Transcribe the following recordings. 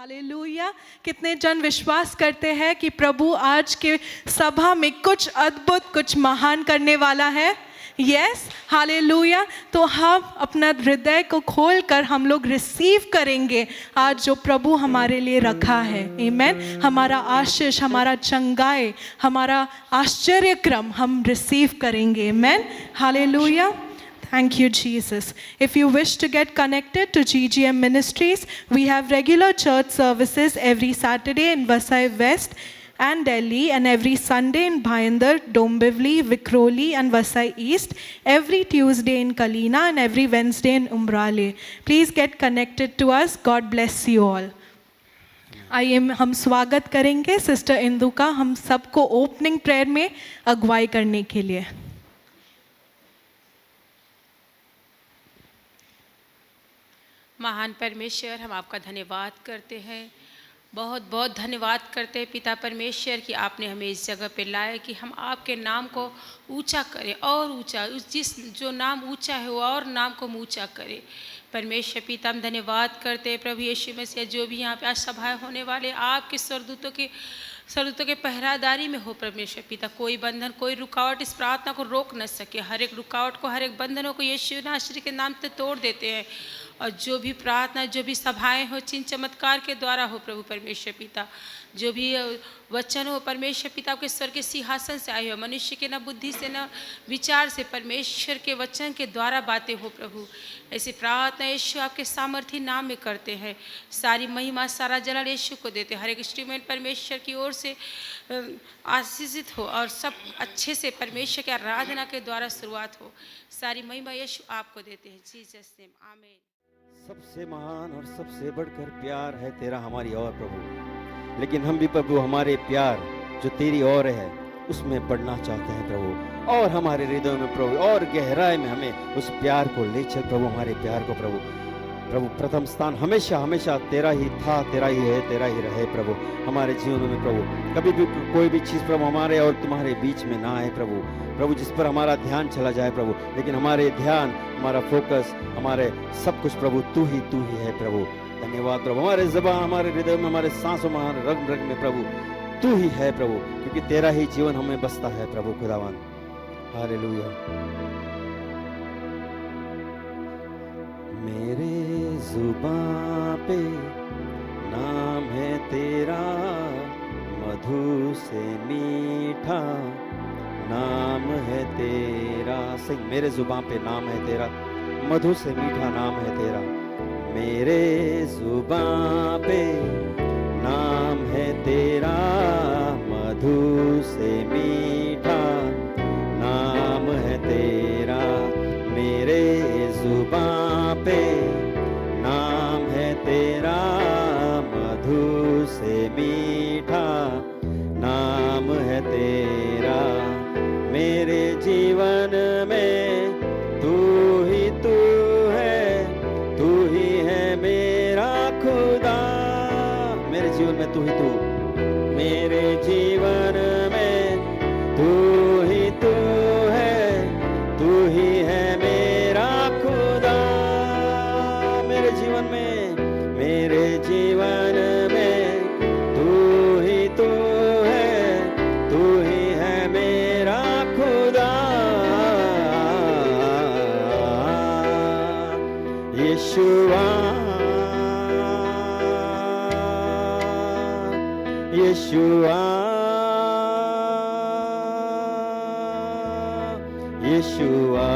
Hallelujah. कितने जन विश्वास करते हैं कि प्रभु आज के सभा में कुछ अद्भुत, कुछ महान करने वाला है? Yes, hallelujah. तो हम अपना हृदय को खोलकर हम लोग रिसीव करेंगे आज जो प्रभु हमारे लिए रखा है। आमीन। हमारा आशीष, हमारा चंगाई, हमारा आश्चर्यक्रम हम रिसीव करेंगे। आमीन, hallelujah. Thank you, Jesus. If you wish to get connected to GGM Ministries, we have regular church services every Saturday in Vasai West and Delhi, and every Sunday in Bhayandar, Dombivli, Vikhroli and Vasai East, every Tuesday in Kalina and every Wednesday in Umbrale. Please get connected to us. God bless you all. आइए हम स्वागत करेंगे sister Indu का, हम सबको opening prayer में अगुवाई करने के लिए। महान परमेश्वर, हम आपका धन्यवाद करते हैं, बहुत बहुत धन्यवाद करते हैं पिता परमेश्वर कि आपने हमें इस जगह पे लाया कि हम आपके नाम को ऊंचा करें और ऊंचा, जिस जो नाम ऊंचा है वो और नाम को ऊंचा करें। परमेश्वर पिता, हम धन्यवाद करते हैं प्रभु यीशु मसीह, जो भी यहाँ पे आज सभाएँ होने वाले आपके स्वर्गदूतों के पहरादारी में हो परमेश्वर पिता। कोई बंधन, कोई रुकावट इस प्रार्थना को रोक न सके। हर एक रुकावट को, हर एक बंधनों को यीशु नासरी के नाम से तोड़ देते हैं, और जो भी प्रार्थना, जो भी सभाएं हो, चिन्ह चमत्कार के द्वारा हो प्रभु परमेश्वर पिता। जो भी वचन हो परमेश्वर पिता, आपके स्वर के सिंहासन से आए हो, मनुष्य के न बुद्धि से न विचार से, परमेश्वर के वचन के द्वारा बातें हो प्रभु। ऐसी प्रार्थना यीशु आपके सामर्थी नाम में करते हैं। सारी महिमा, सारा जलाल यीशु को देते हैं। हर एक इंस्ट्रूमेंट परमेश्वर की ओर से आशीषित हो और सब अच्छे से परमेश्वर की आराधना के द्वारा शुरुआत हो। सारी महिमा यीशु आपको देते हैं। जीसस नेम, आमीन। सबसे महान और सबसे बढ़कर प्यार है तेरा हमारी और प्रभु, लेकिन हम भी प्रभु हमारे प्यार जो तेरी ओर है उसमें बढ़ना चाहते हैं प्रभु, और हमारे हृदय में प्रभु और गहराई में हमें उस प्यार को ले चल प्रभु। हमारे प्यार को प्रभु प्रथम स्थान हमेशा हमेशा तेरा ही था, तेरा ही है, तेरा ही रहे प्रभु हमारे जीवन में प्रभु। कभी भी कोई भी चीज़ प्रभु हमारे और तुम्हारे बीच में ना आए प्रभु जिस पर हमारा ध्यान चला जाए प्रभु, लेकिन हमारे ध्यान, हमारा फोकस, हमारे सब कुछ प्रभु तू ही है प्रभु। धन्यवाद प्रभु। हमारे ज़बान, हमारे हृदय में, हमारे सांसों में, हमारे रग रग में प्रभु तू ही है प्रभु, क्योंकि तेरा ही जीवन हमें बसता है प्रभु खुदावन। हालेलुया। मेरे जुबां पे नाम है तेरा, मधु से मीठा नाम है तेरा। सिंह, मेरे जुबां पे नाम है तेरा, मधु से मीठा नाम है तेरा। मेरे जुबां पे नाम है तेरा, मधु से मीठा नाम है तेरा। मेरे जुबां पे नाम है तेरा, मधु से मीठा नाम है तेरा। मेरे जीवन में तू है मेरा खुदा। मेरे जीवन में तू ही तू, मेरे जीवन में तू ही है मेरा खुदा। मेरे जीवन में, मेरे जीवन में तू ही है मेरा खुदा। यीशुआ, यीशुआ, यीशुआ,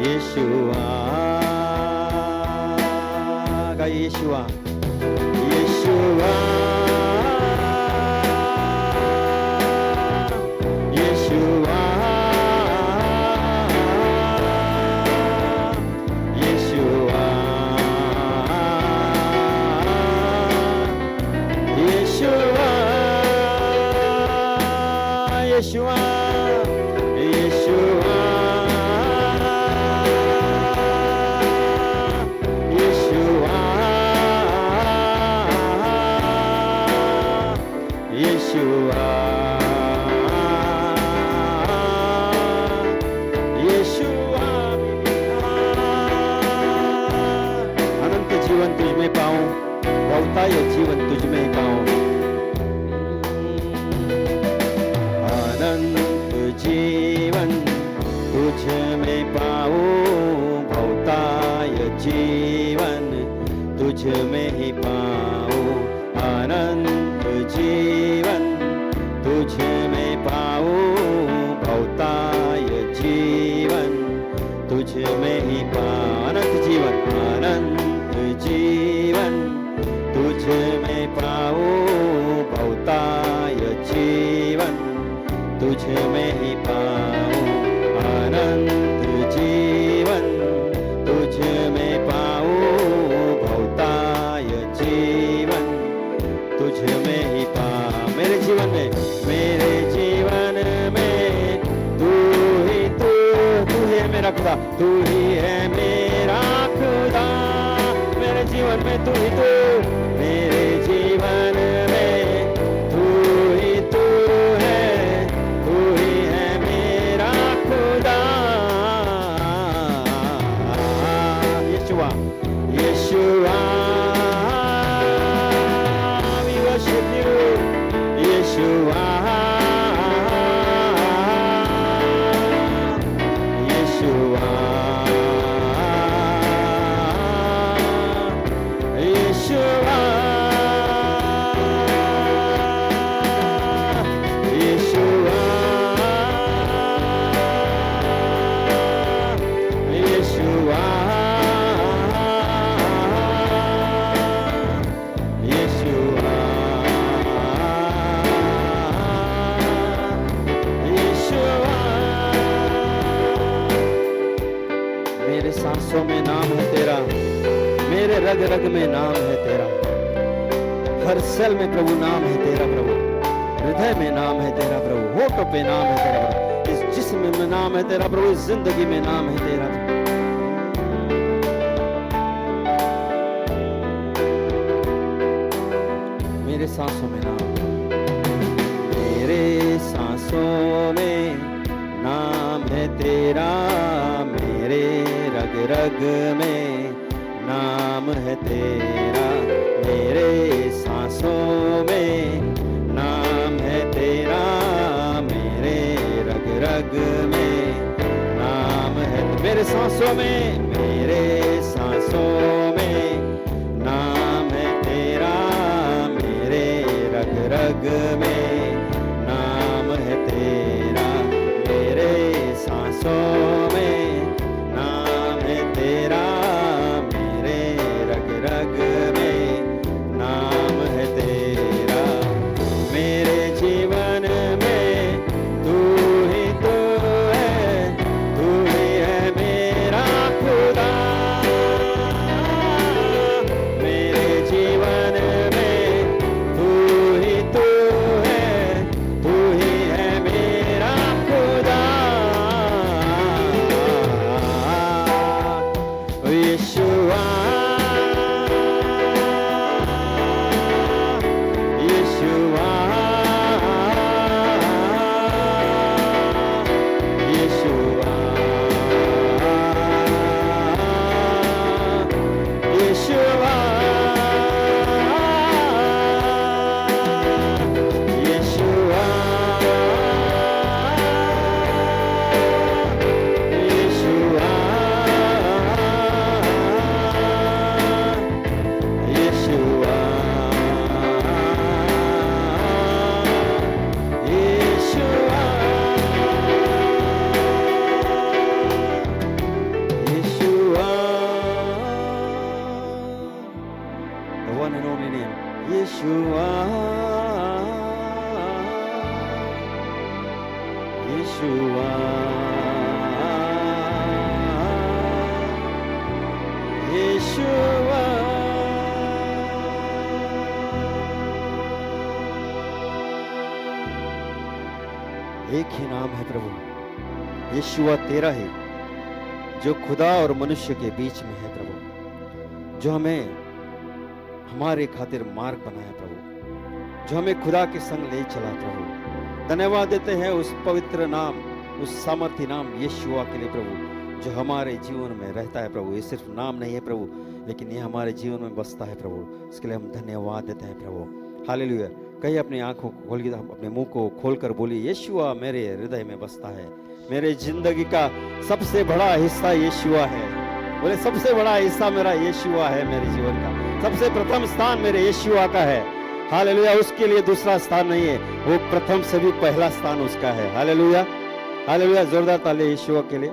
यीशुआ, गाइए यीशुआ, यीशुआ, यीशुआ, यीशुआ, यीशुआ, यीशुआ, यीशुआ, यीशुआ, ये जीवन तुझ में ही पाऊं। अनंत जीवन तुझ में पाऊं, बहुताय जीवन तुझ में ही पाऊं। अनंत जीवन तुझ में पाऊं, बहुताय जीवन तुझ में ही पाऊं। अनंत जीवन, अनंत जीवन तुझ में पाऊं, बहुताय जीवन तुझ में ही पाऊं। अनंत जीवन तुझ में पाऊं, बहुताय जीवन तुझ में ही पाऊं। मेरे जीवन में, मेरे जीवन में तू ही है मेरा खुदा, तू ही है मेरा खुदा। मेरे जीवन में तू ही तू, मेरे जीवन में तू ही है मेरा खुदा। यीशुआ, यीशुआ, we worship you, यीशुआ, यीशुआ, यीशुआ, यीशुआ, यीशुआ, यीशुआ, यीशुआ। मेरे सांसों में नाम है तेरा, मेरे रग रग में नाम है तेरा, हर सेल में प्रभु नाम है तेरा प्रभु, हृदय में नाम है तेरा प्रभु, होठों पे नाम है तेरा प्रभु, इस जिस्म में नाम है तेरा प्रभु, इस जिंदगी में नाम है तेरा प्रभु। मेरे सांसों में नाम, मेरे सांसों में नाम है तेरा, मेरे रग रग में नाम है तेरा, मेरे सांसों में नाम है तेरा, मेरे रग रग में नाम है। मेरे सांसों में, मेरे सांसों में नाम है तेरा, मेरे रग रग में नाम है तेरा, मेरे सांसों में नाम है तेरा, मेरे रग रग में नाम है तेरा। मेरे जीवन में तू ही है, तू ही है मेरा खुदा। मेरे जीवन में तू ही है, तू ही है मेरा खुदा। यीशुआ, यीशुआ, यीशुआ, यीशुआ, यीशुआ, यीशुआ, यीशुआ, यीशुआ, यीशुआ, the one and only name, Yeshua, Yeshua, Yeshua। एक ही नाम है प्रभु, यीशुआ तेरा है, जो खुदा और मनुष्य के बीच में है प्रभु, जो हमें हमारे खातिर मार्ग बनाया प्रभु, जो हमें खुदा के संग ले चला प्रभु। धन्यवाद देते हैं उस पवित्र नाम, उस सामर्थी नाम यीशुआ के लिए प्रभु, जो हमारे जीवन में रहता है प्रभु, ये सिर्फ नाम नहीं है प्रभु, लेकिन ये हमारे जीवन में बसता है प्रभु। इसके लिए हम धन्यवाद देते हैं प्रभु। हालेलुया। कहीं अपनी आंखों को खोल के, अपने मुंह को खोलकर बोलिए, यीशुआ मेरे हृदय में बसता है। मेरे जिंदगी का सबसे बड़ा हिस्सा यीशुआ है। बोले, सबसे बड़ा हिस्सा मेरा यीशुआ है। मेरे जीवन का सबसे प्रथम स्थान मेरे यीशुआ का है। हालेलुया। उसके लिए दूसरा स्थान नहीं है, वो प्रथम से भी पहला स्थान उसका है। Hallelujah, hallelujah. जोरदार ताली यीशुआ के लिए।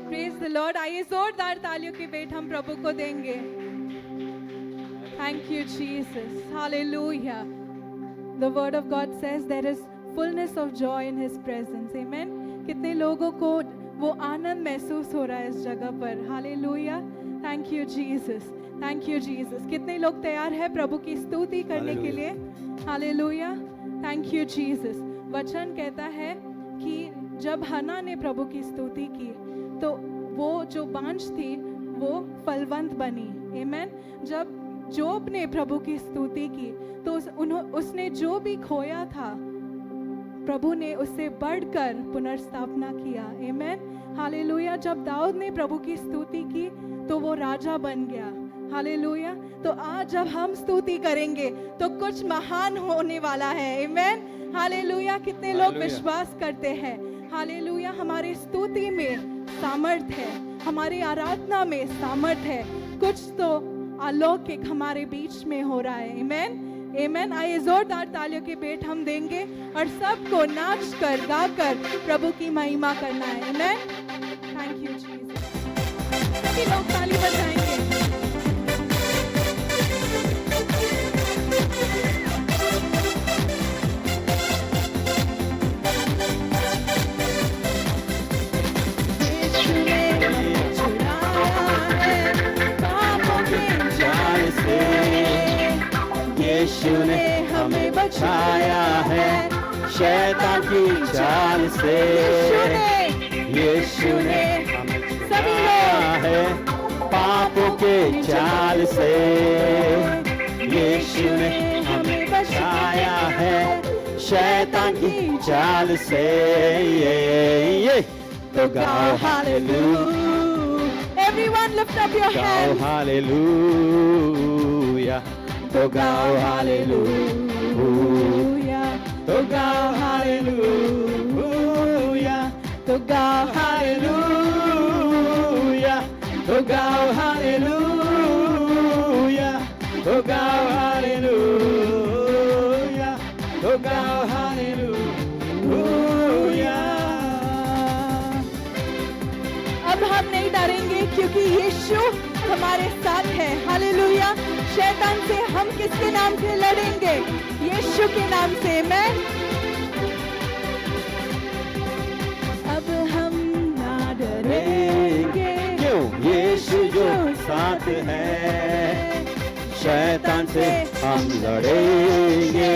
Praise the Lord. आइए जोरदार तालियों के भेंट हम प्रभु को देंगे। Thank you Jesus. Hallelujah. The word of God says there is fullness of joy in his presence. Amen. कितने लोगों को वो आनंद महसूस हो रहा है इस जगह पर। Hallelujah. Thank you Jesus, thank you Jesus. कितने लोग तैयार हैं प्रभु की स्तुति करने के लिए? हालेलुया। Thank you Jesus. वचन कहता है कि जब हन्ना ने प्रभु की स्तुति की तो वो जो बांझ थी वो फलवंत बनी। आमेन। जब जोब ने प्रभु की स्तुति की तो उसने जो भी खोया था प्रभु ने उससे बढ़कर पुनर्स्थापना किया। आमेन। हालेलुया। जब दाऊद ने प्रभु की स्तुति की तो वो राजा बन गया। हालेलुया। तो आज जब हम स्तुति करेंगे तो कुछ महान होने वाला है। आमेन। हालेलुया। कितने लोग विश्वास करते हैं? हालेलुया। हमारे स्तुति में सामर्थ है, हमारी आराधना में सामर्थ है। कुछ तो अलौकिक हमारे बीच में हो रहा है। आमेन, आमेन। आइए जोरदार तालियों के भेंट हम देंगे और सबको नाच कर गा कर प्रभु की महिमा करना है। आमेन। Thank you Jesus. सभी लोग ताली बजाएंगे। यीशु ने हमें बचाया है शैतान की चाल से। यीशु ने हमें बचाया है पापों के जाल से। यीशु ने हमें बचाया है शैतान की चाल से। ये तो गाओ hallelujah. Everyone lift up your गाओ hands. हालेलुया। तो गाओ हालेलुया। तो गाओ हालेलुया। तो गाओ हालेलुया। तो गाओ हालेलुया। तो गाओ हालेलुया। तो गाओ हालेलुया। अब हम नहीं डरेंगे क्योंकि यीशु हमारे साथ है। हालेलुया। शैतान से हम किसके नाम से लड़ेंगे? यीशु के नाम से। मैं अब हम ना डरेंगे, क्यों? यीशु जो साथ है। शैतान से हम लड़ेंगे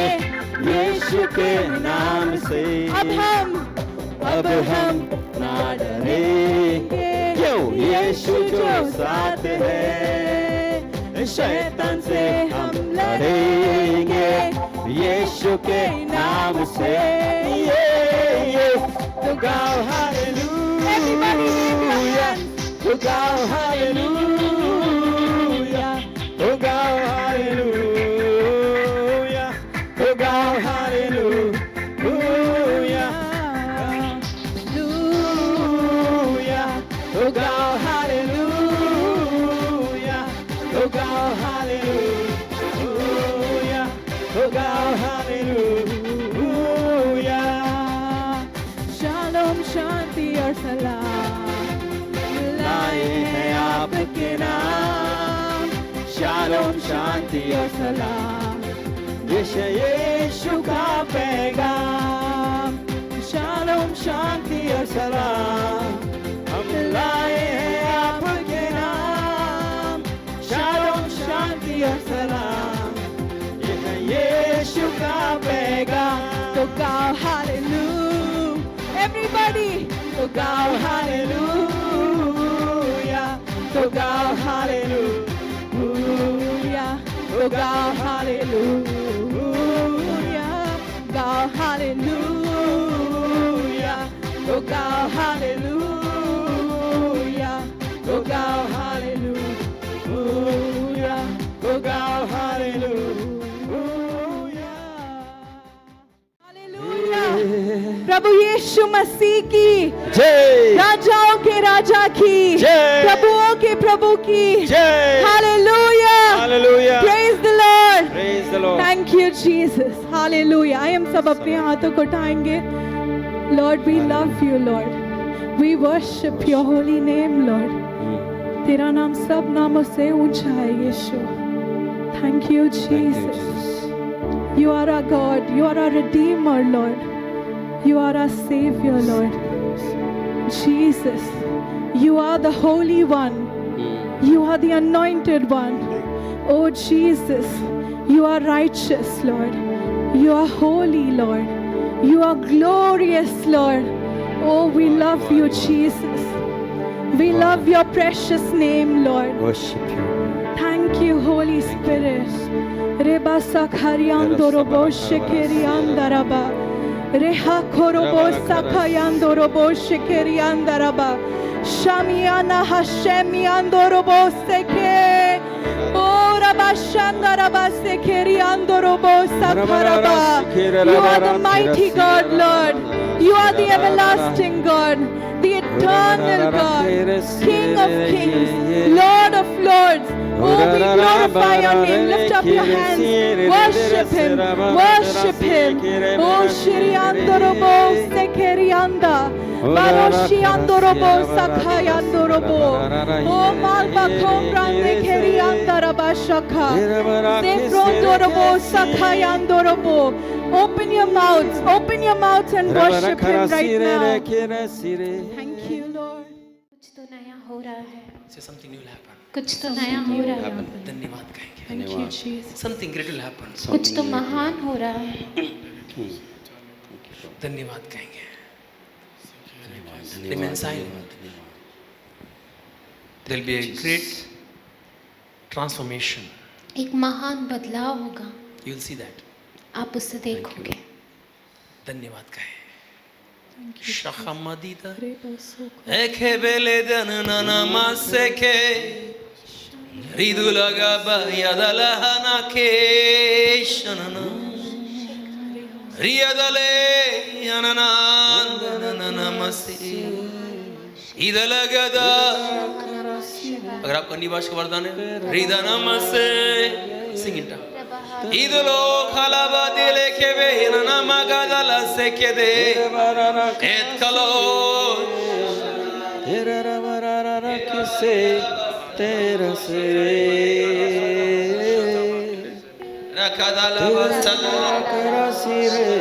यीशु के नाम से। अब हम ना डरेंगे, क्यों? यीशु जो साथ है। शैतान से हम लड़ेंगे यीशु के नाम से। ये तो गाओ हालेलुया। तो गाओ हालेलुया। तो गाओ हालेलुया। तो गाओ हालेलुया। तो गाओ हालेलुया। तो गाओ हालेलुया। तो गाओ हालेलुया। शालोम, शांति और सलाम लाए हैं आपके नाम। शालोम, शांति और सलाम, यीशु का पैगाम। शालोम, शांति और सलाम हम लाए हैं आपके नाम। शालोम, शांति और सलाम, ये है यीशु का पैगाम। तो गाओ हालेलुया। एवरीबॉडी तो गाओ हालेलुया। तो गाओ हालेलुया। तो गाओ हालेलुया। गाओ हालेलुया। तो गाओ Gilgal, hallelujah. Gilgal, hallelujah. Gilgal, hallelujah. Hallelujah. प्रभु यीशु मसीह की जय राजाओं के राजा की जय। प्रभुओं के प्रभु की जय hallelujah hallelujah praise the Lord praise the Lord thank you Jesus hallelujah आई हम सब अपने हाथों को उठाएंगे Lord we love you Lord we worship your holy name Lord तेरा नाम सब नामों से ऊंचा है यीशु thank you Jesus you are our God you are our redeemer Lord You are our Savior, Lord. Jesus, you are the Holy One. You are the Anointed One. Oh, Jesus, you are righteous, Lord. You are holy, Lord. You are glorious, Lord. Oh, we love you, Jesus. We love your precious name, Lord. worship you Thank you, Holy Spirit. Reba sakhariando robo shekerianda raba. Reha korobo sakayando robo shekerianda raba. Shamiana hashemiando robo seke. Oh raba shanda raba sekeriando robo sakaraba. You are the mighty God, Lord. You are the everlasting God, the eternal God, King of kings, Lord of lords. Oh, we glorify your name. Lift up your hands. Worship him. Worship him. Oh, Shiriandorobo Sekerianda. Baroshiandorobo Sakayandorobo. Oh, Malba Kombrande Kerianda Rabashaka. Zefrondorobo Sakayandorobo. Open your mouths. Open your mouths and worship him right now. Thank you, Lord. कुछ तो नया हो रहा है Say something new will happen. कुछ तो नया हो रहा है धन्यवाद कहेंगे. Thank you, Jesus. Something great will happen. कुछ तो महान हो रहा है धन्यवाद कहेंगे. Remain silent. There will be a great transformation. एक महान बदलाव होगा You will see that. आप उसे देखोगे धन्यवाद कहें. Shahamadita. Ekebele danana maseke. Ridulaga ba yadalahana ke shanana. Riyadale yanana masi. Idalagada. अगर आपका निवास का वरदान है रिदनमसे सिंग इट इदलो खलाबा दिले केबे नना मगादला सेकेदे एत कलो तेरा रवरारा किसे तेरा से रखदला बसला करा सिरे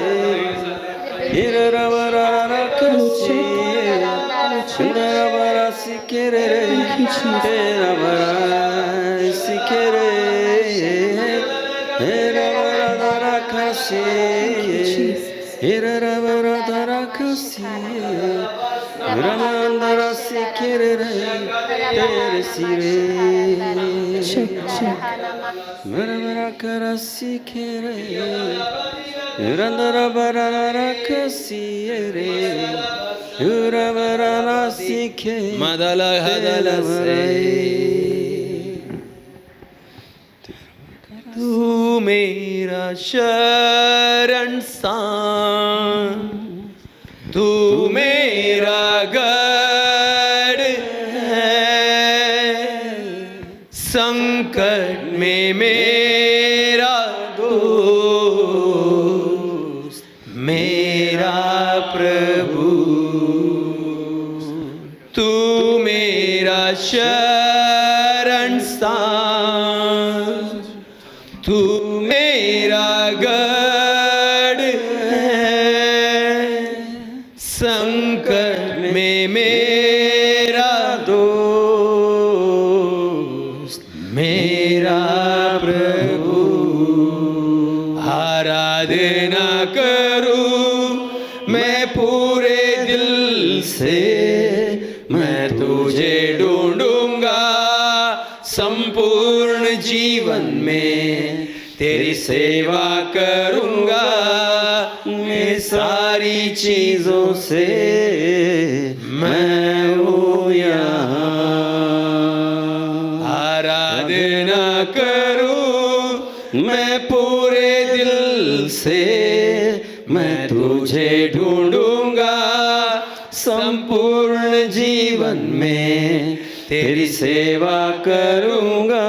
तेरा रवरारा किसे तेरा रवरा सिकेरे तेरा रवरा सिकेरे तेरा रवरा कसे तेरा रवरा कसे Ramandara sikere tere sire Maramara kara sikere Randara barara kasire Urabarara sike madala hadala se तू मेरा शरण स्थान तू मेरा गढ़ है संकट में मेरा दोस्त मेरा प्रभु तू मेरा शरण स्थान तू मेरा गढ़ संकट में मेरा दोस्त मेरा प्रभु आराधना करूं मैं पूरे दिल से मैं तुझे ढूंढूंगा संपूर्ण जीवन में तेरी सेवा करूंगा मैं सारी चीजों से से मैं तुझे ढूंढूंगा, संपूर्ण जीवन में तेरी सेवा करूंगा,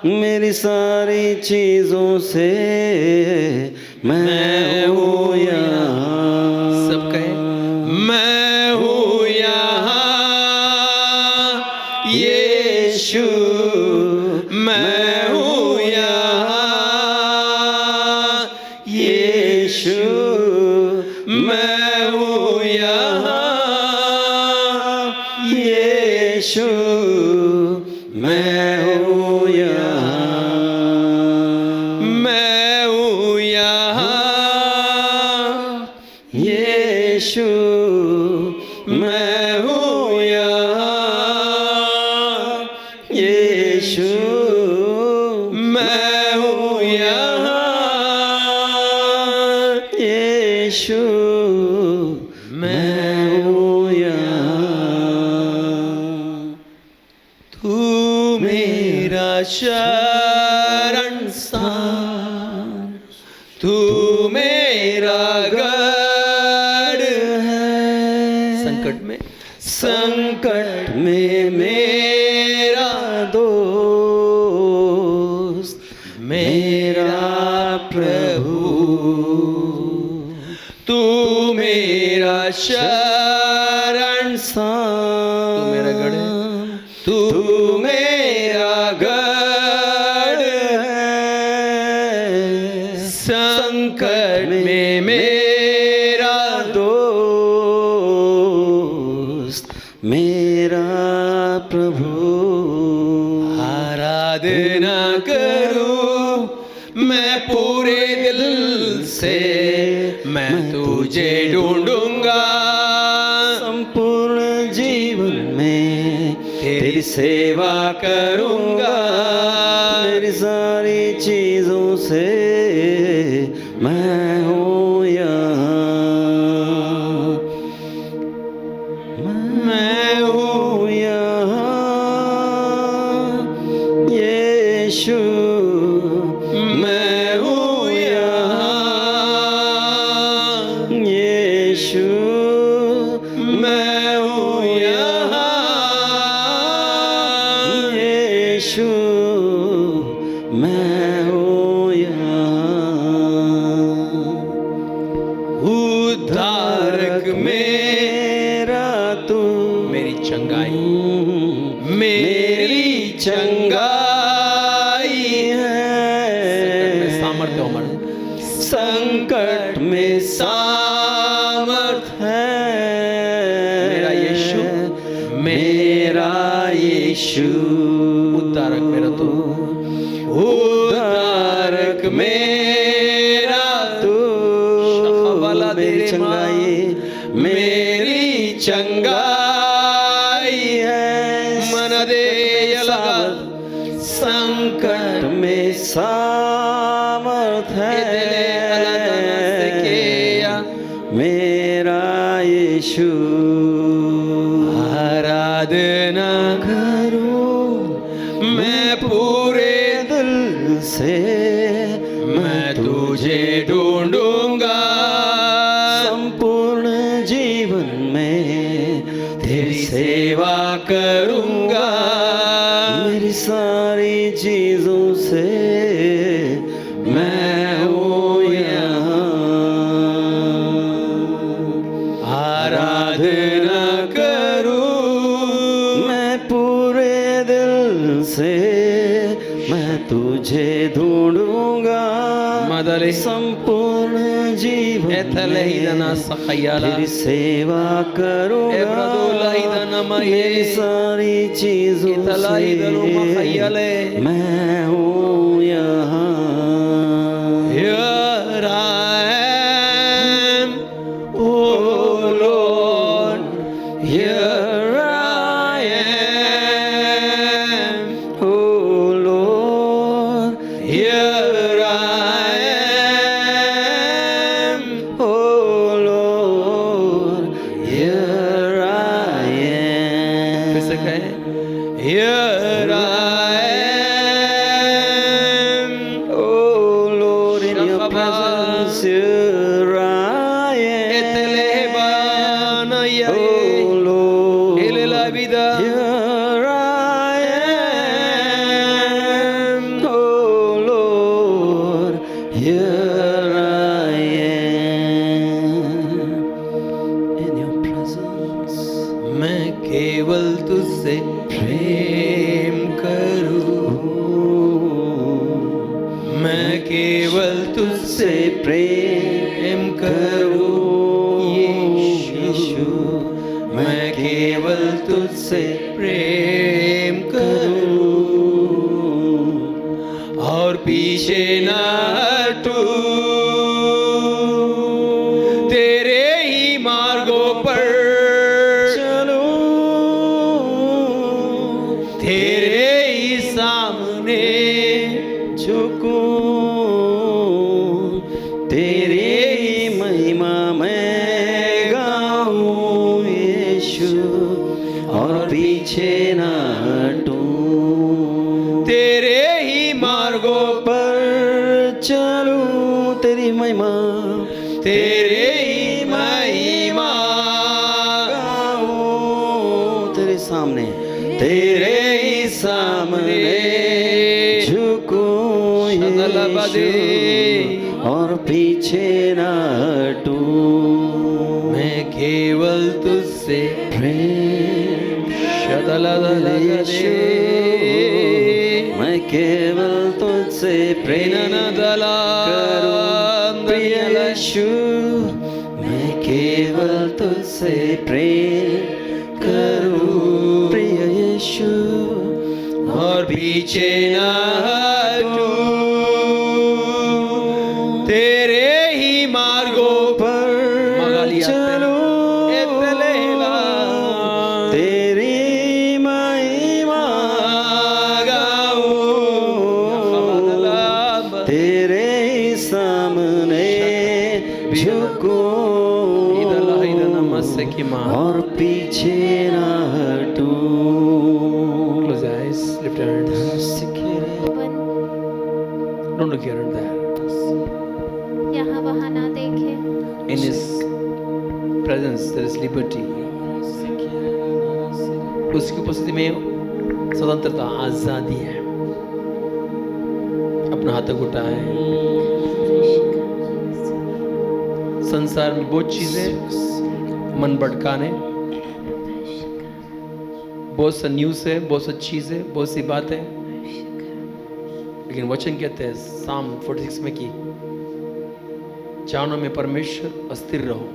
मेरी सारी चीजों से मैं हूँ यहाँ। सब कहे मैं हूँ यहाँ यीशु, मैं हूँ यहाँ यीशु, मैं हूँ यहाँ यीशु, मैं हूँ यहाँ, मैं हूँ यहाँ यीशु, मैं हूँ यहाँ यीशु, मैं हूँ यहाँ यीशु, मैं हूँ यहाँ। तू मेरा शरण स्थान, तू मेरा गढ़ है, संकट में मेरा दोस्त, मेरा प्रभु, तू मेरा शरण स्थान, तू मेरा गढ़ है, तू मेरा गढ़ है, संकट में मेरा दोस्त, मेरा प्रभु। आराधना करूं मैं पूरे दिल से, मैं तुझे ढूंढूंगा, संपूर्ण जीवन में तेरी सेवा करूंगा, मेरी सारी चीजों से मैं हूँ यहाँ, मैं हूँ यहाँ यीशु, मैं हूँ यहाँ यीशु, मैं हूँ यहाँ यीशु, मैं हूँ यहाँ। उद्धारक मेरा तू, मेरी चंगाई, मेरी चंगाई है, सामर्थ्य अमर, संकट में सामर्थ है, मेरा यीशु, मेरा यीशु, उद्धारक मेरा तू, उद्धारक मेरा तू, मेरी चंगाई, मेरी चंगाई है, मन दे संकट में सामर्थ है, मेरा यीशु। आराधना करूं मैं पूरे दिल से, मैं तुझे ढूंढूंगा, संपूर्ण जीवन में तेरी सेवा करूंगा, मेरी सारी चीजों से मैं हूँ यहाँ। आराधना करूं मैं पूरे दिल से, मैं तुझे ढूंढूंगा, मदले संपूर्ण जीवन एथलहिदना सखयाला, तेरी सेवा करूंगा, एब्रदुलहिदना मये, मेरी सारी चीजों इतलहिदनु मखयले, मैं हूँ यहाँ। Here I am, oh Lord, here I am, Oh Lord, here I am, oh Lord, here I am. फिर से कहें, here I am, Oh Lord, in your presence vida. Here I am, oh Lord, here I am in your presence. मैं केवल तुझसे प्रेम करूं, मैं केवल तुझसे प्रेम करूं यीशु, मैं केवल तुझसे प्रेम करूं और पीछे ना हटूं, तेरे ही मार्गों पर तेरे ही सामने झुकूं, तेरे ही महिमा मैं गाऊं यीशु, और पीछे ना हटूं, तेरे ही मार्गों पर चलूं, तेरी महिमा, तेरे ही महिमा गाऊं तेरे सामने, तेरे ही सामने झुकूं यीशु, और पीछे ना हटूं, मैं केवल तुझसे प्रेम यीशु, मैं केवल तुझसे प्रेम करूं प्रिय यीशु, मैं केवल तुझसे प्रेम करूं प्रिय यीशु, और पीछे ना हटूं, तेरे ही मार्गों पर चलूं, तेरी महिमा गाऊं, तेरे ही सामने झुकूं, और पीछे ना हटूं। Close your eyes, lift your hands. Don't look here and there. यहाँ वहाँ ना देखे। In His presence there is liberty. उसकी उपस्थिति में स्वतंत्रता, आजादी है। अपना हाथ उठाए। संसार में बहुत चीजें मन भटकाने, बहुत सा न्यूज़ है, बहुत सी चीजें, बहुत सी बातें, लेकिन वचन कहते हैं साम 46 में कि जानो में परमेश्वर अस्थिर रहो।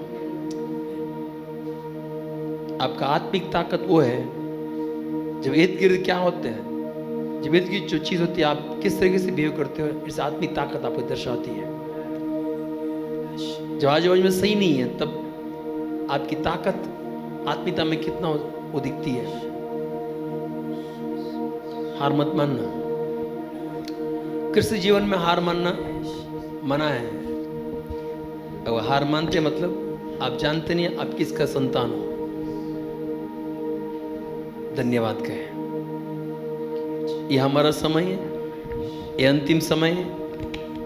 आपका आत्मिक ताकत वो है जब इर्द गिर्द क्या होते हैं, जब इर्द गिर्द जो चीज होती है आप किस तरीके से बिहेव करते हो, इस आत्मिक ताकत आपको दर्शाती है। जब आजू बाजू में सही नहीं है तब आपकी ताकत आत्मिकता में कितना वो दिखती है। हार मत मानना, क्रिस्ती जीवन में हार मानना मना है। अगर हार मानते मतलब आप जानते नहीं आप किसका संतान हो। धन्यवाद कहें, ये हमारा समय है, ये अंतिम समय है,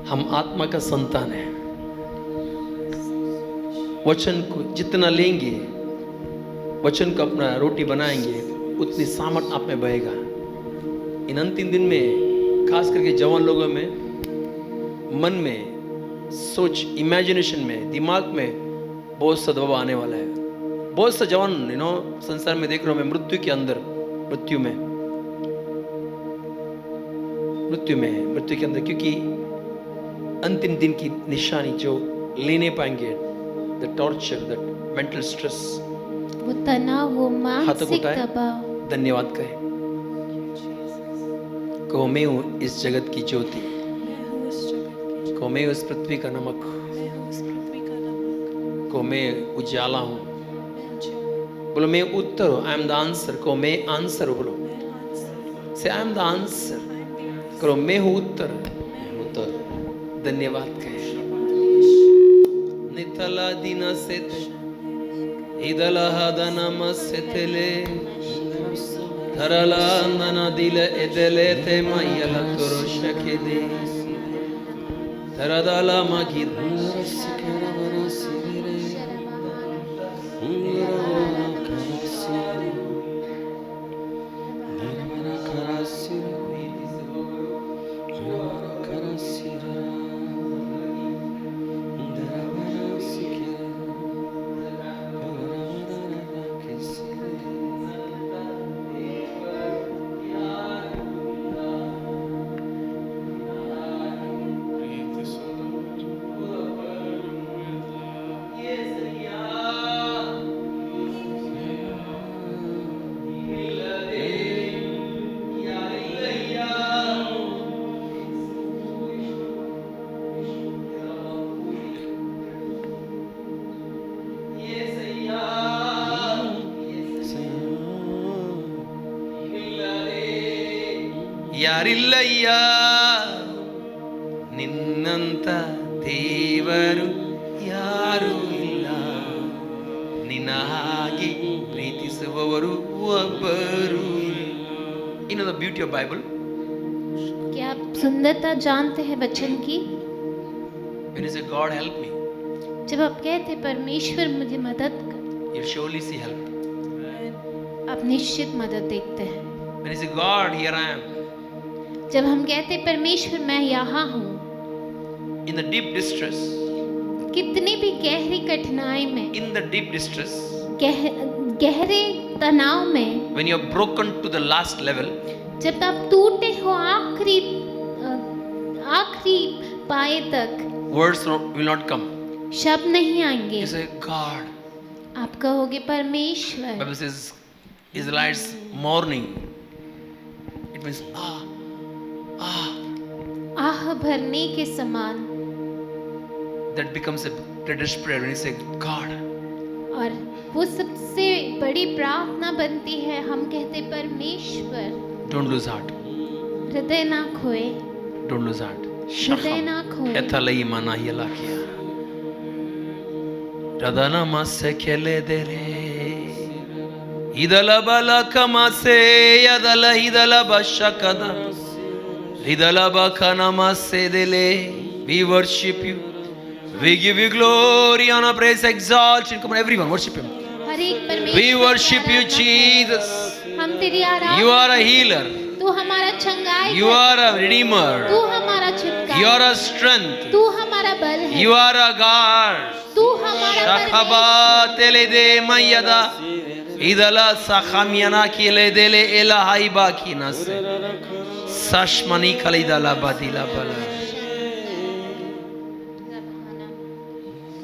हम आत्मा का संतान है। वचन को जितना लेंगे, वचन को अपना रोटी बनाएंगे, उतनी सामर्थ आप में बहेगा। इन अंतिम दिन में खास करके जवान लोगों में मन में सोच, इमेजिनेशन में, दिमाग में बहुत सा दबाव आने वाला है। बहुत सा जवान संसार में देख रहा हूं मैं, मृत्यु के अंदर, मृत्यु के अंदर, क्योंकि अंतिम दिन की निशानी जो लेने पाएंगे, the torture, the mental stress, वो तनाव, वो मानसिक उठाए। दबाव। धन्यवाद कहे, कहो मैं हूं इस जगत की ज्योति, कहो मैं उस पृथ्वी का नमक, कहो मैं उजाला हूं, बोलो मैं उत्तर हूं, आई एम द आंसर, कहो मैं आंसर हूं, बोलो से आई एम द आंसर, करो मैं हूं उत्तर। धन्यवाद कहे, नितला दिना से इदला हदना मसेतले धरला नना दिल एदले ते मायला करोशके दे धरदाला मागिद ಯಾರಿಲ್ಲಯ್ಯ ನಿನ್ನಂತ ದೇವರು ಯಾರು ಇಲ್ಲ, ನಿನ್ನ ಹಾಗೆ ಪ್ರೀತಿಸುವವರು ಒಬ್ಬರು. You know the beauty of Bible? क्या आप सुंदरता जानते हैं वचन की? When you say God help me, जब आप कहते हैं परमेश्वर मुझे मदद कर, you surely see help. आप निश्चित मदद देखते हैं. When you say God here I am, जब हम कहते हैं परमेश्वर मैं यहाँ हूँ, in the deep distress, कितनी भी गहरी कठिनाई में, in the deep distress, गहरे तनाव में, when you are broken to the last level, जब आप टूटे हो आखिरी पाए तक, words will not come. शब्द नहीं आएंगे. You say God. आप कहोगे परमेश्वर. Bible says Israelites mourning. It means आह भरने के समान. That becomes a greatest prayer when you say God. और वो सबसे बड़ी प्रार्थना बनती है. हम कहते परमेश्वर. Don't lose heart. हृदय ना खोए. Don't lose heart. हृदय ना खोए. Ethalai mana yelakia. Radana masse kele dere. Idala bala kamase yadala idala bashakada. Idala bakana masse dele. We worship you. We give you glory, honor, praise, exaltation. Come on, everyone, worship Him. हर एक परमेश्वर. We worship you, Jesus. हम तेरी आराधना. You are a healer. तू हमारा चंगाई. You are a redeemer. तू हमारा छुटकारा. You are a strength. तू हमारा बल है. You are a God. तू हमारा Shakaba telede mayada. Idala sakhamiana kiledele elahai bakinase. Sashmani kalidala badila bala.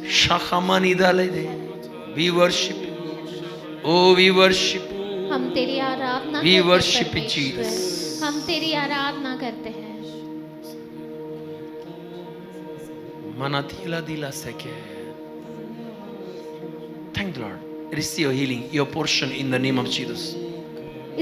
Shakhamani dalede. We worship you. Oh, we worship you. हम तेरी आराधना We करते worship you, परमेश्वर. Jesus. हम तेरी आराधना करते हैं. Manatila dila seke. Thank the Lord. Receive your healing, your portion in the name of Jesus.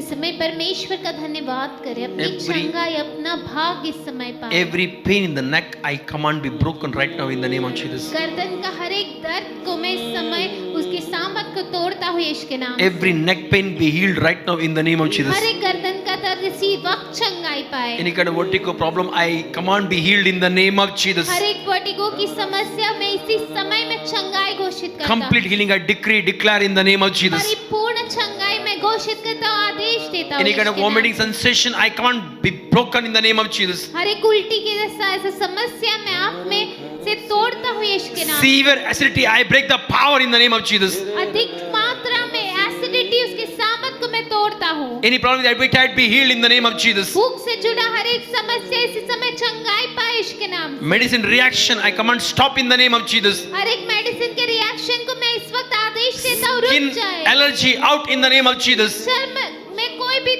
इस समय परमेश्वर का धन्यवाद करें. अपनी चंगाई, अपना भाग इस समय पाए. Every pain in the neck, I command be broken right now in the name of Jesus. गर्दन का हर एक दर्द को मैं इस समय उसकी सामत को तोड़ता हूँ यीशु के नाम. Every neck pain be healed right now in the name of Jesus. हर एक गर्दन का दर्द इसी वक्त चंगाई पाए. Any kind of vertigo problem, I command be healed in the name of Jesus. हर एक वर्टिगो की समस्या में इसी समय में चंगाई घोषित करता हूँ. Complete healing, I decree, declare in the name of Jesus. परिपूर्ण चंगाई में घोषित करता हूँ, आदेश देता हूँ. Any kind of vomiting sensation, I command be broken in the name of Jesus. हर एक उल्टी की जैसा ऐसा समस्या मैं आप में से तोड़ता हूँ यीशु के नाम. Severe acidity, I break the power in the name of Jesus. अधिक मात्रा में एसिडिटी उसकी सामत को मैं तोड़ता हूँ. Any problem with appetite be healed in the name of Jesus. भूख से जुड़ा हर एक समस्या इसी समय चंगाई पाए यीशु के नाम. Medicine reaction, I command stop in the name of Jesus. हर एक मेडिसिन के रिएक्शन को मैं इस वक्त आदेश देता हूँ, रुक Skin जाए. allergy out in the name of Jesus. चर्म में कोई भी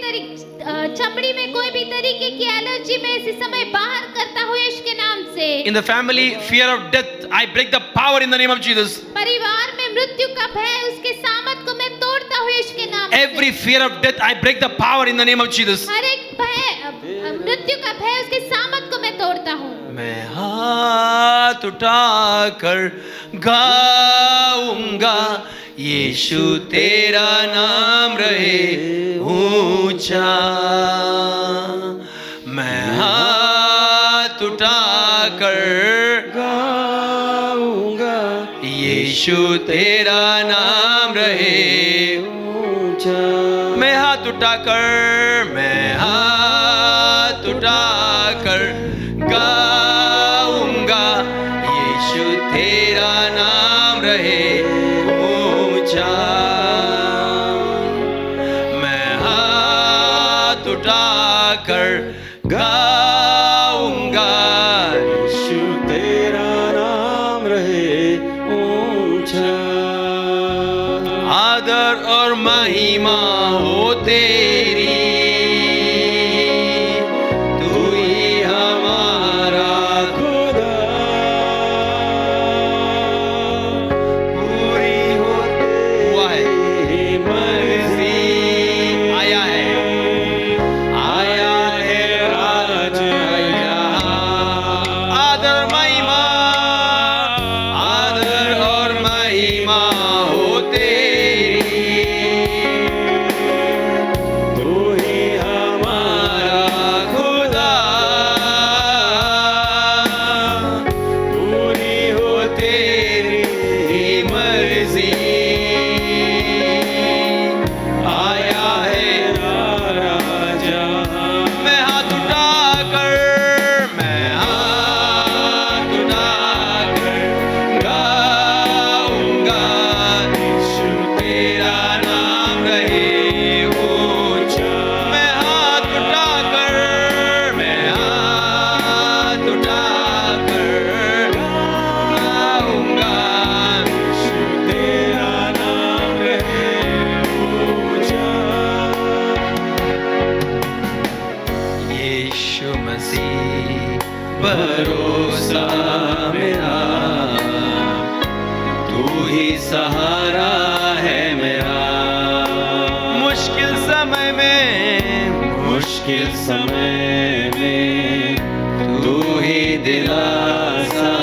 चमड़ी में कोई भी तरीके की एलर्जी मैं इसी समय बाहर करता हूँ यीशु के नाम से. In the family, fear of death, I break the power in the name of Jesus. परिवार में मृत्यु का भय उसके सामत को मैं तोड़ता हूँ यीशु के नाम से. Every fear of death, I break the power in the name of Jesus. हर एक भय मृत्यु का भय उसके सामत को मैं तोड़ता हूँ. मैं हाथ उठाकर गाऊंगा, यीशु तेरा नाम रहे ऊंचा. मैं हाथ उठाकर गाऊंगा, यीशु तेरा नाम रहे ऊंचा. मैं हाथ उठाकर गाऊंगा, यीशु तेरा नाम रहे ऊंचा. मैं हाथ उठाकर गाऊंगा, यीशु तेरा नाम रहे ऊंचा. आदर और महिमा हो तेरी, तू ही हमारा खुदा, पूरी हुआ है मर्जी. आया है भरोसा मेरा, तू ही सहारा है मेरा। मुश्किल समय में तू ही दिलासा,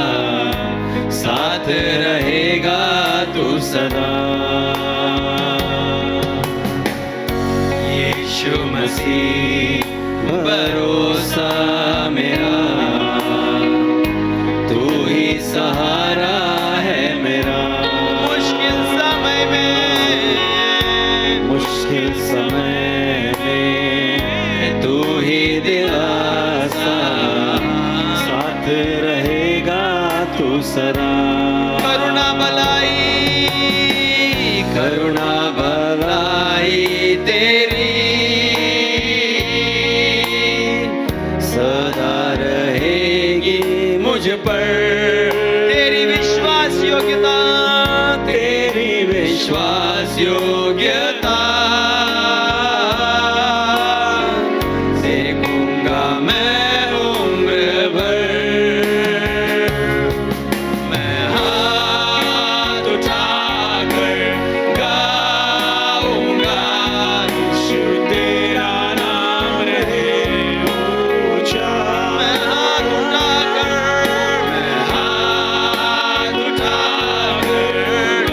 साथ रहेगा तू सदा। यीशु मसीह भरोसा मेरा, तू ही सहारा है मेरा। मुश्किल समय में तू ही दिलासा, साथ रहेगा तू सदा। करुणा भलाई तेरी सदा रहेगी मुझ पर। तेरी विश्वास योग्यता देखूंगा मैं उम्र भर। मैं हाथ उठाकर गाऊंगा, यीशु तेरा नाम रहे ऊंचा। मैं हाथ उठाकर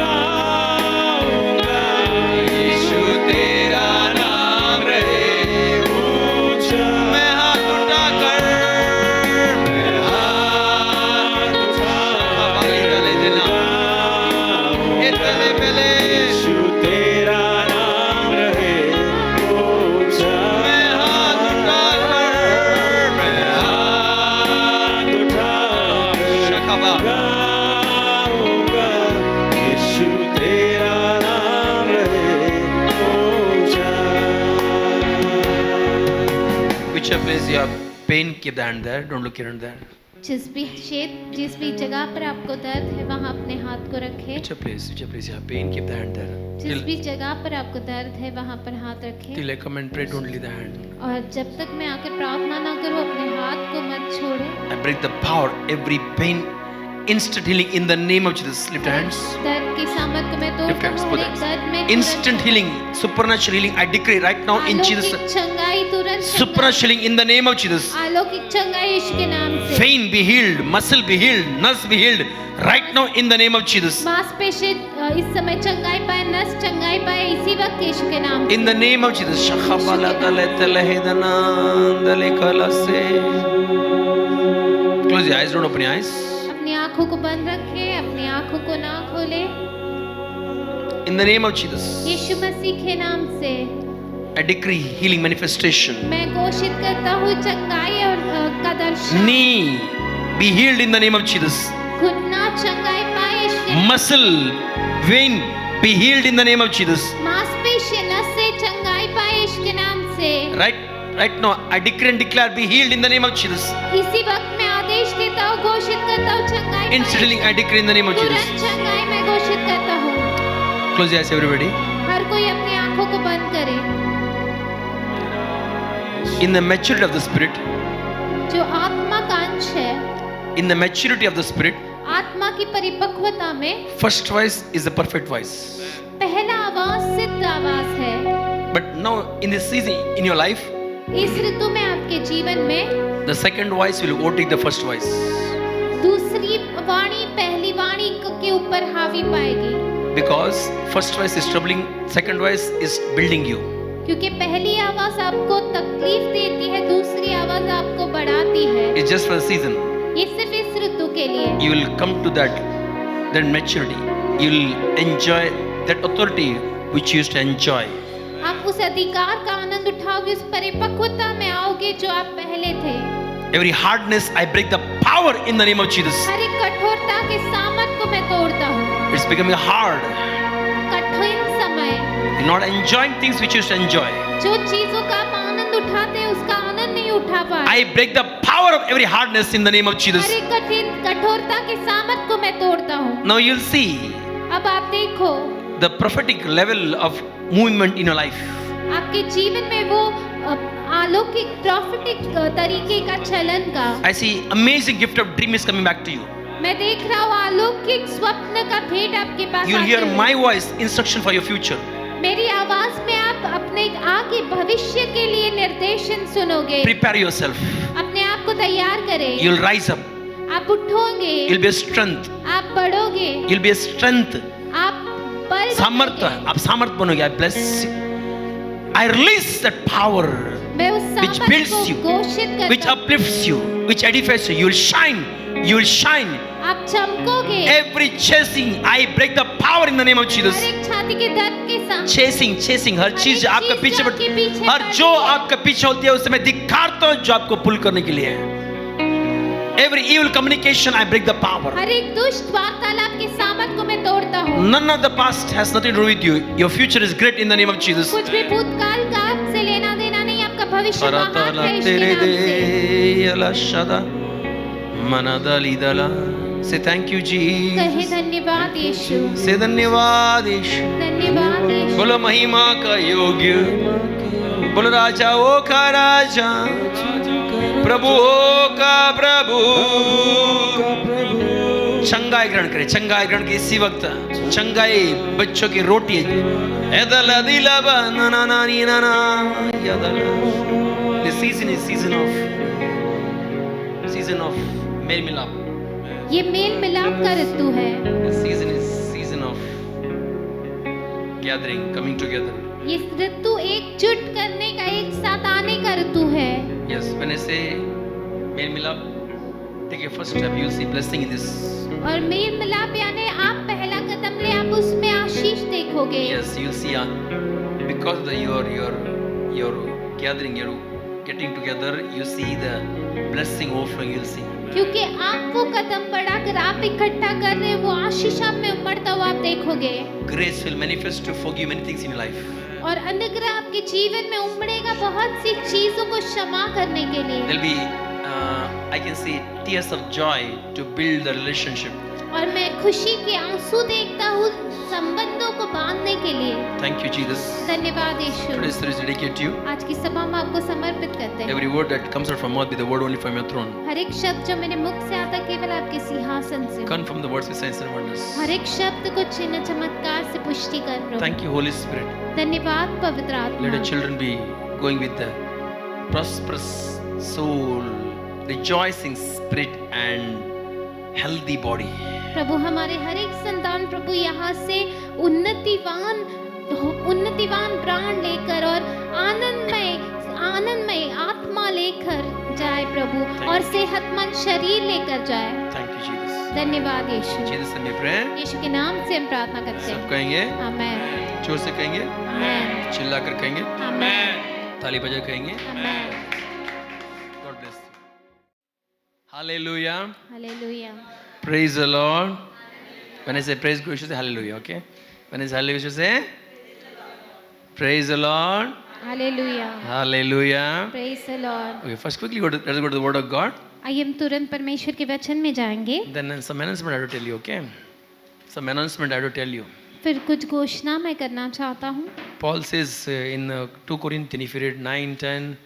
गाऊंगा, यीशु तेरा नाम रहे ऊंचा। मैं हाथ उठाकर यीशु तेरा नाम रहे ऊंचा। मैं हाथ उठाकर गाऊंगा, यीशु तेरा नाम रहे ऊंचा। Whichever place you have pain, keep the hand there. Don't look here and there. जिस भी जगह पर आपको दर्द है वहाँ अपने हाथ को रखें। Whichever place you have pain, keep the hand there. जिस भी जगह पर आपको दर्द है वहाँ पर हाथ रखें। Till I come and pray, don't leave the hand. और जब तक मैं आकर प्रार्थना ना करूँ अपने हाथ को मत छोड़ो। I break the power, every pain, instant healing in the name of Jesus. Lift your hands. दर्द की सामर्थ को मैं Lift your hands, तोड़ता हूँ। both हर एक दर्द में Instant healing, supernatural healing. I decree right now in Jesus. अलौकिक चंगाई तुरंत Supernatural healing in the name of Jesus. अलौकिक चंगाई यीशु के नाम से। Vein be healed, muscle be healed, nerves be healed. Right now in the name of Jesus. मांसपेशी इस समय चंगाई पाए, नस चंगाई पाए इसी वक्त यीशु के नाम से। In the name of Jesus. Shakhabala dale telehedana dale kalase. Close your eyes, don't open your eyes. अपनी आंखों को बंद रखें, अपनी आंखों को ना खोले। In the name of Jesus. यीशु मसीह के नाम से I decree healing manifestation. मैं घोषित करता हूँ चंगाई और का दर्शन। Knee be healed in the name of Jesus. घुटना चंगाई पाए यीशु के नाम Muscle, vein be healed in the name of Jesus. से। मांसपेशी नस से चंगाई पाए यीशु के नाम से। Right now, I decree and declare be healed in the name of Jesus. इसी वक्त मैं आदेश देता हूँ, घोषित करता हूँ चंगाई पाए। Instant healing, I decree in the name of Jesus. तुरंत चंगाई मैं घोषित करता हूँ। Close your eyes, everybody. हर कोई अपनी आंखों को बंद करे। In the maturity of the Spirit, जो आत्मा का अंश है, in the maturity of the Spirit, आत्मा की परिपक्वता में first voice is the perfect voice. पहला आवाज सिद्ध आवाज है। But now, in this season in your life, इस ऋतु में आपके जीवन में the second voice will overtake the first voice. दूसरी वाणी पहली वाणी के ऊपर हावी पाएगी। Because first voice is troubling, second voice is building you. क्योंकि पहली आवाज आपको तकलीफ देती है, दूसरी आवाज आपको बढ़ाती है। It's just for the season. ये सिर्फ इस ऋतु के लिए। You will come to that maturity. You will enjoy that authority which you used to enjoy. आप उस अधिकार का आनंद उठाओगे, उस परिपक्वता में आओगे जो आप पहले थे। Every hardness, I break the power in the name of Jesus. हर एक कठोरता के सामर्थ को मैं तोड़ता हूँ। It's becoming hard. कठिन समय, You're not enjoying things which you used to enjoy. जो चीजों का आप आनंद उठाते हैं उसका आनंद नहीं उठा पा रहे। I break the power of every hardness in the name of Jesus. हर एक कठिन कठोरता के सामर्थ को मैं तोड़ता हूँ। Now you'll see अब आप देखो the prophetic level of movement in your life. आपके जीवन में वो अलौकिक प्रॉफिटिक तरीके का चलन का। I see amazing gift of dream is coming back to you. मैं देख रहा हूँ अलौकिक स्वप्न का भेंट आपके पास You'll आते hear हुए। my voice, instruction for your future. मेरी आवाज में आप अपने आगे भविष्य के लिए निर्देशन सुनोगे। Prepare yourself. अपने आप को तैयार करें। You'll rise up. आप उठोगे। You'll be a strength. आप बढ़ोगे। You'll be a strength. आप बल सामर्थ्य, बनेंगे। आप सामर्थ्य बनोगे. I bless you. I release that power मैं उस which सामर्थ builds को you, घोषित which करता हूँ। uplifts you, which edifies you. You'll shine. You'll shine. आप चमकोगे। Every chasing, I break the power in the name of Jesus. हर एक छाती के दर्द के साथ। चेसिंग हर चीज एक आपका चीज पीछे जो आपके पीछे हर पड़ जो रही है। आपका पीछे होती है उसे मैं दिखाता हूं जो आपको पुल करने के लिए है. Every evil communication I break the power. हर एक दुष्ट वार्तालाप के सामर्थ को मैं तोड़ता हूँ। None of the past has nothing to do with you. Your future is great in the name of Jesus. कुछ भी भूतकाल का आपसे लेना देना नहीं, आपका भविष्य महान है यीशु के नाम से। Say thank you Jesus. कहे धन्यवाद यीशु। Say धन्यवाद यीशु. धन्यवाद यीशु। बोलो महिमा का योग्य, बोलो राजाओं का राजा, प्रभुओं का प्रभु. चंगाई ग्रहण करें, चंगाई ग्रहण की इसी वक्त चंगाई बच्चों की रोटी season of मेल मिलाप. ये मेल मिलाप का ऋतु है। Season of gathering, coming together. ये ऋतु एकजुट करने का, एक साथ आने का ऋतु है। Yes, when I say मेल मिलाप, take a first step, you'll see blessing in this. और मेल मिलाप यानी आप पहला कदम ले, आप उसमें आशीष देखोगे। Yes, you'll see because the your gathering, you're getting together, you see the blessing overflowing. You'll see. क्योंकि आप वो कदम बढ़ाकर आप इकट्ठा कर रहे हैं, वो आशीष आप में उमड़ता हुआ आप देखोगे। Grace will manifest to forgive many things in your life. और अनुग्रह आपके जीवन में उमड़ेगा बहुत सी चीजों को क्षमा करने के लिए। There'll be I can see tears of joy to build the relationship. और मैं खुशी के आंसू देखता हूँ संबंधों को बांधने के लिए। Thank you Jesus. धन्यवाद यीशु। Today's service is dedicated to you. आज की सभा में आपको समर्पित करते हैं। Every word that comes out from mouth be the word only from your throne. हर एक शब्द जो मेरे मुख से आता केवल आपके सिंहासन से हो। Confirm the words with signs and wonders. हर एक शब्द को चिन्ह चमत्कार से पुष्टि कर प्रभु। Thank you Holy Spirit. धन्यवाद पवित्र Let your आत्मा। children be going with the prosperous soul, rejoicing spirit and healthy body. प्रभु हमारे हर एक संतान प्रभु यहाँ से उन्नतिवान प्राण लेकर और आनंदमय आत्मा लेकर जाए प्रभु, और सेहतमंद शरीर लेकर जाए। Thank you Jesus. धन्यवाद यीशु। Jesus name we pray. यीशु के नाम से हम प्रार्थना करते सब हैं। कहेंगे, आमेन। जोर से कहेंगे, आमेन। चिल्लाकर कहेंगे, आमेन। ताली बजा कहेंगे. आमेन। God bless you. Hallelujah. Hallelujah. Praise the Lord. When I say praise God, you should say hallelujah, okay? When I say hallelujah, you should say praise the Lord. Hallelujah. Hallelujah. Praise the Lord. Okay, first quickly let's go to the word of God. आइए हम तुरंत परमेश्वर के वचन में जाएंगे। Then some announcement I have to tell you, okay? Some announcement I have to tell you. फिर कुछ घोषणा मैं करना चाहता हूँ। Paul says in 2 Corinthians, if you read 9, 10,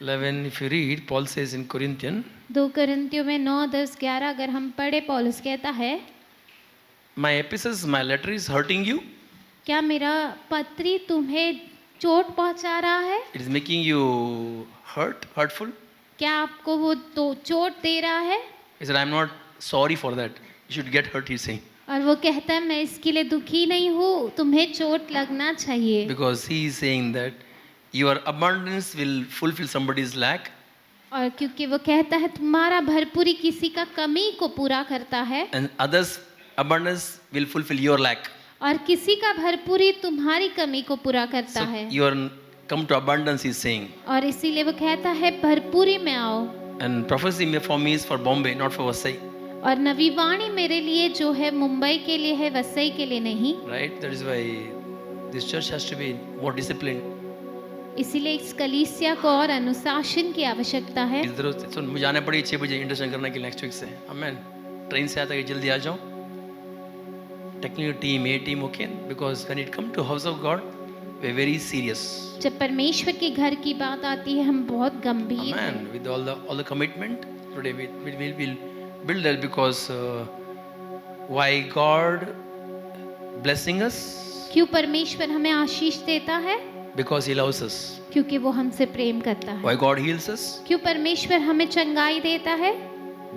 11, if you read, Paul says in Corinthians, 2 कोरिन्थियों में 9, 10, 11 अगर हम पढ़े, पौलुस कहता है, my epistles, my letter is hurting you. क्या मेरा पत्री तुम्हें चोट पहुंचा रहा है? It is making you hurtful. क्या आपको वो तो चोट दे रहा है? He said, I'm not sorry for that. You should get hurt, he's saying. और वो कहता है मैं इसके लिए दुखी नहीं हूँ, तुम्हें चोट लगना चाहिए। Because he is saying that your abundance will fulfill somebody's lack. और क्योंकि वो कहता है तुम्हारा भरपूरी किसी का कमी को पूरा करता है, And others' abundance will fulfill your lack. और किसी का भरपूरी तुम्हारी कमी को पूरा करता So है। you are come to abundance, he's saying. और इसीलिए वो कहता है भरपूरी में आओ। And prophecy for me is for Bombay, not for Vasai. और नवीवाणी मेरे लिए जो है मुंबई के लिए है, वसई के लिए नहीं। Right? That is why this church has to be more disciplined. इसीलिए इस कलीसिया को और अनुशासन की आवश्यकता है। इधर से मुझे आना पड़ी 6 बजे इंटरसेशन करने के लिए नेक्स्ट वीक से। आमेन। ट्रेन से आता है जल्दी आ जाओ। Technical team, A team, okay? Because when it come to house of God, we're very serious. जब परमेश्वर के घर की बात आती है हम बहुत गंभीर हैं। Amen. With all the commitment, today we'll build that because why God blessing us? क्यों परमेश्वर हमें आशीष देता है? Because He loves us. क्योंकि वो हमसे प्रेम करता है। Why God heals us? क्यों परमेश्वर हमें चंगाई देता है?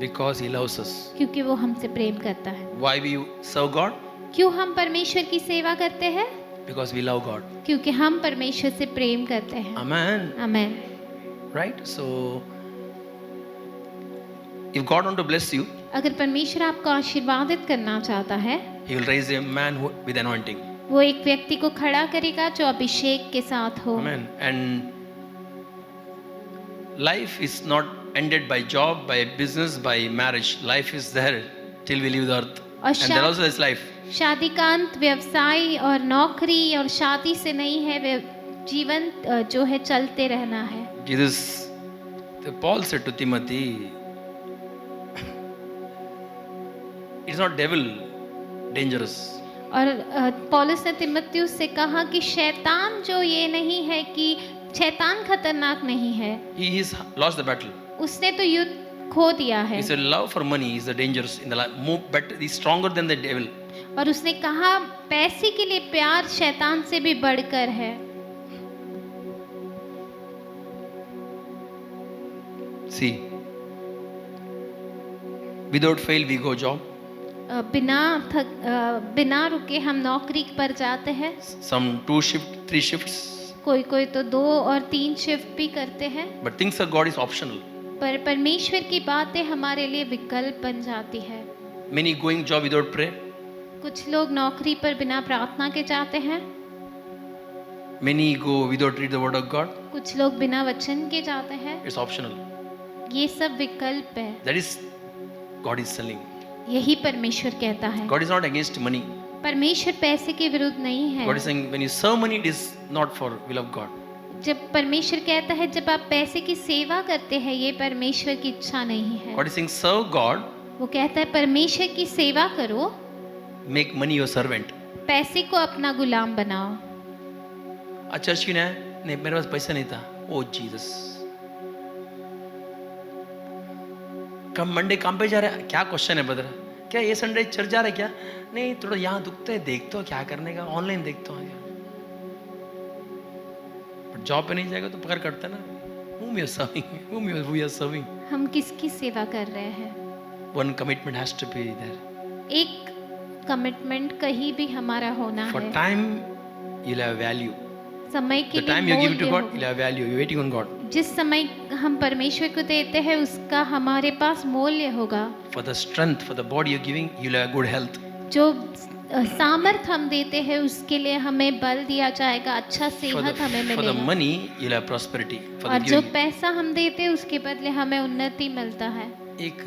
Because He loves us. क्योंकि वो हमसे प्रेम करता है। Why we serve God? क्यों हम परमेश्वर की सेवा करते हैं? Because we love God. क्योंकि हम परमेश्वर से प्रेम करते हैं। Amen. Amen. Right? So, if God want to bless you, अगर परमेश्वर आपको आशीर्वादित करना चाहता है, He will raise a man with anointing. वो एक व्यक्ति को खड़ा करेगा जो अभिषेक के साथ हो। Amen. And life is not ended by job, by business, by marriage. Life is there till we leave the earth. और And there also is life. शादी का अंत व्यवसाय और नौकरी और शादी से नहीं है, वे जीवन जो है चलते रहना है। Jesus, Paul said to Timothy, it's not devil dangerous. और पौलुस ने तिमुथियुस से कहा कि शैतान जो ये नहीं है कि शैतान खतरनाक नहीं है, He has lost the battle. उसने तो युद्ध खो दिया है। He said, love for money is the dangerous in the life. More better, he's stronger than the devil. और उसने कहा पैसे के लिए प्यार शैतान से भी बढ़कर है। See, without fail we go job. बिना रुके हम नौकरी पर जाते हैं। Some 2 shift, 3 shifts. कोई तो 2 और 3 शिफ्ट भी करते हैं। But things of God is optional. पर परमेश्वर की बातें हमारे लिए विकल्प बन जाती है। Many going job without prayer. कुछ लोग नौकरी पर बिना प्रार्थना के जाते हैं। Many go without read the word of God. कुछ लोग बिना वचन के जाते हैं। It's optional. ये सब विकल्प है। That is God is selling. यही परमेश्वर कहता है। God is not against money. परमेश्वर पैसे के विरुद्ध नहीं है। God is saying when you serve money, it is not for will of God. जब परमेश्वर कहता है जब आप पैसे की सेवा करते हैं, ये परमेश्वर की इच्छा नहीं है। God is saying serve God, वो कहता है परमेश्वर की सेवा करो, make money your servant. पैसे को अपना गुलाम बनाओ। अच्छा क्यों नहीं मेरे पास पैसा नहीं था। ओ जीसस, कब मंडे काम पे जा रहा है? क्या क्वेश्चन है ब्रदर? क्या ये संडे चर्च जा रहा है क्या? नहीं, थोड़ा यहाँ दुखते है, देखते हो क्या करने का, ऑनलाइन देखते हो। जॉब पे नहीं जाएगा तो पकड़ करता ना। whom you are serving, whom you are serving. हम किसकी सेवा कर रहे हैं? One commitment has to be there. एक कमिटमेंट कहीं भी हमारा होना For है। time you'll have value. समय के The time लिए you give it to मूल्य God, होगा। you'll have value. You're waiting on God. जिस समय हम परमेश्वर को देते हैं उसका हमारे पास मूल्य होगा। For the strength, for the body you're giving, you'll have good health. जो सामर्थ हम देते हैं उसके लिए हमें बल दिया जाएगा, अच्छा For सेहत हमें the मिलेगा। money, you'll have prosperity. For और the जो giving. पैसा हम देते हैं उसके बदले हमें उन्नति मिलता है। एक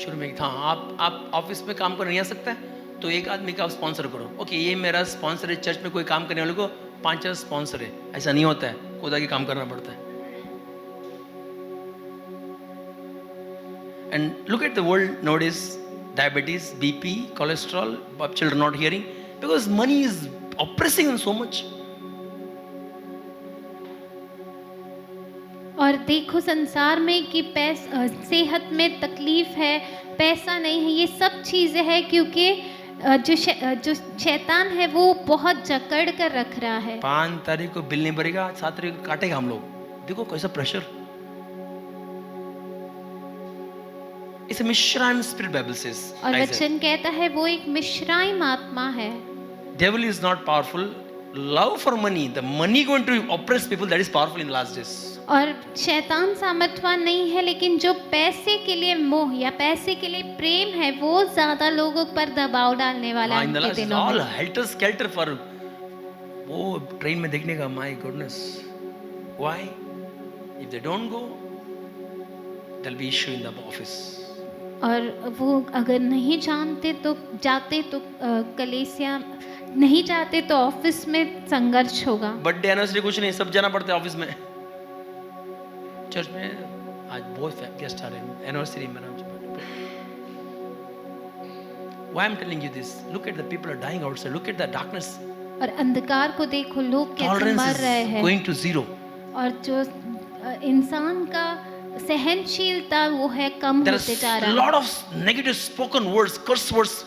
शुरू में था, आप ऑफिस में काम कर नहीं आ सकता है, तो एक आदमी का स्पॉन्सर करो। ओके, ये मेरा स्पॉन्सर है, चर्च में कोई काम करने वाले को 5 स्पॉन्सर है। ऐसा नहीं होता है, खुदा की काम करना पड़ता है। And look at the world nowadays, diabetes, BP, cholesterol, children not hearing because money is oppressing them so much. और देखो संसार में कि सेहत में तकलीफ है, पैसा नहीं है, ये सब चीज़ें हैं क्योंकि जो शैतान है वो बहुत जकड़ कर रख रहा है। 5 तारीख को बिल नहीं भरेगा, 7 तारीख को काटेगा हम लोग। देखो कैसा pressure. It's a Mishraim spirit, Bible says. और Isaiah. वचन कहता है वो एक मिश्राइम आत्मा है। Devil is not powerful. Love for money, the money going to oppress people, that is powerful in the last days. और शैतान सामर्थ्यवान नहीं है, लेकिन जो पैसे के लिए मोह या पैसे के लिए प्रेम है वो ज्यादा लोगों पर दबाव डालने वाला है In the in last days, दिनों all में। helter skelter for वो ट्रेन में देखने का, my goodness. Why? If they don't go, there'll be issue in the office. और वो अगर नहीं जाते तो कलीसिया नहीं जाते तो ऑफिस में संघर्ष होगा। बर्थडे एनिवर्सरी कुछ नहीं, सब जाना पड़ता है ऑफिस में। चर्च में आज बहुत गेस्ट आ रहे हैं, एनिवर्सरी में। Why I'm telling you this? Look at the people are dying outside. Look at the darkness. और अंधकार को देखो, लोग कैसे Tolerance मर रहे is हैं। going to zero. और जो इंसान का सहनशीलता वो है कम There होते is जा a रहा lot है। of negative spoken words, curse words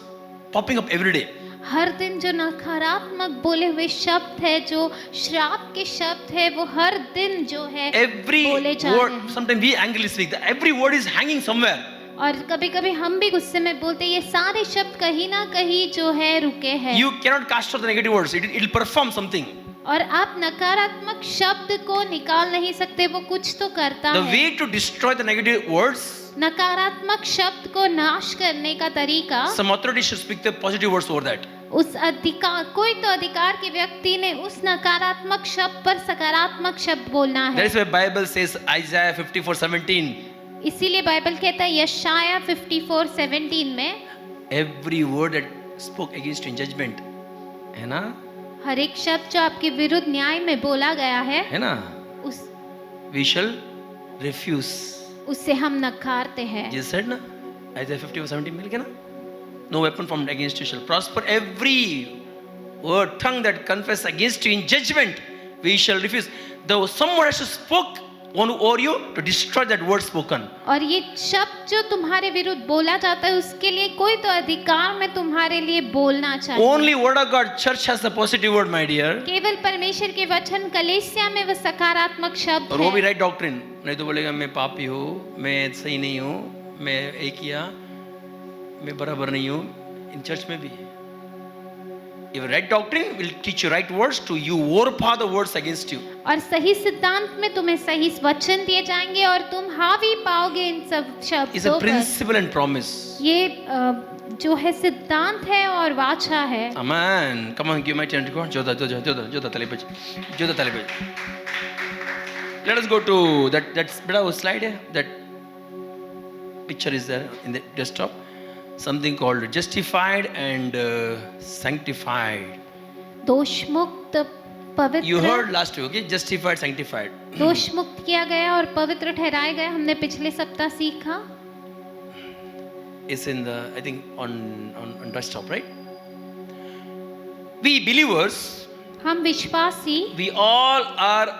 popping up every day. हर दिन जो नकारात्मक बोले हुए शब्द है, जो श्राप के शब्द है, वो हर दिन जो है Every बोले जा रहे word, हैं। sometimes we angrily speak, that every word is hanging somewhere. और कभी कभी हम भी गुस्से में बोलते हैं, ये सारे शब्द कहीं ना कहीं जो है रुके हैं। You cannot cast out the negative words. It will perform something. और आप नकारात्मक शब्द को निकाल नहीं सकते, वो कुछ तो करता The है। way to destroy the negative words, नकारात्मक शब्द को नाश करने का तरीका, some authority should speak the positive words over that. उस अधिकार, कोई तो अधिकार के व्यक्ति ने उस नकारात्मक शब्द पर सकारात्मक शब्द बोलना That है। is why Bible says Isaiah 54:17. इसीलिए बाइबल कहता है यशाया 54:17 में, Every word that spoke against you in judgment, है ना, हर एक शब्द जो आपके विरुद्ध न्याय में बोला गया है ना, उस we shall refuse. उससे हम नकारते हैं। Jesus said ना, Isaiah 54:17 मिल गया ना, no weapon formed against you shall prosper. Every word, tongue that confess against you in judgment, we shall refuse. Though someone has spoke over you to destroy that word spoken. और ये शब्द जो तुम्हारे विरुद्ध बोला जाता है, उसके लिए कोई तो अधिकार में तुम्हारे लिए बोलना चाहिए। Only word of God, church has the positive word, my dear. केवल परमेश्वर के वचन, कलीसिया में वह सकारात्मक शब्द और वो भी है। राइट डॉक्ट्रिन, नहीं तो बोलेगा मैं पापी हूँ, मैं सही नहीं हूँ, मैं एक किया, मैं बराबर नहीं हूँ। इन चर्च में भी if right doctrine will teach you right words to you overpower the words against you. और सही सिद्धांत में तुम्हें सही वचन दिए जाएंगे और तुम हावी पाओगे इन सब It's शब्दों a पर। principle and promise. ये जो है सिद्धांत है और वाचा है। Amen. Come on, give my turn to God. Jodha तले पे। Let us go to that's better slide है. That picture is there in the desktop. Something called justified and sanctified. दोष मुक्त, You heard पवित्र, last week, okay? Justified, sanctified. दोष मुक्त किया गया और पवित्र ठहराए गए, हमने पिछले सप्ताह सीखा। It's in the, I think, on desktop, right? We believers, हम विश्वासी, we all are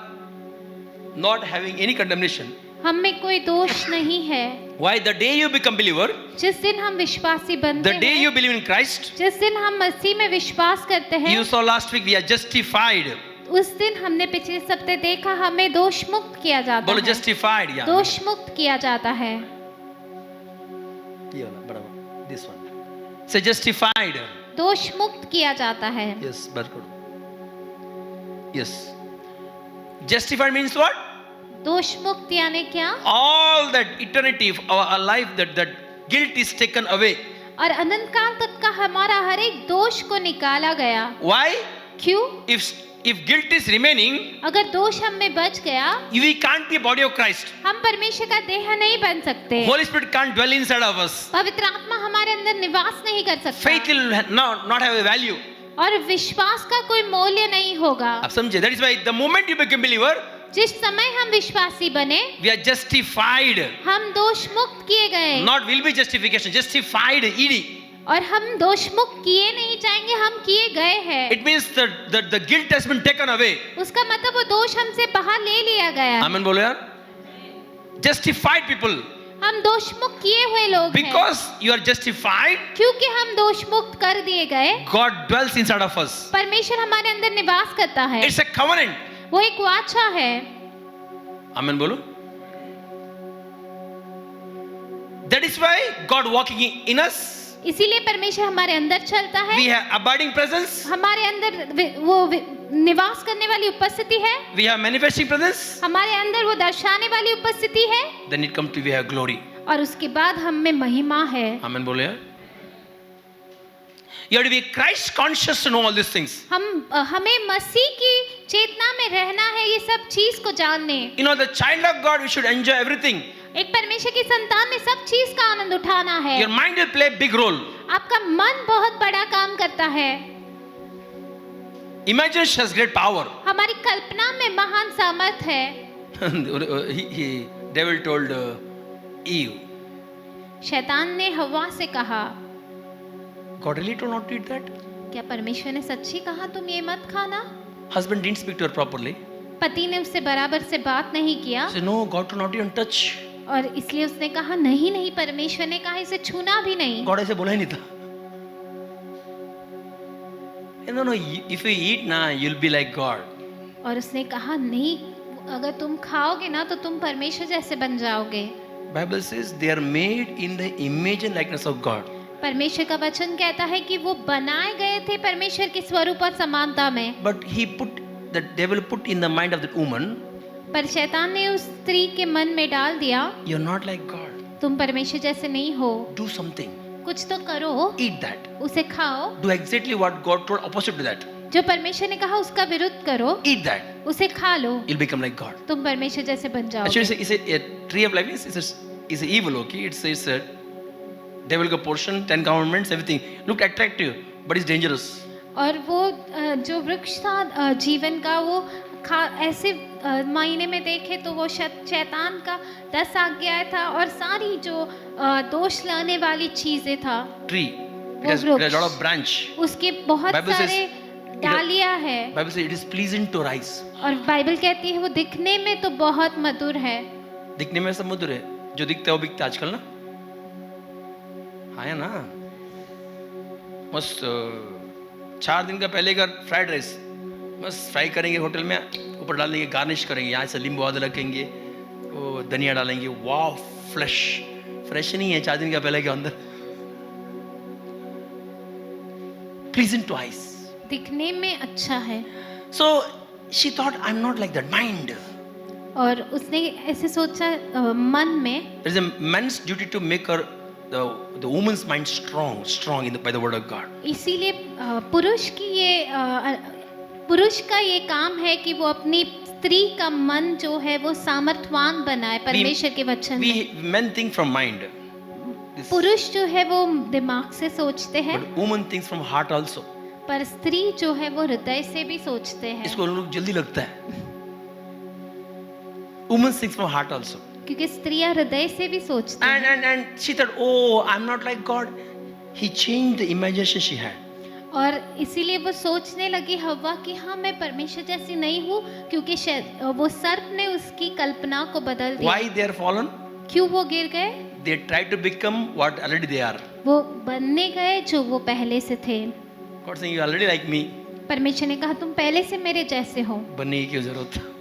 not having any condemnation. हम में कोई दोष नहीं है। Why? The day you become believer, जिस दिन हम विश्वासी बनते the day हैं, you believe in Christ, जिस दिन हम मसीह में विश्वास करते हैं, you saw last week we are justified. उस दिन हमने पिछले सप्ताह देखा हमें दोष मुक्त किया जाता बोलो है। justified, yeah. दोष मुक्त किया जाता है। ये वाला, बराबर, this one. Say justified. दोष मुक्त किया जाता है। Yes, बराबर. Yes. Justified means what? दोष मुक्त यानी क्या? All that eternity of our life, that guilt is taken away. और अनंत काल तक का हमारा हर एक दोष को निकाला गया। Why? क्यों? If guilt is remaining, अगर दोष हम में बच गया, we can't be body of Christ. हम परमेश्वर का देह नहीं बन सकते। Holy Spirit can't dwell inside of us. पवित्र आत्मा हमारे अंदर निवास नहीं कर सकता। Faith will not have a value. और विश्वास का कोई मूल्य नहीं होगा। आप समझे? That is why the moment you become believer, जिस समय हम विश्वासी बने, we are justified. हम दोष मुक्त किए गए। Not will be justification, justified, ED. और हम दोष मुक्त किए नहीं जाएंगे, हम किए गए हैं। It means that the guilt has been taken away. उसका मतलब वो दोष हमसे बाहर ले लिया गया। Amen बोलो यार. Justified people. हम दोष मुक्त किए हुए लोग हैं। Because you are justified, क्योंकि हम दोष मुक्त कर दिए गए, God dwells inside of us. परमेश्वर हमारे अंदर निवास करता है। It's a covenant. वो एक वाचा है। Amen बोलो. That is why God walking in us. इसीलिए परमेश्वर हमारे अंदर चलता है। We have abiding presence. हमारे अंदर वो निवास करने वाली उपस्थिति है। We have manifesting presence. हमारे अंदर वो दर्शाने वाली उपस्थिति है। Then it comes to we have glory. और उसके बाद हम में महिमा है। Amen बोलो यार. You have to be Christ conscious to know all these things. हमें मसीह की चेतना में रहना है, ये सब चीज को जानने। You know, the child of God, we should enjoy everything. एक परमेश्वर की संतान में सब चीज का आनंद उठाना है। Your mind will play a big role. आपका मन बहुत बड़ा काम करता है। Imagination has great power. हमारी कल्पना में महान सामर्थ है। Devil told Eve, शैतान ने हवा से कहा, God really told not to eat that? क्या परमेश्वर ने सच्ची कहा तुम ये मत खाना? Husband didn't speak to her properly. पति ने उससे बराबर से बात नहीं किया She said, no, God to not even touch. और इसलिए उसने कहा नहीं नहीं, परमेश्वर ने कहा इसे छूना भी नहीं। God ऐसे बोला ही नहीं था. No, no, if you eat na, you'll be like God. और उसने कहा नहीं, अगर तुम खाओगे ना तो तुम परमेश्वर जैसे बन जाओगे। Bible says they are made in the image and likeness of God. परमेश्वर का वचन कहता है कि वो बनाए गए थे परमेश्वर के स्वरूप और समानता में। But the devil put in the mind of that woman, पर शैतान ने उस स्त्री के मन में डाल दिया, you're not like God. तुम परमेश्वर जैसे नहीं हो, Do something. कुछ तो करो, Eat that. उसे खाओ, Do exactly what God told opposite to that. जो परमेश्वर ने कहा उसका विरुद्ध करो, Eat that. उसे खा लो, You'll become like God. तुम परमेश्वर जैसे बन Actually, जाओगे। it's a tree of life is a evil, okay? It's a devil का portion, 10 commandments, everything. Look attractive, but it's dangerous. और वो जो वृक्ष था जीवन का, वो ऐसे महीने में देखे तो वो शैतान का 10 आज्ञाएं था और सारी जो दोष लाने वाली चीजें था। Tree. It has a lot of branch. उसके बहुत Bible says सारे डालियां है। Bible says it is pleasing to eyes. और बाइबल कहती है वो दिखने में तो बहुत मधुर है। दिखने में सब मधुर है, जो दिखता है वो बिकता है आजकल ना। हाँ है ना। मस्त 4 दिन का पहले का फ्राइड राइस बस फ्राई करेंगे होटल में, ऊपर डालेंगे, गार्निश करेंगे, यहाँ से नींबू आदि रखेंगे, वो धनिया डालेंगे, वाह फ्रेश नहीं है 4 दिन का पहले के अंदर। प्लीजेंट टू आईज, दिखने में अच्छा है। So she thought I am not like that mind. और उसने ऐसे सोचा मन में। It is a man's duty to make her the woman's mind strong by the word of God. इसीलिए पुरुष का ये काम है कि वो अपनी स्त्री का मन जो है वो सामर्थवान बनाए परमेश्वर के वचन में। We men think from mind. पुरुष जो है वो दिमाग से सोचते हैं, But woman thinks from heart also. पर स्त्री जो है वो हृदय से भी सोचते हैं। इसको लोग जल्दी लगता है। Woman thinks from heart also. क्योंकि स्त्रियां हृदय से भी सोचती हैं। And she thought, oh, I'm not like God. He changed the imagination she had. और इसीलिए वो सोचने लगी हव्वा कि हाँ मैं परमेश्वर जैसी नहीं हूँ, क्योंकि वो सर्प ने उसकी कल्पना को बदल दिया। Why they are fallen? क्यों वो गिर गए? They try to become what already they are. वो बनने गए जो वो पहले से थे। God saying, you already like me. परमेश्वर ने कहा तुम पहले से मेरे जैसे हो। बनने की क्यों जरूरत?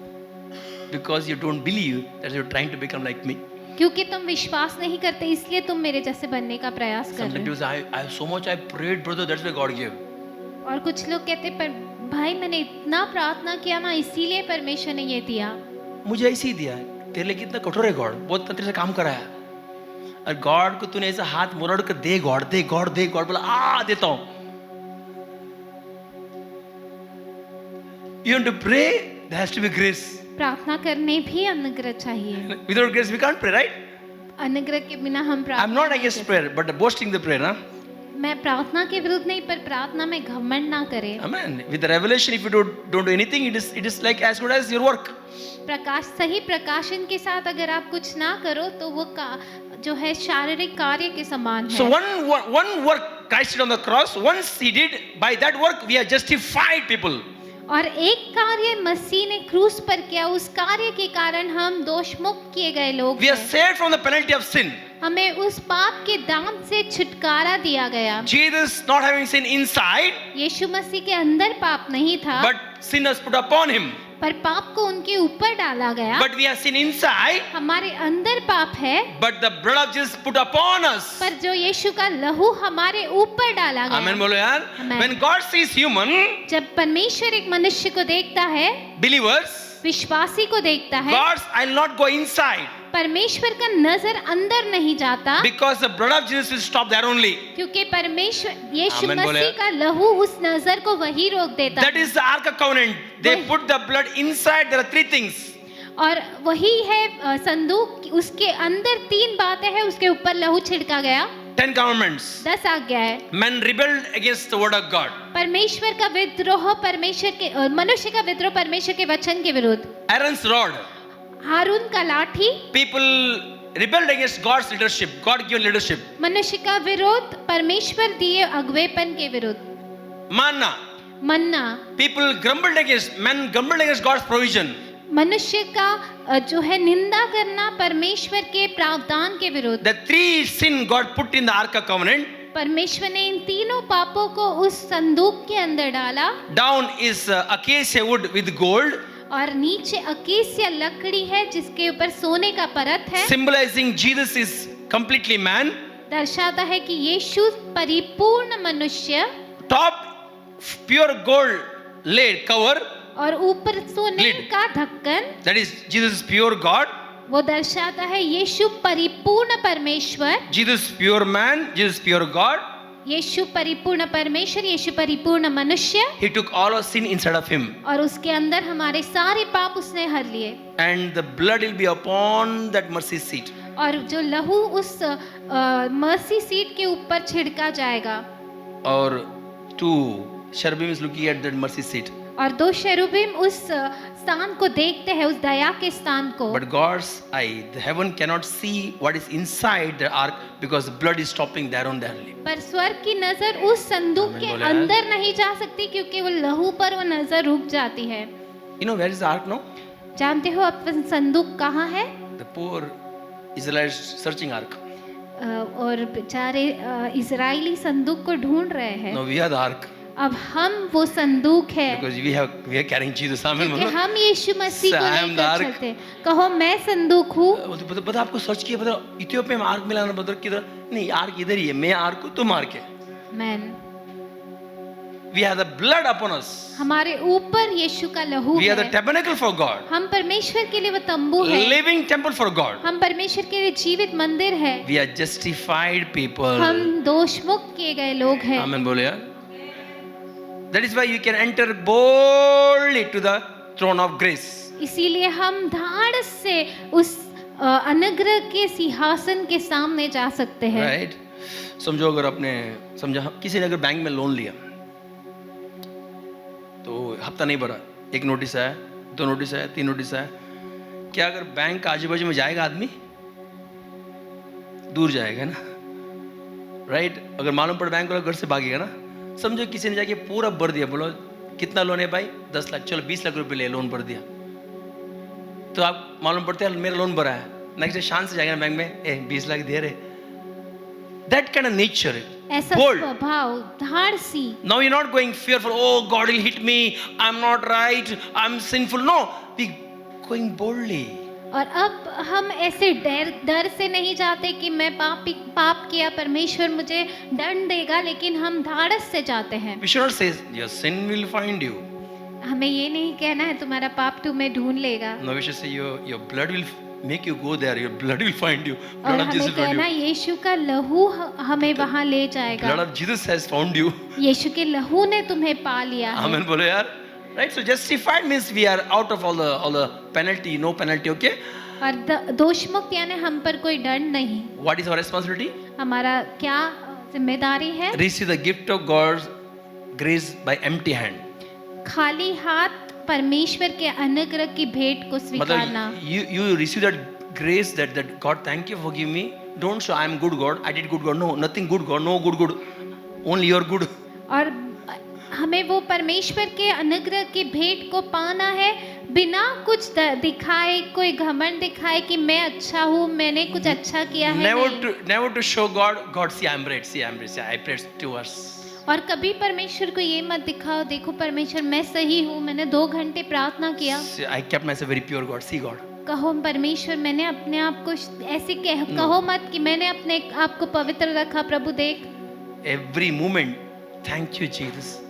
Because you don't believe that you're trying to become like me. क्योंकि तुम विश्वास नहीं करते, इसलिए तुम मेरे जैसे बनने का प्रयास कर रहे हो। Sometimes I so much I prayed, brother, that's why God gave. और कुछ लोग कहते पर भाई मैंने इतना प्रार्थना किया ना, इसीलिए परमेश्वर ने ये दिया। मुझे ऐसे ही दिया है। तेरे लिए कितना कठोर है गॉड, बहुत तेरे से काम कराया। और गॉड को तूने ऐसा हाथ मोड़ कर दे गॉड बोला आ देता हूं। You want to pray, there has to be grace. प्रार्थना करने भी अनुग्रह चाहिए। Without grace we can't pray, right? अनुग्रह के बिना हम प्रार्थना I'm not against prayer, but boasting the prayer, ना? मैं प्रार्थना के विरुद्ध नहीं, पर प्रार्थना में घमंड ना करें। Amen. With the revelation, if you don't do anything, it is like as good as your work. सही प्रकाशन के साथ अगर आप कुछ ना करो तो वो जो है शारीरिक कार्य के समान है। So one work Christ did on the cross, once he did, by that work we are justified people. और एक कार्य मसीह ने क्रूस पर किया, उस कार्य के कारण हम दोष मुक्त किए गए लोग We are हैं। saved from the penalty of sin. हमें उस पाप के दाम से छुटकारा दिया गया। Jesus not having sin inside, यीशु मसीह के अंदर पाप नहीं था, but sin was put upon him. पर पाप को उनके ऊपर डाला गया। But we have sin inside, हमारे अंदर पाप है, but the blood of Jesus put upon us. पर जो यीशु का लहू हमारे ऊपर डाला गया। Amen बोलो यार। Amen. When God sees human जब परमेश्वर एक मनुष्य को देखता है, believers, विश्वासी को देखता है, God's I'll not go inside, परमेश्वर का नजर अंदर नहीं जाता, because the blood of Jesus will stop there only. क्योंकि परमेश्वर यीशु Amen बोले। मसीह का लहू उस नजर को वही रोक देता That है। is the Ark of Covenant. They वही- put the blood inside. There are 3 things. और वही है संदूक, उसके अंदर 3 बातें हैं, उसके ऊपर लहू छिड़का गया। 10 commandments. 10 आज्ञा है। Men rebelled against the word of God. परमेश्वर का विद्रोह, मनुष्य का विद्रोह परमेश्वर के वचन के विरुद्ध। Aaron's rod. हारून का लाठी। People rebelled against God's leadership, God given leadership. मनुष्य का विरोध परमेश्वर दिए अगुवेपन के विरुद्ध। manna. मन्ना, People grumbled against, men grumbled against God's provision. मनुष्य का जो है निंदा करना परमेश्वर के प्रावधान के विरुद्ध। The three sin God put in the Ark of Covenant. परमेश्वर ने इन तीनों पापों को उस संदूक के अंदर डाला। Down is acacia wood with gold, और नीचे अकेसिया लकड़ी है जिसके ऊपर सोने का परत है, symbolizing Jesus is completely man. दर्शाता है कि यीशु परिपूर्ण मनुष्य। Top pure gold laid cover, और ऊपर सोने Lid. का ढक्कन, that is Jesus is pure God, वो दर्शाता है यीशु परिपूर्ण परमेश्वर। Jesus pure man, Jesus pure God. यीशु परिपूर्ण परमेश्वर, यीशु परिपूर्ण मनुष्य। He took all our sin inside of him, और उसके अंदर हमारे सारे पाप उसने हर लिए। and the blood will be upon that mercy seat. और जो लहू उस मर्सी सीट के ऊपर छिड़का जाएगा। Or two cherubim is looking at that mercy seat. और दो शेरुबिम उस स्थान को देखते हैं, उस दया के स्थान को। But God's eye, the heaven cannot see what is inside the ark because the blood is stopping there on there. पर स्वर्ग की नजर उस संदूक आमीन के बोले यार। अंदर नहीं जा सकती क्योंकि वो लहू पर वो नजर रुक जाती है। You know where is the ark now? जानते हो अब संदूक कहाँ है? The poor Israelites searching ark. और बेचारे इजरायली संदूक को ढूंढ रहे हैं। Now we are the ark अब हम वो संदूक है because we are carrying Jesus. Amen. कि हम यीशु मसीह को I am the लेकर ark. चलते। कहो मैं संदूक हूँ। बता आपको सर्च किया, बता इथियोपिया में आर्क मिला ना, बता किधर नहीं, आर्क इधर ही है, मैं आर्क हूँ, तुम आर्क है. Man We have the blood upon us. हमारे ऊपर यीशु का लहू We are the है। tabernacle for God, हम परमेश्वर के लिए वो तंबू है। living temple for God. हम परमेश्वर के लिए जीवित मंदिर है। We are justified people. हम दोष मुक्त किए गए लोग हैं। Amen बोले यार. That is why you can enter boldly to the throne of grace. इसीलिए हम धाड़स से उस अनुग्रह के सिंहासन के सामने जा सकते हैं। Right? समझो अगर आपने समझा किसी ने अगर बैंक में लोन लिया तो हफ्ता नहीं भरा, एक नोटिस आया, दो नोटिस आया, तीन नोटिस आया, क्या अगर बैंक का आजू बाजू में जाएगा आदमी? दूर जाएगा ना, राइट? अगर मालूम पड़ बैंक वाला घर से भागेगा ना। समझो किसी ने जाके पूरा भर दिया, बोलो कितना लोन है भाई? 10 लाख, चलो 20 लाख रुपए ले, लोन भर दिया। तो आप मालूम पड़ता है मेरा लोन भरा है, नेक्स्ट डे शान से जाएगा बैंक में, 20 लाख दे रहे। That kind of nature, ऐसा bold. स्वभाव धाड़सी। Now you're not going fearful, oh God will hit me, I'm not right, I'm sinful. No, we going boldly. और अब हम ऐसे डर से नहीं जाते कि मैं पाप किया, परमेश्वर मुझे दंड देगा, लेकिन हम धाड़स से जाते हैं। We should not say your sin will find you. हमें ये नहीं कहना है तुम्हारा पाप तुम्हें ढूंढ लेगा। No, we should say your blood will make you go there, your blood will find you. और Blood of Jesus हमें will find कहना you. यीशु का लहू हमें वहां ले Blood जाएगा। of Jesus has found you. यीशु के लहू ने तुम्हें पा लिया है। Amen बोलो यार. Right? So justified means we are out of all the penalty, no penalty, okay? और दोष मुक्त यानी हम पर कोई दंड नहीं। What is our responsibility? हमारा क्या जिम्मेदारी है? Receive the gift of God's grace by empty hand. खाली हाथ परमेश्वर के अनुग्रह की भेंट को स्वीकारना। मतलब you receive that grace that God thank you for giving me. Don't show I am good God, I did good God. No, nothing good God, no good. Only your good. और हमें वो परमेश्वर के अनुग्रह की भेंट को पाना है बिना कुछ दिखाए, कोई घमंड दिखाए कि मैं अच्छा हूँ, मैंने कुछ अच्छा किया है। Never to show God see I am great, see I prayed 2 hours. और कभी परमेश्वर को ये मत दिखाओ, देखो परमेश्वर मैं सही हूँ, मैंने 2 घंटे प्रार्थना किया। See, I kept myself very pure God, see God. कहो परमेश्वर मैंने अपने आप को ऐसे कहो मत कि मैंने अपने आप को पवित्र रखा, प्रभु देख। Every moment, thank you Jesus.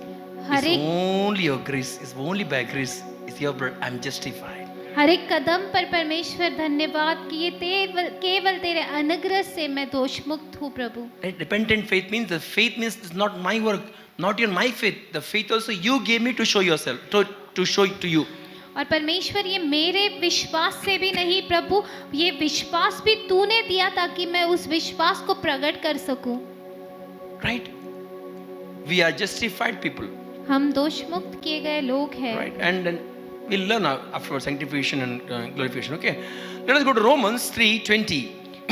Her It's एक only your grace, it's only by grace, it's your blood, I'm justified. हर एक कदम पर परमेश्वर धन्यवाद कि ये केवल तेरे अनुग्रह से मैं दोष मुक्त हूँ प्रभु। Repentant faith means the faith means it's not my work, not your my faith. The faith also you gave me to show yourself, to show it to you. और परमेश्वर ये मेरे विश्वास से भी नहीं प्रभु, ये विश्वास भी तूने दिया ताकि मैं उस विश्वास को प्रकट कर सकूं। Right? We are justified people. हम दोष मुक्त किए गए लोग हैं। Right? And then we'll learn after sanctification and glorification. Okay? Let us go to Romans 3:20.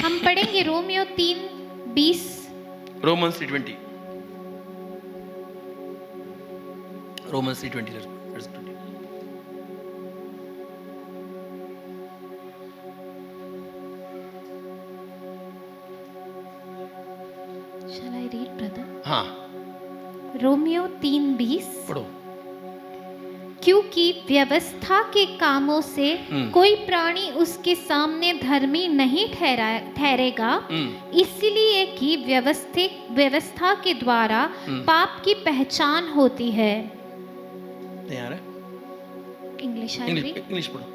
हम पढ़ेंगे Romeo 3:20। Romans 3:20. Romans 3:20 verse 20. Shall I read, brother? हाँ रोमियो 3:20 पढ़ो। क्योंकि व्यवस्था के कामों से हम्म। कोई प्राणी उसके सामने धर्मी नहीं ठहरेगा, इसलिए कि व्यवस्था के द्वारा पाप की पहचान होती है। नहीं आ रहा इंग्लिश इंग्लिश पढ़ो।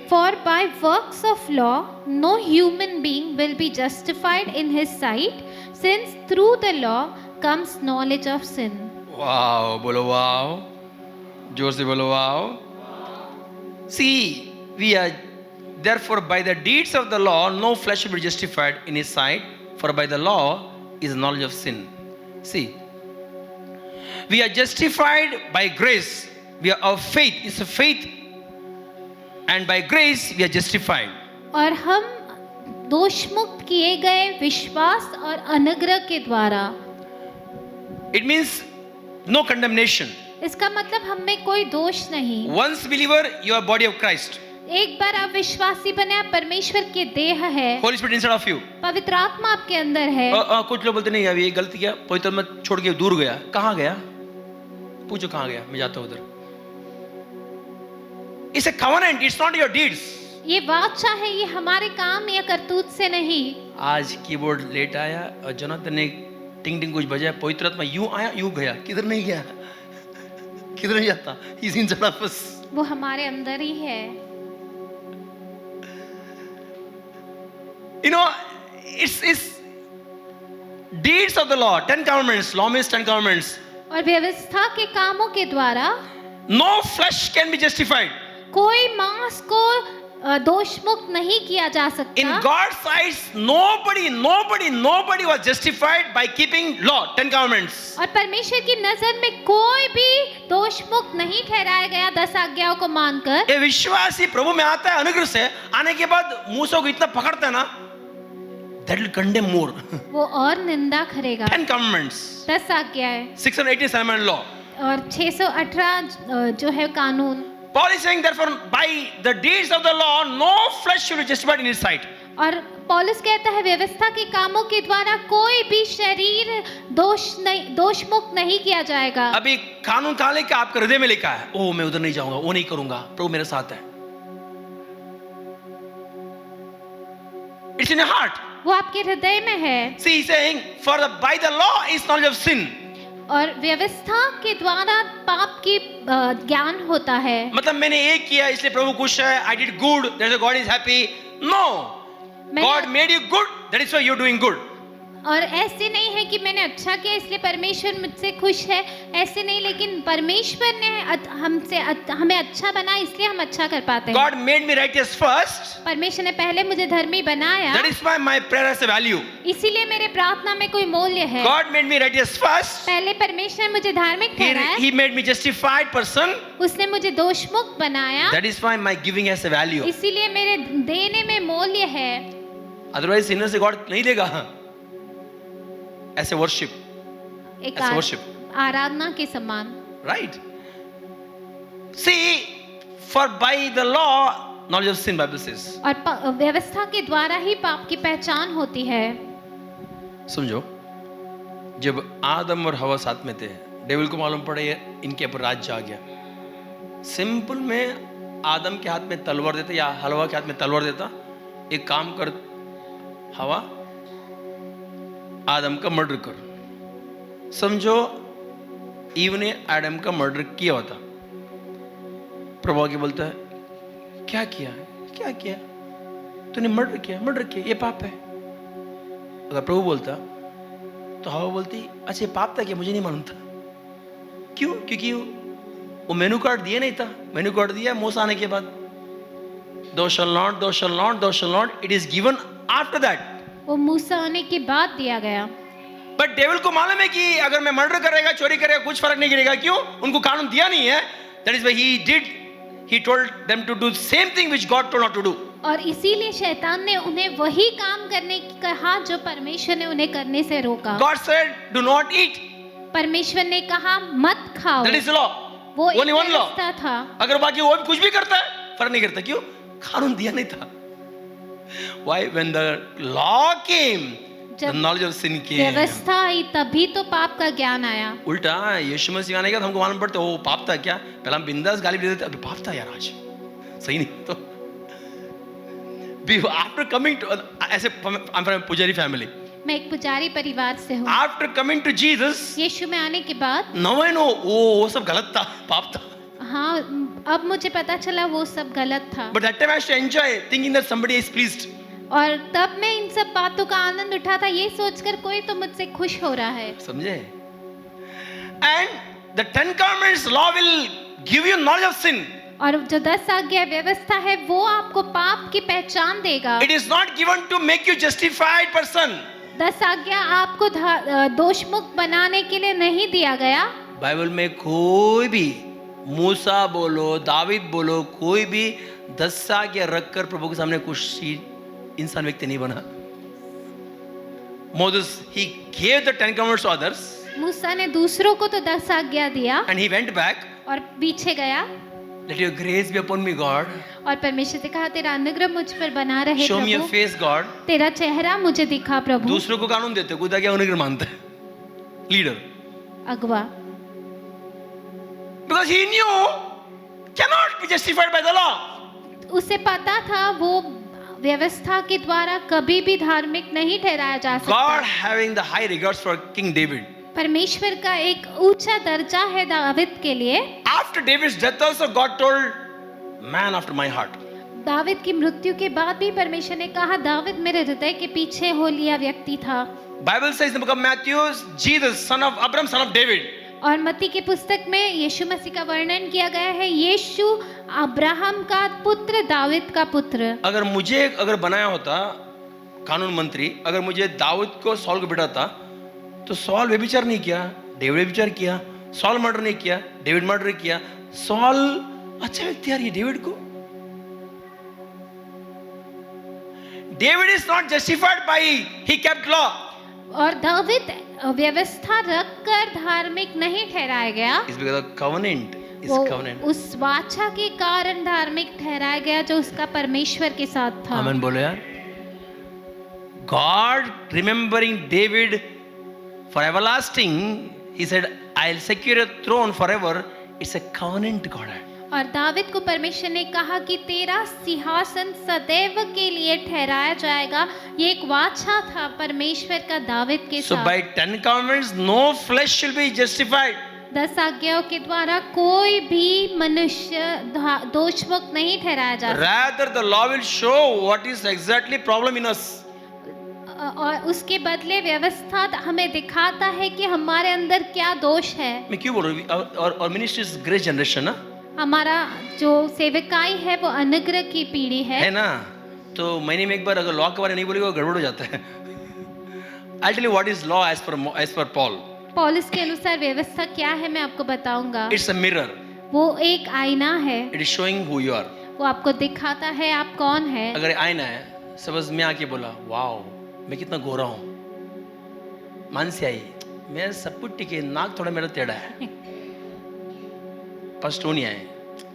For by works of law no human being will be justified in his sight, since through the law comes knowledge of sin. Wow, बोलो वाओ, जोर से बोलो wow. See, we are therefore by the deeds of the law no flesh will be justified in his sight, for by the law is knowledge of sin. See, we are justified by grace. We are of faith. It's a faith, and by grace we are justified. और हम दोषमुक्त किए गए विश्वास और अनुग्रह के द्वारा। It means no condemnation. इसका मतलब हम में कोई दोष नहीं। Once believer, you are body of Christ. एक बार आप विश्वासी बने, आप परमेश्वर के देह है। Holy Spirit inside of you. पवित्र आत्मा आपके अंदर है। कुछ लोग बोलते नहीं, अभी ये गलती किया, पवित्र आत्मा छोड़ के दूर गया। कहाँ गया? पूछो कहाँ गया, मैं जाता हूँ उधर। It's a covenant, it's not your deeds. ये वाचा है, ये हमारे काम या करतूत से नहीं। आज कीबोर्ड लेट आया और जोनाथन ने टिंग टिंग कुछ बजाया, पवित्र आत्मा यूं आया यूं गया, किधर नहीं गया, किधर नहीं जाता। He's inside of us. वो हमारे अंदर ही है। You know, it's deeds of the law, 10 commandments. Law means 10 commandments. और व्यवस्था के कामों के द्वारा No flesh can be justified. कोई मांस को दोषमुक्त नहीं किया जा सकता। In God's eyes, nobody was justified by keeping law, 10 commandments. और परमेश्वर की नजर में कोई भी दोषमुक्त नहीं ठहराया गया 10 आज्ञाओं को मानकर। ये विश्वासी प्रभु में आता है अनुग्रह से, आने के बाद मूसों को इतना पकड़ता है ना, that will condemn more. वो और निंदा करेगा। 10 commandments. 10 आज्ञाएं 680 Simon law. और 618 जो है कानून। Paul is saying therefore by the deeds of the law no flesh should be justified in his sight. और पौलुस कहता है व्यवस्था के कामों के द्वारा कोई भी शरीर दोषमुक्त नहीं किया जाएगा। अभी कानून कहाँ लेके आपके हृदय में लिखा है, ओ मैं उधर नहीं जाऊंगा, वो नहीं करूंगा, प्रभु मेरे साथ है। It's in your heart. वो आपके हृदय में है। See, he's saying for by the law is knowledge of sin. और व्यवस्था के द्वारा पाप की ज्ञान होता है। मतलब मैंने एक किया इसलिए प्रभु खुश है, I did good, that's why God is happy. No, God made you good, that is why you're doing good. और ऐसे नहीं है कि मैंने अच्छा किया इसलिए परमेश्वर मुझसे खुश है, ऐसे नहीं, लेकिन परमेश्वर ने हमें अच्छा बनाया इसलिए हम अच्छा कर पाते हैं। God made me righteous first. परमेश्वर ने पहले मुझे धर्मी बनाया, That is why my prayer has a value. इसीलिए मेरे प्रार्थना में कोई मूल्य है। God made me righteous first. पहले परमेश्वर ने मुझे धार्मिक ठहराया, He made me justified person. उसने मुझे दोषमुक्त बनाया, That is why my giving has a value. इसीलिए मेरे देने में मूल्य है। Otherwise sinner से God नहीं देगा। As a worship. एक As a worship. आराधना के समान। Right. See, for by the law knowledge of sin, Bible says. और व्यवस्था के द्वारा ही पाप की पहचान होती है। समझो, जब आदम और हवा साथ में थे, डेविल को मालूम पड़ा ये इनके ऊपर राज्य आ गया। सिंपल में आदम के हाथ में तलवार देता या हलवा के हाथ में तलवार देता, एक काम कर हवा, आदम का मर्डर कर। समझो ईव ने आदम का मर्डर किया होता। प्रभु आगे बोलता है, क्या किया, क्या किया, तूने मर्डर किया, ये पाप है। अगर प्रभु बोलता तो हवा बोलती, अच्छा ये पाप था क्या, मुझे नहीं मालूम था। क्यों? क्योंकि वो मेनू कार्ड दिया नहीं था। मेनू कार्ड दिया मूसा आने के बाद, thou shall not, thou shall not, thou shall not, it is given after that. वो मूसा आने के बाद दिया गया। बट डेविल को मालूम है कि अगर मैं मर्डर करेगा, चोरी करेगा, कुछ फर्क नहीं गिरेगा। क्यों? उनको कानून दिया नहीं है। That is why he told them to do same thing which God told not to do. और इसीलिए शैतान ने उन्हें वही काम करने की कहा जो परमेश्वर ने उन्हें करने से रोका। God said, do not eat. परमेश्वर ने कहा मत खाओ। दैट इज लॉ, वो एक ओनली वन लॉ। व्यवस्था था। अगर बाकी वो कुछ भी करता है फर्क नहीं करता, क्यों? कानून दिया नहीं था। Why? When the law came, the जब knowledge of sin came. व्यवस्था आई तभी तो पाप का ज्ञान आया। उल्टा यीशु मसीह आने के बाद हमको मालूम पड़ता वो पाप था क्या? पहले हम बिंदास गाली दे देते, अभी पाप था यार आज, सही नहीं तो। After coming to ऐसे I'm from a पुजारी family. मैं एक पुजारी परिवार से हूँ। After coming to Jesus, यीशु में आने के बाद now I know वो सब गलत था, पाप था। हाँ, अब मुझे पता चला वो सब गलत था। But that time I used to enjoy thinking that somebody is pleased. और तब मैं इन सब बातों का आनंद उठाता, ये सोचकर कोई तो मुझसे खुश हो रहा है। समझे? And the 10 commandments law will give you knowledge of sin. और जो 10 आज्ञा व्यवस्था है वो आपको पाप की पहचान देगा। It is not given to make you justified person. 10 आज्ञा आपको दोषमुक्त बनाने के लिए नहीं दिया गया। बाइबल में कोई भी मूसा बोलो, दाविद बोलो, कोई भी 10 आज्ञा रखकर प्रभु के सामने खुशी इंसान व्यक्ति नहीं बना। Moses he gave the 10 commandments to others. मूसा ने दूसरों को तो 10 आज्ञा दिया And he went back. और पीछे गया। Let your grace be upon me, God. और परमेश्वर से कहा तेरा अनुग्रह मुझ पर बना रहे Show me your Prabhu, face, God. तेरा चेहरा मुझे दिखा प्रभु। दूसरों को कानून देते, खुदा क्या अनुग्रह मानते हैं? लीडर। अगवा। Because he knew cannot be justified by the law. उसे पता था वो व्यवस्था के द्वारा कभी भी धार्मिक नहीं ठहराया जा सकता। God having the high regards for King David. परमेश्वर का एक ऊंचा दर्जा है दाविद के लिए। After David's death also God told, man after my heart. David की मृत्यु के बाद भी परमेश्वर ने कहा दाविद मेरे हृदय के पीछे हो लिया व्यक्ति था। Bible says in the book of Matthew, Jesus, son of Abraham, son of David. और मत्ती की पुस्तक में यीशु मसीह का वर्णन किया गया है, यीशु अब्राहम का पुत्र, दाविद का पुत्र। अगर बनाया होता कानून मंत्री, अगर मुझे दाऊद को सॉल को बिठाता, तो सॉल व्यभिचार नहीं किया, डेविड व्यभिचार किया, सॉल मर्डर नहीं किया, डेविड मर्डर किया। सॉल अच्छा व्यक्ति यार, ये डेविड को, David is not justified by he kept law. और दाविद व्यवस्था रखकर धार्मिक नहीं ठहराया गया, इस बिकॉज़ ऑफ कवेनेंट, इस वो कवेनेंट उस वाचा के कारण धार्मिक ठहराया गया जो उसका परमेश्वर के साथ था। आमीन बोलो यार। God remembering David for everlasting, he said, I'll secure a throne forever. It's a covenant God had. और दाविद को परमेश्वर ने कहा कि तेरा सिंहासन सदैव के लिए ठहराया जाएगा। ये एक वाचा था परमेश्वर का दाविद के So साथ। by 10 commandments, no flesh shall be justified. 10 आज्ञाओं के द्वारा कोई भी मनुष्य दोषमुक्त नहीं ठहराया जा सकता। Rather, the law will show what is exactly problem in us. और उसके बदले व्यवस्था हमें दिखाता है कि हमारे अंदर क्या दोष है। मैं क्यों बोल रहा हूँ? और मिनिस्ट्री इज ग्रेस जनरेशन ना, हमारा जो सेवकाई है वो अनुग्रह की पीढ़ी है ना। तो महीने में एक बार अगर लॉ के बारे में नहीं बोलेगा गड़बड़ हो जाता है। I'll tell you what is law as per Paul. पौलुस के अनुसार व्यवस्था क्या है मैं आपको बताऊंगा। It's a mirror. वो एक आईना है। It is showing who you are. वो आपको दिखाता है आप कौन है। अगर आईना है, सपोज मैं आके बोला वाओ मैं कितना गोरा हूँ, मन से आई मैं सब कुछ ठीक है, नाक थोड़ा मेरा टेढ़ा है, फर्स्ट नहीं आए,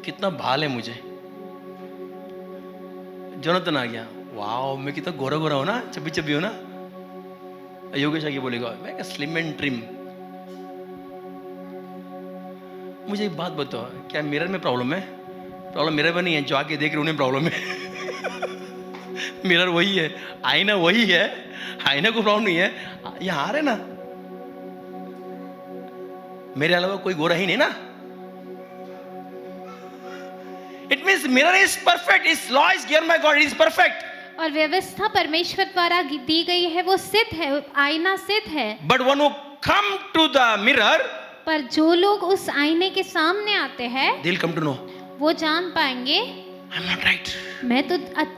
कितना भाल है मुझे। जोनाथन आ गया, वाओ मैं कितना गोरा गोरा हूँ ना, चब्बी चब्बी हूँ ना। योगेश आगे बोलेगा मैं क्या स्लिम एंड ट्रिम। मुझे एक बात बताओ, क्या मिरर में प्रॉब्लम है? प्रॉब्लम मिरर में नहीं है, जो आके देख रहे उन्हें प्रॉब्लम है। मिरर वही है, आईना वही है, आईना को प्रॉब्लम नहीं है। यहाँ आ रहे ना, मेरे अलावा कोई गोरा ही नहीं ना। It means mirror is perfect. His law is given by God. It is perfect. और व्यवस्था परमेश्वर द्वारा दी गई है, वो सिद्ध है, आईना सिद्ध है। But one who come to the mirror, पर जो लोग उस आईने के सामने आते हैं, they'll come to know. वो जान पाएंगे I'm not right. मैं तो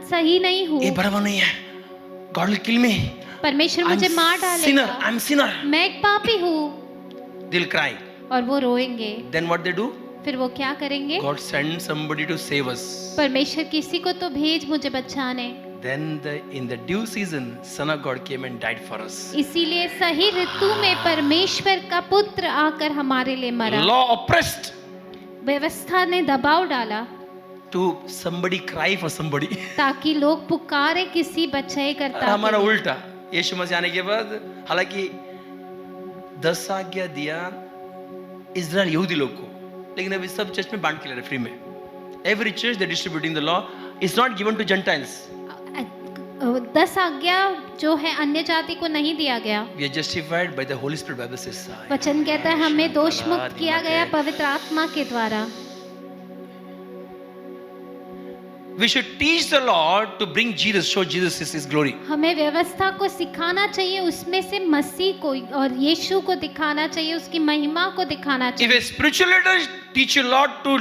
सही नहीं हूँ, ये बराबर नहीं है। God will kill me. परमेश्वर मुझे मार Sinner. डालेगा, I'm sinner. मैं एक पापी हूँ। They'll cry. और वो रोएंगे। Then what they do? फिर वो क्या करेंगे? God sends somebody to save us. परमेश्वर किसी को तो भेज मुझे बचाने। then in the due season, Son of God came and died for us. इसीलिए सही ऋतु में परमेश्वर का पुत्र आकर हमारे लिए मरा। Law oppressed व्यवस्था ने दबाव डाला to somebody cry for somebody. ताकि लोग पुकारे किसी बचाई और करता हमारा उल्टा, यीशु मसीह आने के बाद हालांकि 10 आज्ञा दिया इजराइल यहूदी लोग को, लेकिन अभी सब चर्च में बांट के ले रहे फ्री में. Every church they distributing the law is not given to Gentiles. 10 आज्ञा जो है अन्य जाति को नहीं दिया गया। We are justified by the Holy Spirit. Bible says. वचन कहता है हमें दोष मुक्त किया गया पवित्र आत्मा के द्वारा। We should teach the law to bring Jesus, show Jesus is His glory. हमें व्यवस्था को सिखाना चाहिए, उसमें से मसीह को और यीशु को दिखाना चाहिए, उसकी महिमा को दिखाना If चाहिए। a spiritual leader teach you a lot to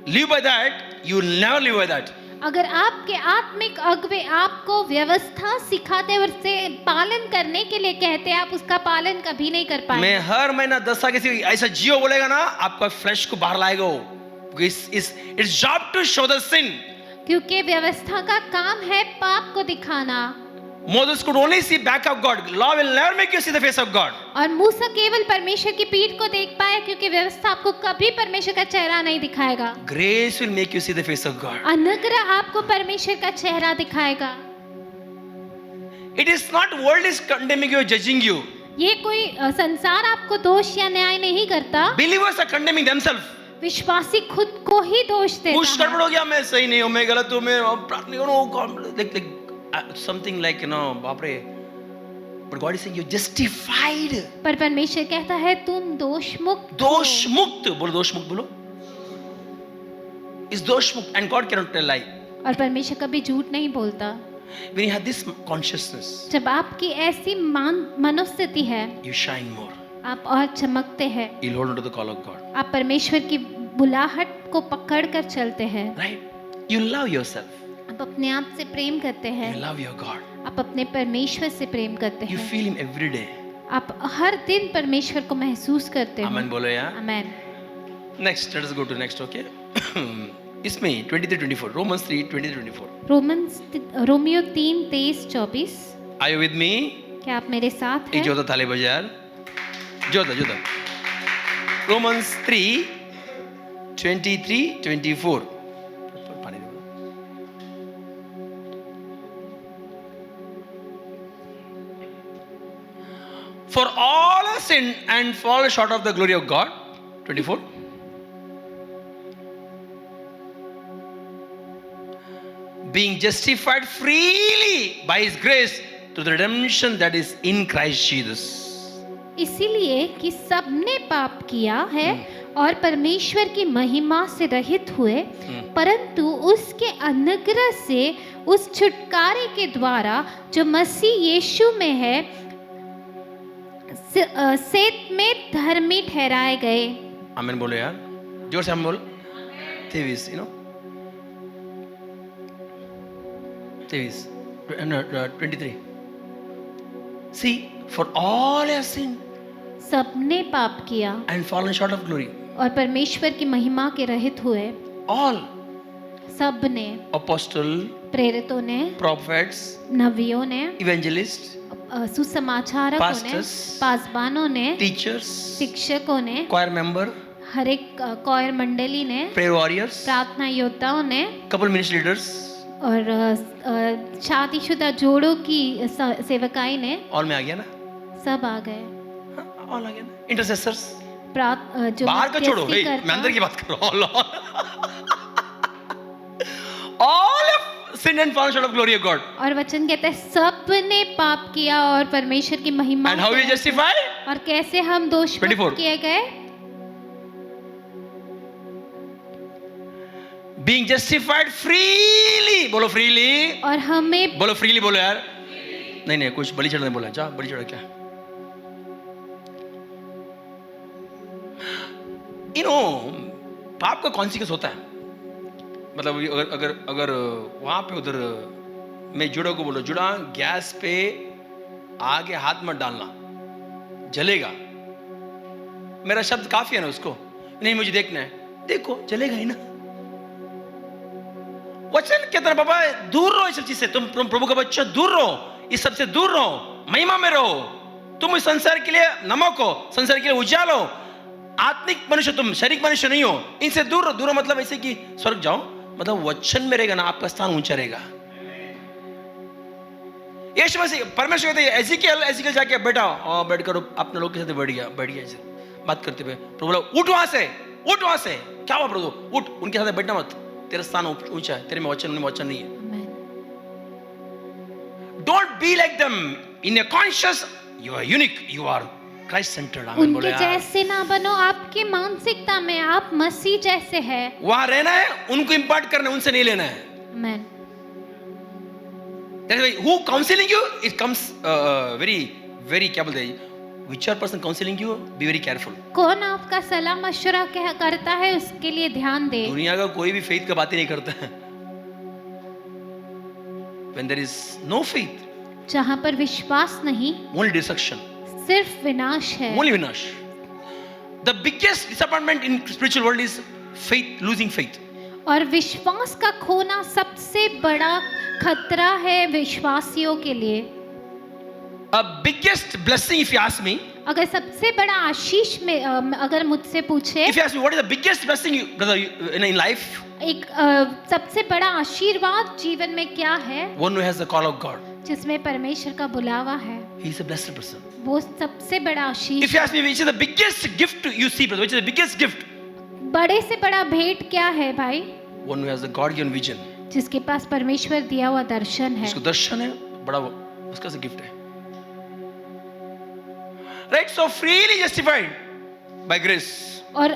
live by that, you will never live by that. अगर आपके आत्मिक अगुवे आपको व्यवस्था सिखाते और उससे पालन करने के लिए कहते हैं, आप उसका पालन कभी नहीं कर पाएंगे। मैं हर महीना 10 आगे से ऐसा जियो बोलेगा ना, आपका फ्लैश को बाहर लाएगा वो। It's job to show the sin. क्योंकि व्यवस्था का काम है पाप को दिखाना। Moses could only see back of God. Law will never make you see the face of God. और मूसा केवल परमेश्वर की पीठ को देख पाया, क्योंकि व्यवस्था आपको कभी परमेश्वर का चेहरा नहीं दिखाएगा। Grace will make you see the face of God. अनुग्रह आपको परमेश्वर का चेहरा दिखाएगा। It is not world is condemning you or judging you. ये कोई संसार आपको दोष या न्याय नहीं करता। Believers are condemning themselves. विश्वासी खुद को ही दोष देता कुछ है। गड़बड़ हो गया, मैं सही नहीं हूँ, मैं गलत हूँ, मैं प्रार्थना करूँ, something like बाप रे, but God is saying you justified. पर परमेश्वर कहता है तुम दोष मुक्त। दोष मुक्त बोलो, दोष मुक्त बोलो, इस दोष मुक्त, and God cannot tell lie. और परमेश्वर कभी झूठ नहीं बोलता। When you have this consciousness, जब आपकी ऐसी मनोस्थिति है, you shine more. आप और चमकते हैं। You'll hold on to the call of God. आप परमेश्वर की बुलाहट को पकड़ कर चलते हैं। Right? You love yourself. आप अपने आप से प्रेम करते हैं। You love your God. आप अपने परमेश्वर से प्रेम करते You हैं। feel Him every day. आप हर दिन परमेश्वर को महसूस करते हैं। Amen बोलो यार. आमेन। Next, let us go to next, okay? इसमें 23-24, Romans 3:23-24. Romeo 3:23-24। Are you with me? क्या आप मेरे साथ एक हैं? जोता ताली बजा यार. जोता. Romans 3:23-24. पानी दो. For all have sinned and fall short of the glory of God. 24. Being justified freely by His grace to the redemption that is in Christ Jesus. इसीलिए कि सबने पाप किया है और परमेश्वर की महिमा से रहित हुए, परंतु उसके अनुग्रह से उस छुटकारे के द्वारा जो मसीह यीशु में है सेत में धर्मी ठहराए गए। आमीन बोलो यार, जोर से हम बोलो. 23, you know, 23. See, for all have sinned सबने पाप किया and fallen short of glory. और परमेश्वर की महिमा के रहित हुए। All सबने, apostle, प्रेरितों ने, prophets, नबियों ने, evangelists, सुसमाचारकों ने, Pastors, पासबानों ने, teachers, शिक्षकों ने, choir member, हर एक कॉयर मंडली ने, prayer warriors, प्रार्थना योद्धाओं ने couple ministry leaders, और शादीशुदा जोड़ों की सेवकाई ने, all में आ गया ना? सब आ गए। हाँ, all आ गया ना? Intercessors, जो बाहर का छोड़ो, मध्यस्थी hey, मैं अंदर करता, की बात कर रहा हूँ. All have sinned and fallen short of glory of God. और वचन कहता है सबने पाप किया और परमेश्वर की महिमा And how से we justify? और कैसे हम दोष 24. मुक्त किए गए। Being justified freely. बोलो freely. और हमें बोलो freely बोलो यार. नहीं कुछ बलि चढ़ाने बोला. जा बलि चढ़ा क्या? You know, पाप का कॉन्सिक्वेंस होता है. मतलब अगर वहां पे उधर मैं जुड़ा को बोलो, जुड़ा गैस पे आगे हाथ मत डालना, जलेगा. मेरा शब्द काफी है ना उसको. नहीं मुझे देखना है, देखो जलेगा ही ना. वचन कहते हैं बाबा दूर रहो इस सब चीज से, तुम प्रभु का बच्चा दूर रहो, इस सब से दूर रहो, महिमा में रहो, तुम इस संसार के लिए नमक हो, संसार के लिए उजाल हो, आत्मिक मनुष्य, तुम शारीरिक मनुष्य नहीं हो, इनसे दूर रहो। दूर रहो मतलब ऐसे कि स्वर्ग जाओ, मतलब वचन में रहेगा ना, आपका स्थान ऊंचा रहेगा। यीशु मसीह परमेश्वर कहते हैं एजिकल जाके बैठा, बैठ कर अपने लोग के साथ बैठ गया ऐसे बात करते हुए। प्रभु बोला उठ वहां से, उठ वहां से। क्या हुआ प्रभु? उठ, उनके साथ बैठना मत, तेरा स्थान ऊंचा है, तेरे में वचन नहीं है। Don't be like them in a conscious, you are unique, you are Christ centred. उनके जैसे ना बनो, आपकी मानसिकता में आप मसीह जैसे हैं। वहां रहना है, उनको इंपार्ट करना है, उनसे नहीं लेना है। आमीन। That's why who counseling you, it comes very क्या बोलते हैं, whichever person counseling you, be very careful. कौन आपका सलाह मशवरा क्या करता है, उसके लिए ध्यान दे। दुनिया का कोई भी फेथ का बात ही नहीं करता है। When there is no faith, जहाँ पर विश्वास नहीं, only destruction, सिर्फ विनाश है। only विनाश। The biggest disappointment in spiritual world is faith, losing faith. और विश्वास का खोना सबसे बड़ा खतरा है विश्वासियों के लिए। A biggest blessing, if you ask me, अगर सबसे बड़ा आशीष में अगर मुझसे पूछे, if you ask me what is the biggest blessing brother in life, एक सबसे बड़ा आशीर्वाद जीवन में क्या है? one who has the call of God, जिसमें परमेश्वर का बुलावा है, he is a blessed person. वो सबसे बड़ा आशीष। If you ask me which is the biggest gift you see, brother, which is the biggest gift, बड़े से बड़ा भेंट क्या है भाई? one who has the God given vision, जिसके पास परमेश्वर दिया हुआ दर्शन है। जिसको दर्शन है, बड़ा उसका से गिफ्ट है। Right, so freely justified by grace. और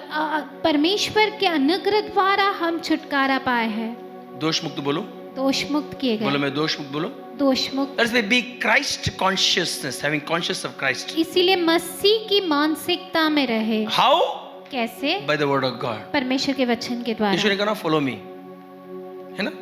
परमेश्वर के अनुग्रह द्वारा हम छुटकारा पाए हैं। दोष मुक्त बोलो, दोष मुक्त किए बोलो गए। मैं दोष मुक्त बोलो। दोष मुक्त। That's why be Christ consciousness, having conscious of Christ. इसीलिए मसीह की मानसिकता में रहे। How? कैसे? By the word of God. परमेश्वर के वचन के यीशु द्वारा। ने कहा ना follow me, है ना?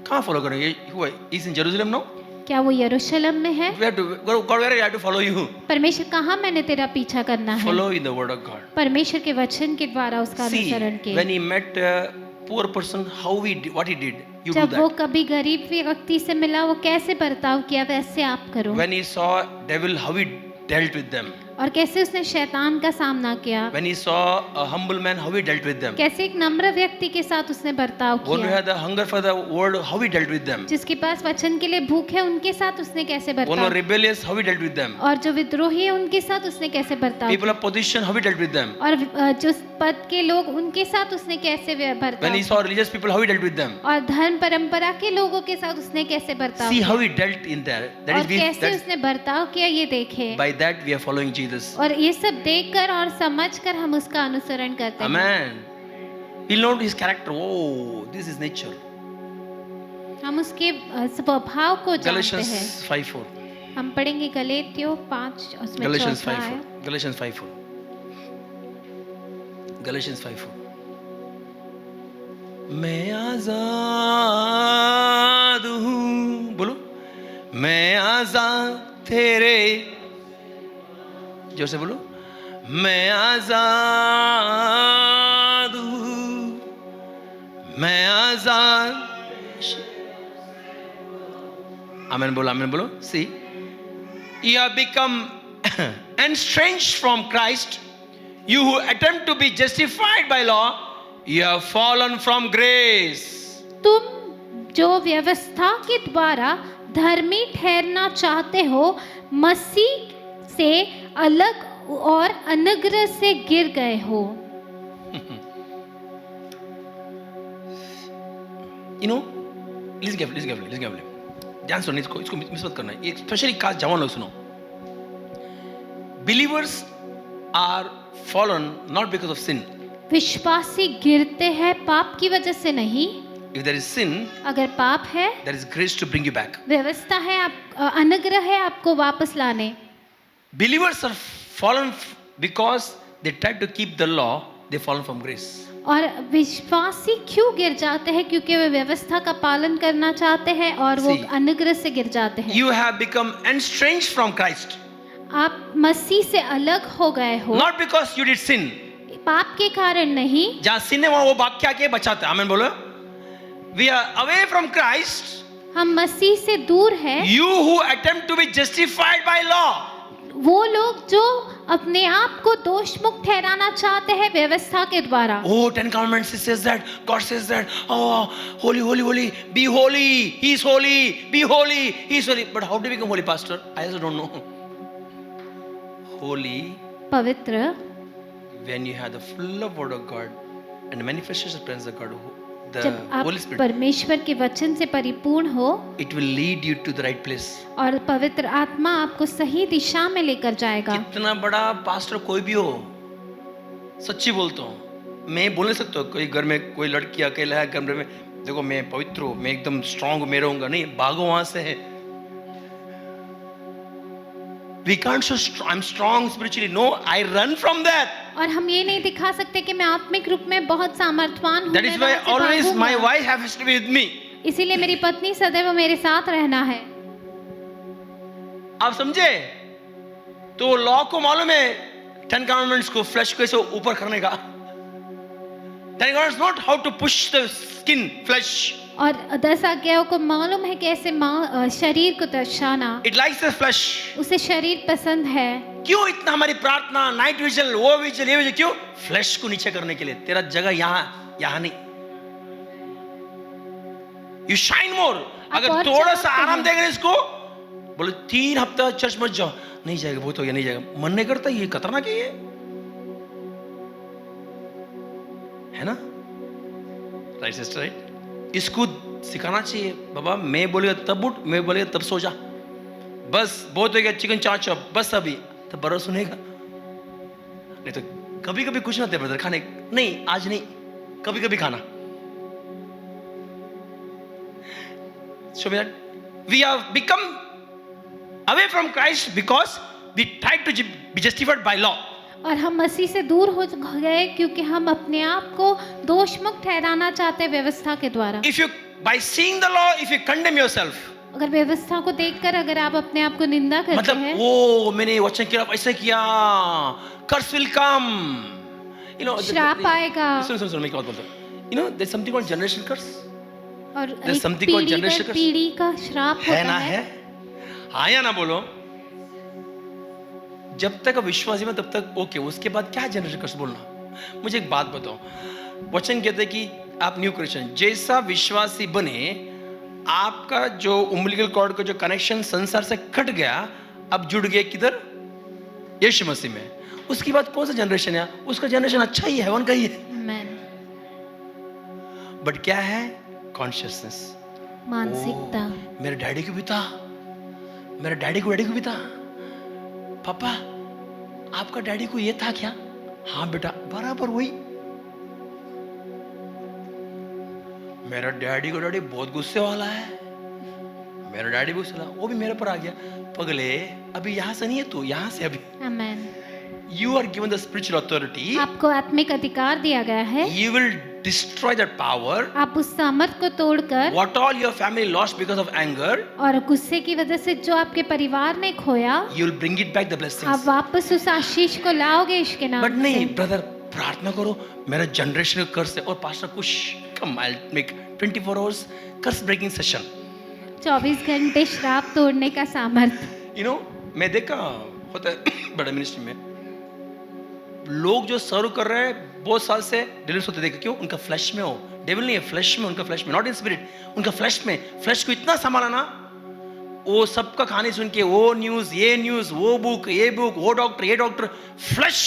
कहाँ follow करेंगे? हुआ is in Jerusalem now? क्या वो यरूशलेम में है? We have to God, where I have to follow you. परमेश्वर कहाँ मैंने तेरा पीछा करना है? Follow in the word of God. परमेश्वर के वचन के द्वारा उसका See, अनुसरण के। when he met a poor person, what he did, you do जब वो that. कभी गरीब व्यक्ति से मिला, वो कैसे बर्ताव किया, वैसे आप करो। When he saw devil, how he dealt with them. और कैसे उसने शैतान का सामना किया, When he saw a humble man, how he dealt with them. कैसे एक नम्र व्यक्ति के साथ उसने बर्ताव One who किया, had a hunger for the word, how he dealt with them. जिसके पास वचन के लिए भूख है उनके साथ उसने कैसे One who बर्ताव, rebellious, how he dealt with them. और जो विद्रोही है उनके साथ उसने कैसे बर्ताव People किया, of position, how he dealt with them. और जो पद के लोग उनके साथ उसने कैसे When बर्ताव he किया, saw religious people, how he dealt with them. और धर्म परंपरा के लोगों के साथ उसने कैसे बर्ताव See किया, how he dealt in there. That और is, कैसे that's, उसने बर्ताव किया, ये देखे। by that we are following Jesus. और ये सब देखकर और समझकर हम उसका अनुसरण करते हैं। Amen. We'll know his character. Oh, this is nature. हम उसके स्वभाव को जानते Galatians हैं. 5:4. हम पढ़ेंगे गलातियों 5 उसमें Galatians चौथा है. 5:4. Galatians 5:4. Galatians 5:4. मैं आजाद हूँ, बोलो मैं आजाद तेरे, जोर से बोलो मैं आजाद हूँ, मैं आजाद. आमेन बोलो, आमेन बोलो. See, you have become estranged from Christ. You who attempt to be justified by law, you have fallen from grace. तुम जो व्यवस्था के द्वारा धर्मी ठहरना चाहते हो, मसीह से अलग और अनुग्रह से गिर गए हो. You know, listen carefully. ध्यान सुनो, इसको मिस मत करना है. ये स्पेशली खास जवान लोग सुनो. Believers are fallen not because of sin. विश्वासी गिरते हैं पाप की वजह से नहीं. If there is sin, अगर पाप है, there is grace to bring you back. व्यवस्था है, आप अनुग्रह है आपको वापस लाने. Believers are fallen because they tried to keep the law. They fallen from grace. और विश्वासी क्यों गिर जाते हैं? क्योंकि वे व्यवस्था का पालन करना चाहते हैं और वो See, अनुग्रह से गिर जाते हैं. You have become estranged from Christ. आप मसीह से अलग हो गए हो, Not because you did sin. पाप के कारण नहीं. जहाँ sin है वहाँ वो भाग के आके बचाते हैं. आमीन बोलो. we are away from Christ, हम मसीह से दूर हैं, you who attempt to be justified by law, वो लोग जो अपने आप को दोष मुक्त ठहराना चाहते हैं व्यवस्था के द्वारा। oh, 10 commandments, it says that, God says that, oh, holy, holy, holy, be holy, He's holy, be holy, He's holy. But how do we become holy, Pastor? I also don't know. Holy, पवित्र when you have the full of word of God and the manifestation of presence of God, the जब आप Holy Spirit, परमेश्वर के वचन से परिपूर्ण हो it will lead you to the right place. और पवित्र आत्मा आपको सही दिशा में लेकर जाएगा। कितना बड़ा पास्टर कोई भी हो, सच्ची बोलता हूँ, मैं बोल नहीं सकता कोई घर में कोई लड़की अकेला है कमरे में, देखो मैं पवित्र हूँ, मैं एकदम स्ट्रांग हूँ, मैं रहूंगा, नहीं, भागो वहां से है। We can't show I'm strong spiritually. No, I run from that. और हम ये नहीं दिखा सकते कि मैं आत्मिक रूप में बहुत सामर्थ्यवान हूँ। That is why always my wife has to be with me. इसीलिए मेरी पत्नी सदैव मेरे साथ रहना है। आप समझे? तो लॉ को मालूम है 10 commandments को फ्लैश को ऐसे ऊपर करने का। 10 commandments not how to push the skin flesh. और 10 आज्ञाओं को मालूम है कैसे शरीर को दर्शाना। It likes the flesh. उसे शरीर पसंद है। क्यों इतना हमारी प्रार्थना, नाइट विजल, वो विजल, ये विजल, क्यों? फ्लैश को नीचे करने के लिए। तेरा जगह यहाँ नहीं। You shine more. अगर थोड़ा सा आराम देगा इसको, बोले 3 हफ्ता चर्च मत जाओ, नहीं जाएगा, बहुत हो गया, नहीं जाएगा, मन नहीं करता, ये खतरनाक है ना? Right sister, right? इसको सिखाना चाहिए, बाबा मैं बोलेगा तब उठ, मैं बोलेगा तब सो जा, बस बहुत हो गया चिकन चार चॉप, बस अभी, तो बड़ा सुनेगा। नहीं तो कभी कभी कुछ ना दे ब्रदर खाने, नहीं आज नहीं, कभी कभी खाना। So we have become away from Christ because we tried to be justified by law. और हम मसीह से दूर हो गए क्योंकि हम अपने आप को दोष मुक्त ठहराना चाहते हैं व्यवस्था के द्वारा। If you by seeing the law, if you condemn yourself, अगर व्यवस्था को देखकर अगर आप अपने आप को निंदा करते मतलब हैं, वो मैंने वचन किया ऐसे किया, curse will come, you know, श्राप आएगा। सुन मैं क्या बोलता हूँ, you know, there's something called generation curse. और There's something called generation curse. पीढ़ी का श्राप है होता ना, है। हाँ या ना बोलो। जब तक विश्वासी में तब तक ओके, उसके बाद क्या जनरेशन कर्स बोलना। मुझे एक बात बताओ, वचन कहते हैं कि आप न्यू क्रिश्चियन जैसा विश्वासी बने, आपका जो उम्बिलिकल कॉर्ड का जो कनेक्शन संसार से कट गया, अब जुड़ गए किधर? यीशु मसीह में। उसके बाद कौन सा जनरेशन है? उसका जनरेशन अच्छा ही है, हेवन का ही है। आमेन। बट क्या है? कॉन्शियसनेस, मानसिकता। मेरे डैडी को भी था, मेरे डैडी को भी था। पापा आपका डैडी को ये था क्या? हाँ बेटा, बराबर वही। मेरा डैडी को डैडी बहुत गुस्से वाला है, मेरा डैडी गुस्से वाला, वो भी मेरे पर आ गया। पगले अभी यहाँ से नहीं है तू, यहाँ से अभी। आमेन। You are given the spiritual authority. आपको आत्मिक अधिकार दिया गया है। You will destroy that power. आप उस सामर्थ को तोड़कर, What all your family lost because of anger, और गुस्से की वजह से जो आपके परिवार ने खोया, you will bring it back the blessings. आप वापस उस आशीष को लाओगे इसके नाम बट से। नहीं ब्रदर, प्रार्थना करो मेरा जनरेशन का कर्स है, और पास्टर कुछ कम, I make 24 hours curse breaking session. 24 घंटे श्राप तोड़ने का सामर्थ। यू नो, मैं देखा होता है बड़ा मिनिस्ट्री में, लोग जो सर्व कर रहे हैं बहुत साल से डिलीवर्स होते देखा, क्यों? उनका फ्लैश में हो, डेविल नहीं है, फ्लैश में, उनका फ्लैश में, नॉट इन स्पिरिट, उनका फ्लैश में। फ्लैश को इतना संभाला ना, वो सबका कहानी सुन के, वो न्यूज, ये न्यूज, वो बुक, ये बुक, वो डॉक्टर, ये doctor, flash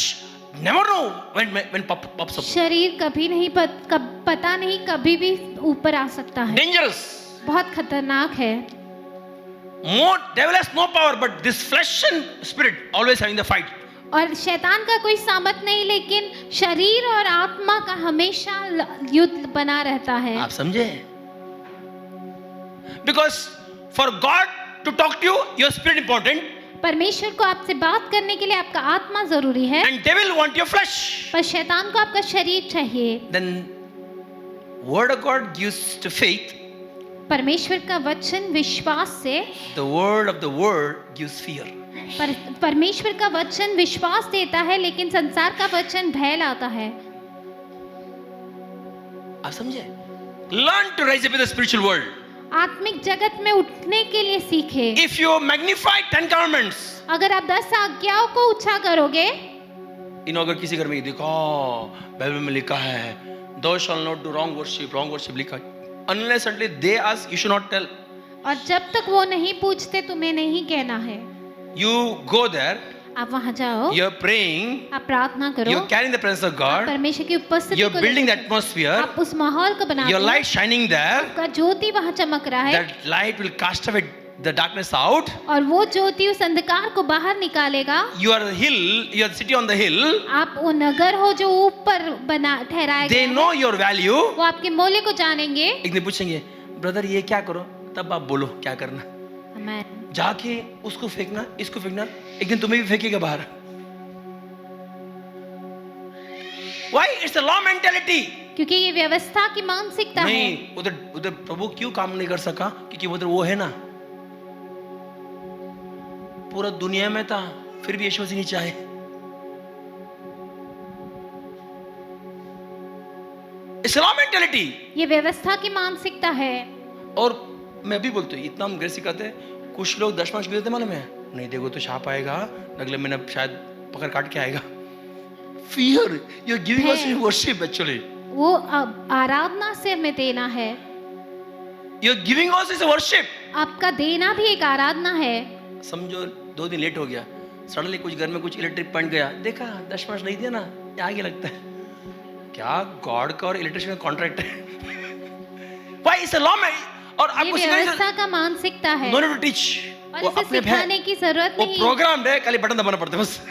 never know when pops up. शरीर कभी नहीं पता नहीं कभी भी ऊपर आ सकता है। डेंजरस, बहुत खतरनाक है। More devil has no power, but this flesh and spirit always having the fight. और शैतान का कोई सामर्थ नहीं, लेकिन शरीर और आत्मा का हमेशा युद्ध बना रहता है। आप समझे? Because for God to talk to you, your spirit important, परमेश्वर को आपसे बात करने के लिए आपका आत्मा जरूरी है, and devil want your flesh. पर शैतान को आपका शरीर चाहिए। Then word of God gives to faith, परमेश्वर का वचन विश्वास से, the word of the word gives fear. परमेश्वर का वचन विश्वास देता है, लेकिन संसार का वचन भय लाता है। आप समझे? Learn to rise up in the spiritual world. आत्मिक जगत में उठने के लिए सीखे। If you magnify 10 commandments, अगर आप 10 आज्ञाओं को ऊंचा करोगे, अगर किसी घर में देखो बाइबल में लिखा है thou shall not do wrong worship लिखा है, unless until they ask you should not tell. और जब तक वो नहीं पूछते तुम्हें नहीं कहना है। You go there, आप वहां जाओ, you're praying, आप प्रार्थना करो, you're carrying the presence of आप God, परमेश्वर की उपस्थिति you're को building the लेकर- atmosphere, आप उस माहौल को बनाते your हो, light shining there, आपका ज्योति वहां चमक रहा है, that light will cast away the darkness out. और वो ज्योति उस अंधकार को बाहर निकालेगा। You are a hill, you are the city on the hill, आप वो नगर हो जो ऊपर बना ठहराया they गया know है, your value. वो आपके मूल्य को जानेंगे। एक दिन पूछेंगे ब्रदर ये क्या करो, तब आप बोलो क्या करना, आमेन। जाके उसको फेंकना इसको फेंकना, एक दिन तुम्हें भी फेंकेगा बाहर। Why? It's a law mentality. क्योंकि ये व्यवस्था की मानसिकता है। नहीं, उधर उधर प्रभु क्यों काम नहीं कर सका, क्योंकि उधर वो है ना, पूरा दुनिया में था फिर भी यीशु मसीह नहीं चाहे। It's a law mentality. ये व्यवस्था की मानसिकता है। और मैं भी बोलता हूँ इतना हम ग्रेस सिखाते हैं, कुछ लोग 10 मार्च देते मालूम है, नहीं देखो तो छाप आएगा, अगले महीने शायद पकड़ काट के आएगा। Fear, you're giving us worship actually. वो आराधना से हमें देना है। You're giving us is a worship. आपका देना भी एक आराधना है। समझो 2 दिन लेट हो गया, सडनली कुछ घर में कुछ इलेक्ट्रिक पॉइंट गया, देखा 10 मार्च नहीं दिया ना, ये आगे लगता है क्या गॉड का और इलेक्ट्रिशियन का कॉन्ट्रैक्ट है। Why is a law में, और ये आपको व्यवस्था का मानसिकता है नो टू टीच, और वो इसे अपने सिखाने की जरूरत वो नहीं। प्रोग्राम है, खाली बटन दबाना पड़ता है बस।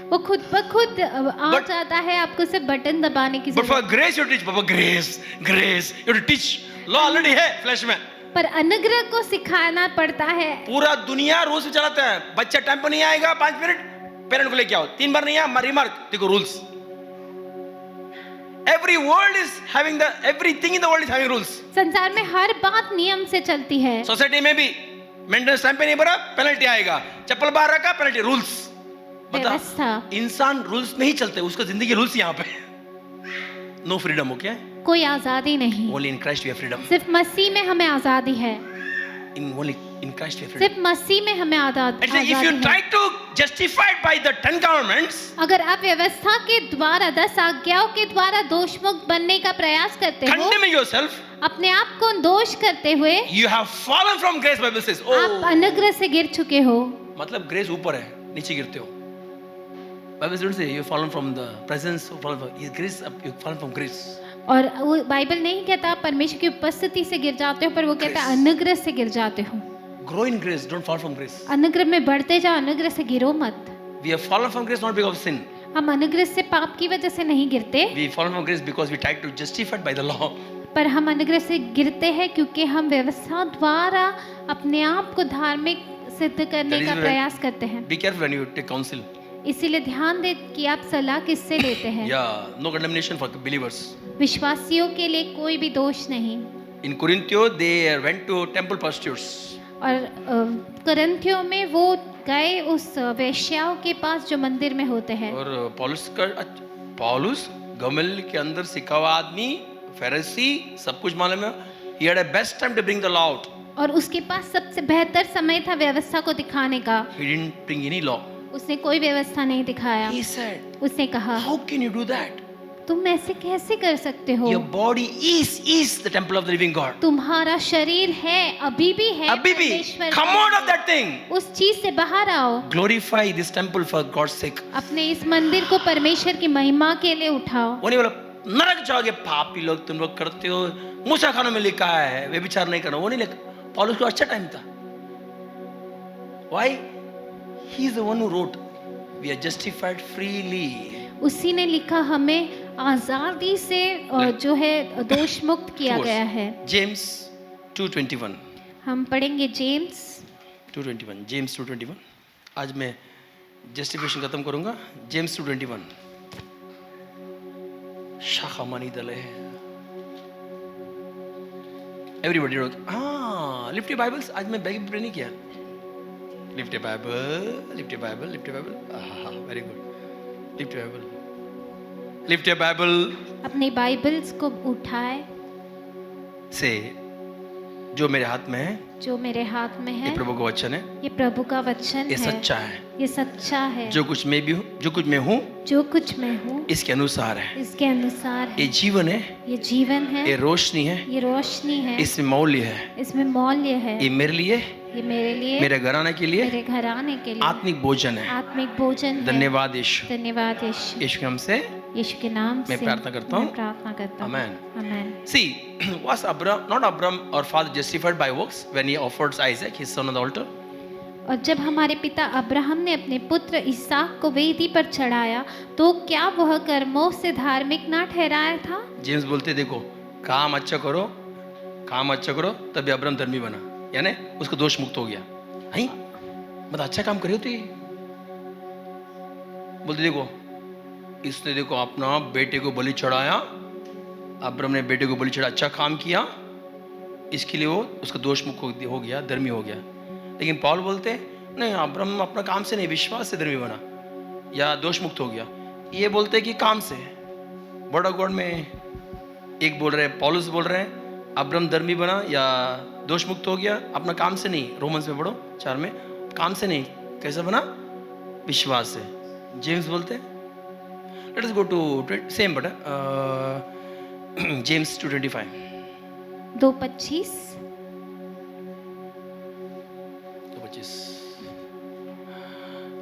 वो खुद ब खुद आ But- जाता है, आपको सिर्फ बटन दबाने की But for जरूरत। grace you teach, Papa, grace, you have to teach. Law already है फ्लैश में। पर अनुग्रह को सिखाना पड़ता है। पूरा दुनिया रूल्स चलाता है, बच्चा टाइम पर नहीं आएगा 5 मिनट, पेरेंट को लेके आओ, 3 बार नहीं आया रिमार्क, देखो rules. Every world is having the, everything in the world is having rules. संसार में हर बात नियम से चलती है। सोसाइटी में भी मेंटेनेंस टाइम पे नहीं भरा पेनल्टी आएगा, चप्पल बाहर रखा पेनल्टी, रूल्स। व्यवस्था। इंसान रूल्स नहीं चलते, उसका जिंदगी रूल्स यहाँ पे। No freedom, okay? कोई आजादी नहीं। Only in Christ we have freedom. सिर्फ मसीह में हमें आजादी है। In only in Christ we have freedom. सिर्फ मसीह में हमें आजादी If you है। try to justify it by the 10 commandments, अगर आप व्यवस्था के द्वारा 10 आज्ञाओं के द्वारा दोषमुक्त बनने का प्रयास करते हो, condemning yourself, अपने आप को दोष करते हुए, you have fallen from grace. Bible says, आप oh, अनुग्रह से गिर चुके हो। मतलब ग्रेस ऊपर है, नीचे गिरते हो। Bible doesn't say you fallen from the presence of grace, you fallen from grace. और वो बाइबल नहीं कहता आप परमेश्वर की उपस्थिति से गिर जाते हो, पर वो कहता है अनुग्रह से गिर जाते हो। Grow in grace, don't fall from grace. अनुग्रह में बढ़ते जाओ, अनुग्रह से गिरो मत। We have fallen from grace not because of sin. हम अनुग्रह से पाप की वजह से नहीं गिरते, We fallen from grace because we tried to justify it by the law. पर हम अनुग्रह से गिरते हैं क्योंकि हम व्यवस्था द्वारा अपने आप को धार्मिक सिद्ध करने That is का why- प्रयास करते हैं। Be careful when you take counsel. इसीलिए ध्यान दे कि आप सलाह किससे लेते हैं। Yeah, no condemnation for believers. विश्वासियों के लिए कोई भी दोष नहीं। In Corinthio, they went to temple prostitutes. और करंथियों में वो गए उस वेश्याओं के पास जो मंदिर में होते हैं। और पौलुस गमल के अंदर सिखा हुआ आदमी, फरीसी, सब कुछ मालूम है। He had a best time to bring the law out. और उसके पास सबसे बेहतर समय था व्यवस्था को दिखाने का। He didn't bring any law. उसने कोई व्यवस्था नहीं दिखाया। He said, उसने कहा, how can you do that? तुम ऐसे कैसे कर सकते हो? Your body is the temple of the living God. तुम्हारा शरीर है, अभी भी है, अभी भी, परमेश्वर come का। out of that thing. उस चीज से बाहर आओ। Glorify this temple for God's sake. अपने इस मंदिर को परमेश्वर की महिमा के लिए उठाओ। वो नहीं बोला नरक जाओगे पापी लोग, तुम लोग करते हो, मूसा खानों में लिखा है वे विचार नहीं करना, वो नहीं लिखा। पौलुस को अच्छा टाइम था। Why? He is the one who wrote, we are justified freely. उसी ने लिखा हमें आजादी से जो है दोष मुक्त किया गया है। James 2:21. हम पढ़ेंगे जेम्स 2:21. James 2:21. आज मैं जस्टिफिकेशन खत्म करूंगा। James 2:21. शाखा मानी दले है। Everybody wrote, lift your Bibles. आज मैं बैग प्रे नहीं किया। Lift your Bible, lift your Bible, lift your Bible. Very good. Lift your Bible. Lift your Bible. अपने बाइबल्स को उठाए। से जो मेरे हाथ में है, जो मेरे हाथ में ये है, प्रभु का वचन है, ये प्रभु का वचन ये है, सच्चा है। ये सच्चा है। जो कुछ मैं भी हूँ, जो कुछ मैं हूँ, जो कुछ मैं हूँ इसके अनुसार है। इसके अनुसार ये है। जीवन है, ये जीवन ये है, रोशनी है, ये रोशनी है, इसमें मौल्य है। इसमें मौल्य है। ये मेरे लिए, ये मेरे लिए, मेरे घराने के लिए मेरे घराने के लिए आत्मिक भोजन है। आत्मिक भोजन है। धन्यवाद यीशु। धन्यवाद यीशु। यीशु के नाम से यीशु के नाम मैं से प्रार्थना करता हूँ। मैं प्रार्थना करता हूँ। Amen. Amen. See, was not Abram our father justified by works when he offered Isaac his son on the altar? और जब हमारे पिता अब्राहम ने अपने पुत्र इसहाक को वेदी पर चढ़ाया तो क्या वह कर्मों से धार्मिक ना ठहराया था? जेम्स बोलते देखो, काम अच्छा करो, काम अच्छा करो तभी अब्राहम धर्मी बना, यानी उसको दोष मुक्त हो गया। नहीं मतलब अच्छा काम करे तो ये बोलते देखो, इसने देखो अपना बेटे को बलि चढ़ाया, अब्राहम ने बेटे को बलि चढ़ा, अच्छा काम किया, इसके लिए वो उसका दोष मुक्त हो गया, धर्मी हो गया। लेकिन पौल बोलते नहीं, अब्राहम अपना काम से नहीं, विश्वास से धर्मी बना या दोष मुक्त हो गया। ये बोलते कि काम से। वर्ड ऑफ गॉड में एक बोल रहे हैं, पौलुस बोल रहे हैं अब्राहम धर्मी बना या दोष मुक्त हो गया अपना काम से नहीं। रोमन्स में पढ़ो 4 में, काम से नहीं, कैसे बना? विश्वास से। जेम्स बोलते हैं, let us go to same but James 2:25 2:25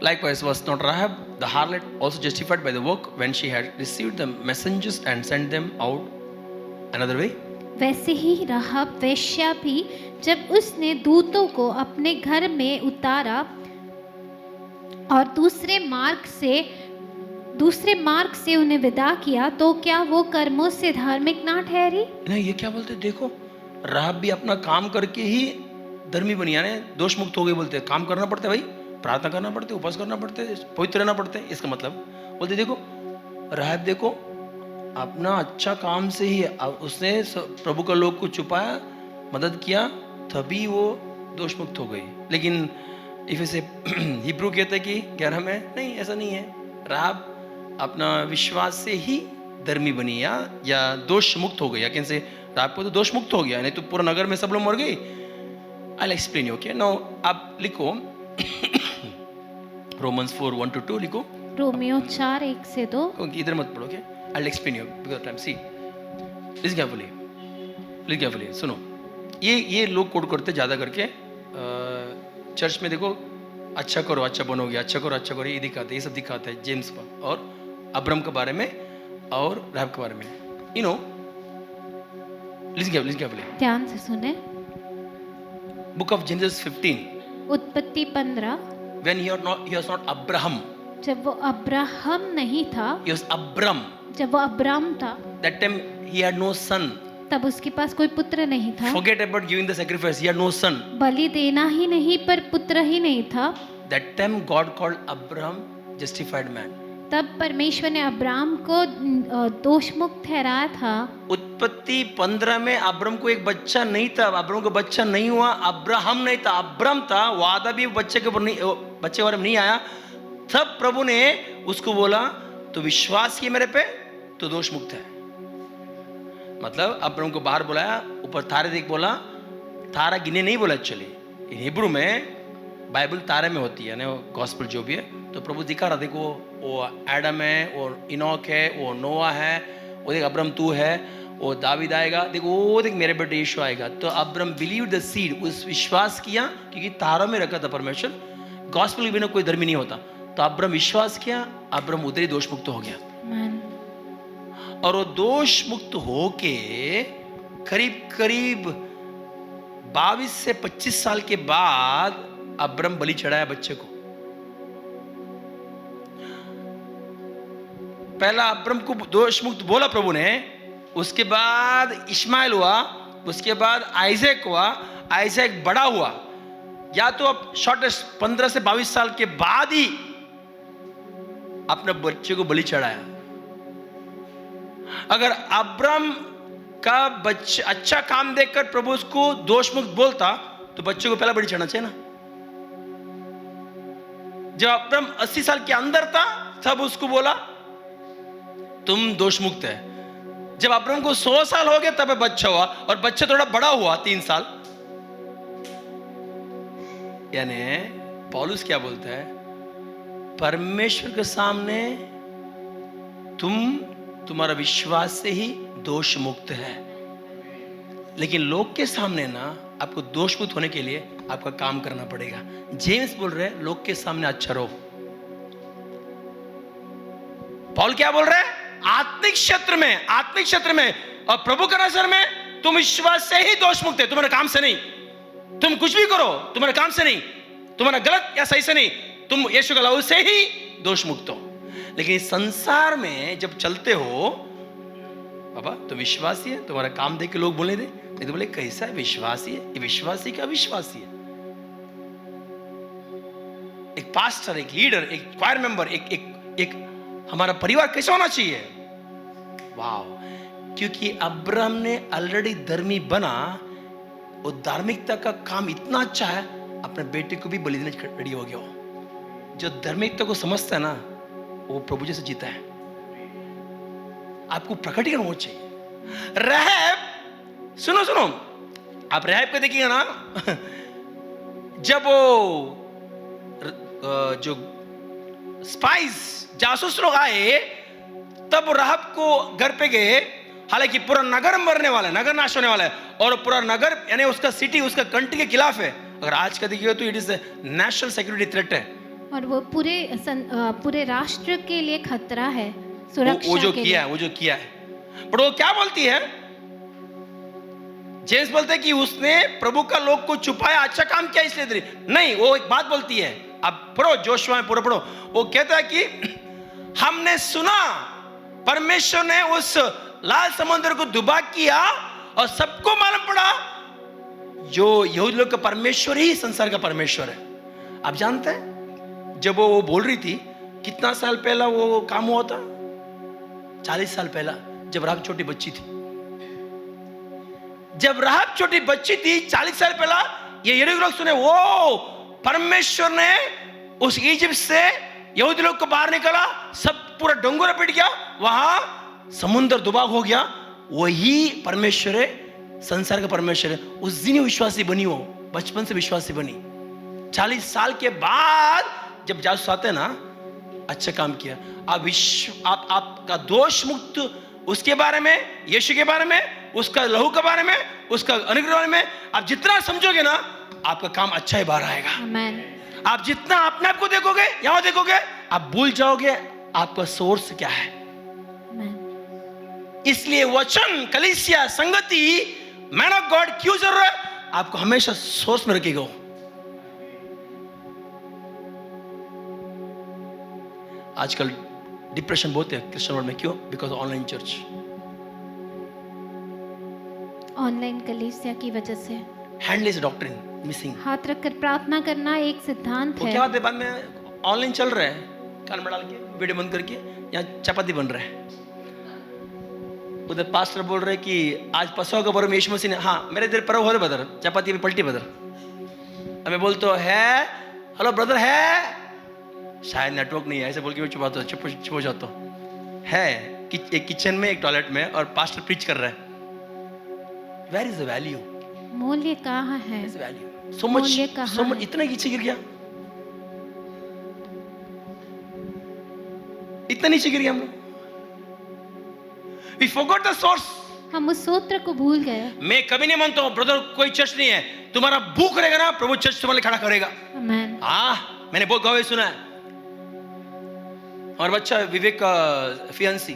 Likewise was not Rahab the harlot also justified by the work when she had received the messengers and sent them out another way? वैसे ही राहाब वेश्या भी जब उसने दूतों को अपने घर में उतारा और दूसरे मार्ग से उन्हें विदा किया तो क्या वो कर्मों से धार्मिक ना ठहरी? नहीं, ये क्या बोलते देखो, राहब भी अपना काम करके ही धर्मी बनी, यानी दोष मुक्त हो गए। बोलते काम करना पड़ता है भाई, प्रार्थना करना पड़ता है, उपवास करना पड़ता है, पवित्र रहना पड़ता है। इसका मतलब बोलते देखो, राहब देखो अपना अच्छा काम से ही उसने प्रभु का लोग को छुपाया, मदद किया, तभी वो दोष मुक्त हो गई। लेकिन इफ से हिब्रू कहते कि 11 में नहीं, ऐसा नहीं है। राहब अपना विश्वास से ही धर्मी बनी या दोष मुक्त हो गई। लेकिन से राहब को तो दोष मुक्त हो गया, नहीं तो पूरा नगर में सब लोग मर गए। आई एक्सप्लेन यू। ओके, नाउ आप लिखो रोमन्स 4:1-2 लिखो। रोमियो 4:1 से 2। क्योंकि इधर मत पढ़ो। Okay, I explain you because time. See listen carefully, सुनो। ये लोग कोड करते ज़्यादा करके चर्च में। देखो, अच्छा करो अच्छा बनोगे, अच्छा करो ये दिखाते, ये सब दिखाता है जेम्स का और अब्राहम के बारे में और राहब के बारे में। यू नो, लिसन केयरफुली, ध्यान से सुने। बुक ऑफ जेनेसिस 15, उत्पत्ति 15। when he was not Abraham, जब वो अब्राहम नहीं था, he was Abram. जब वो अब्राम था, That time he had no son. तब उसके पास कोई पुत्र नहीं था। Forget about giving the sacrifice. He had no son. बलि देना ही नहीं, पर पुत्र ही नहीं था। That time God called Abraham justified man. तब परमेश्वर ने अब्राम को दोष मुक्त ठहराया था। उत्पत्ति 15 में अब्राम को एक बच्चा नहीं था, अब्राम को बच्चा नहीं हुआ, अब्राहम नहीं था, अब्राम था। वादा भी बच्चे के ऊपर नहीं, बच्चे बारे में नहीं आया। तब प्रभु ने उसको बोला तो विश्वास किए मेरे पे तो दोष मुक्त है। मतलब अब्राम को बाहर बुलाया, ऊपर तारे देख बोला, तारा गिने नहीं बोला। एक्चुअली हिब्रू में बाइबल तारे में होती है ना, गॉस्पेल जो भी है। तो प्रभु दिखा रहा, देखो वो एडम है, वो इनोक है, वो नोआ है, वो देख अब्राम तू है, वो दावीद आएगा, देखो वो देख मेरे बेटे यीशु आएगा। तो अब्राम बिलीव द सीड, उस विश्वास किया, क्योंकि तारों में रखा था परमेश्वर। गॉस्पेल के बिना कोई धर्मी नहीं होता। तो अब्राम विश्वास किया, अब्राम उधर ही दोष मुक्त हो गया। और वो दोष मुक्त होके करीब 22 से 25 साल के बाद अब्राम बलि चढ़ाया बच्चे को। पहला अब्राम को दोष मुक्त बोला प्रभु ने, उसके बाद इश्माइल हुआ, उसके बाद आइजैक हुआ, आइजैक बड़ा हुआ। या तो अब शॉर्टेस्ट 15 से 22 साल के बाद ही अपने बच्चे को बलि चढ़ाया। अगर अब्राम का बच्चा अच्छा काम देखकर प्रभु उसको दोष मुक्त बोलता तो बच्चे को पहला बलि चढ़ना चाहिए ना। जब अब्राम 80 साल के अंदर था तब उसको बोला तुम दोष मुक्त है। जब अब्राहम को 100 साल हो गए तब बच्चा हुआ, और बच्चा थोड़ा बड़ा हुआ 3 साल। यानी पौलुस क्या बोलता है, परमेश्वर के सामने तुम्हारा विश्वास से ही दोष मुक्त है, लेकिन लोग के सामने ना आपको दोष मुक्त होने के लिए आपका काम करना पड़ेगा। जेम्स बोल रहे हैं लोग के सामने अच्छा रहो। पौल क्या बोल रहे हैं, आत्मिक क्षेत्र में और प्रभु के नजर में तुम विश्वास से ही दोष मुक्त है, तुम्हारे काम से नहीं। तुम कुछ भी करो तुम्हारे काम से नहीं, तुम्हारा गलत या सही से नहीं, तुम यीशु के लहू से ही दोष मुक्त हो। लेकिन इस संसार में जब चलते हो, बाबा तो विश्वासी है, तुम्हारा काम देख के लोग बोलने दे, नहीं तो बोले कैसा है विश्वासी है, ये विश्वासी का विश्वासी है। एक पास्टर, एक लीडर, एक क्वायर मेंबर, एक हमारा परिवार कैसा होना चाहिए? वाह, क्योंकि अब्राहम ने ऑलरेडी धर्मी बना, वो धार्मिकता का काम इतना अच्छा है, अपने बेटे को भी बलि देने रेडी हो गया हो। जो धार्मिकता को समझता है ना, वो प्रभु जैसे जीता है। आपको प्रकटीकरण होना चाहिए। रहब, सुनो, आप रहब को देखिएगा ना, जब वो जो स्पाइस जासूस लोग आए, तब रहब को घर पे गए। हालांकि पूरा नगर मरने वाला है, नगर नाश होने वाला है, और पूरा नगर यानी उसका सिटी, उसका कंट्री के खिलाफ है। अगर आज का देखिए तो it is national security threat है, और वो पूरे राष्ट्र के लिए खतरा है, सुरक्षा वो जो के किया लिए। है, वो जो किया है। पर वो क्या बोलती है, जेम्स बोलते हैं कि उसने प्रभु का लोग को छुपाया, अच्छा काम किया इसलिए नहीं। वो एक बात बोलती है, अब पढ़ो जोशुआ में पूरा पढ़ो। वो कहता है कि हमने सुना परमेश्वर ने उस लाल समुद्र को दुबा किया, और सबको मालूम पड़ा जो यहूदी लोग का परमेश्वर ही संसार का परमेश्वर है। आप जानते हैं जब वो बोल रही थी, कितना साल पहला वो काम हुआ था? 40 साल पहला, जब राहब छोटी बच्ची थी। जब राहब छोटी बच्ची थी 40 साल पहला, ये यहूदी लोग सुने, वो परमेश्वर ने उस इजिप्ट से यहूदी लोग को बाहर निकाला, सब पूरा डोंगर पिट गया, वहां समुद्र दुबाग हो गया। वही परमेश्वर है, संसार का परमेश्वर है। उस दिन ही विश्वासी बनी, हो बचपन से विश्वासी बनी। 40 साल के बाद जब जासूस आते ना, अच्छा काम किया। आपका दोष मुक्त उसके बारे में, यीशु के बारे में, उसका लहू के बारे में, उसका अनुग्रह के बारे में आप जितना समझोगे ना, आपका काम अच्छा ही बाहर आएगा। आमेन। आप जितना अपने आप को देखोगे, यहां देखोगे, आप भूल जाओगे आपका सोर्स क्या है। आमेन। इसलिए वचन, कलीसिया, संगति, मैन ऑफ गॉड क्यों जरूरत है? आपको हमेशा सोर्स में रखेगा। आजकल डिप्रेशन बहुत है क्रिश्चियन वर्ल्ड में, क्यों? बिकॉज ऑनलाइन चर्च, ऑनलाइन कलीसिया की वजह से। Handless doctrine missing. हाथ रखकर प्रार्थना करना एक सिद्धांत वो है। क्या होता है, बाद में ऑनलाइन चल रहा है, कान में डाल के वीडियो बंद करके, यहाँ चपाती बन रहा है। उधर पास्टर बोल रहे कि आज पसवा का पर्व यीशु मसीह ने, हाँ मेरे इधर पर्व हो रहे बदर, चपाती में पलटी बदर। हमें बोल तो है, हेलो ब्रदर है, शायद नेटवर्क नहीं है, ऐसे बोल के मैं चुप हो जाता हूँ। है एक किचन में, एक टॉयलेट में, और पास्टर प्रीच कर रहा है। Where is the value? मूल्य कहाँ है? वैल्यू सो मच, मूल्य कहाँ सो मच, है? इतना नीचे गिर गया, इतना नीचे गिर गया हम लोग। We forgot the source. हम उस सूत्र को भूल गए। मैं कभी नहीं मानता हूँ ब्रदर कोई चर्च नहीं है, तुम्हारा भूख रहेगा ना, प्रभु चर्च तुम्हारे खड़ा करेगा। आमेन। मैंने बहुत गवाही सुना है। हमारा बच्चा विवेक का फियांसी,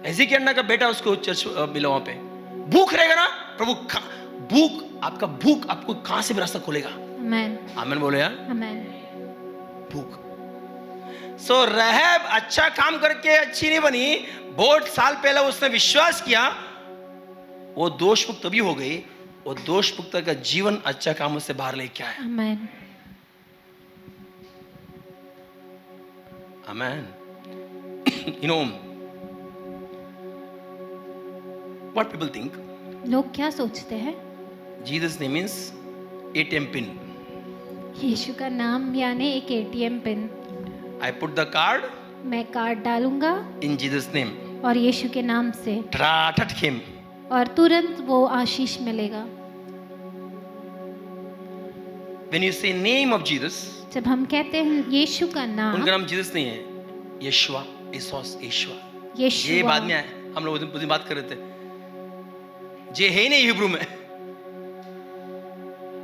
एजिकियन्ना का बेटा, उसको चर्च मिला, वहां पे भूख रहेगा ना, प्रभु भूख, आपका भूख आपको कहां से भी रास्ता खोलेगा। आमेन। आमेन बोले यार, आमेन। भूख। सो रहब अच्छा काम करके अच्छी नहीं बनी, बहुत साल पहले उसने विश्वास किया, वो दोष मुक्त तभी हो गई, वो दोष मुक्त का जीवन अच्छा काम उससे बाहर लेके आया। आमेन। Amen. You know what people think? लोग क्या सोचते हैं? Jesus name means ATM pin. यीशु का नाम यानी एक ATM pin. I put the card मैं कार्ड डालूंगा in Jesus name. और यीशु के नाम से, Tratat him. और तुरंत वो आशीष मिलेगा। When you say name of Jesus, जब हम कहते हैं यीशु का उनका नाम, नाम जीसस नहीं है, यशुआ, इसोस, यशुआ। ये यीशु, बाद में आया, हम लोग उस दिन बात कर रहे थे। जे है नहीं हिब्रू में।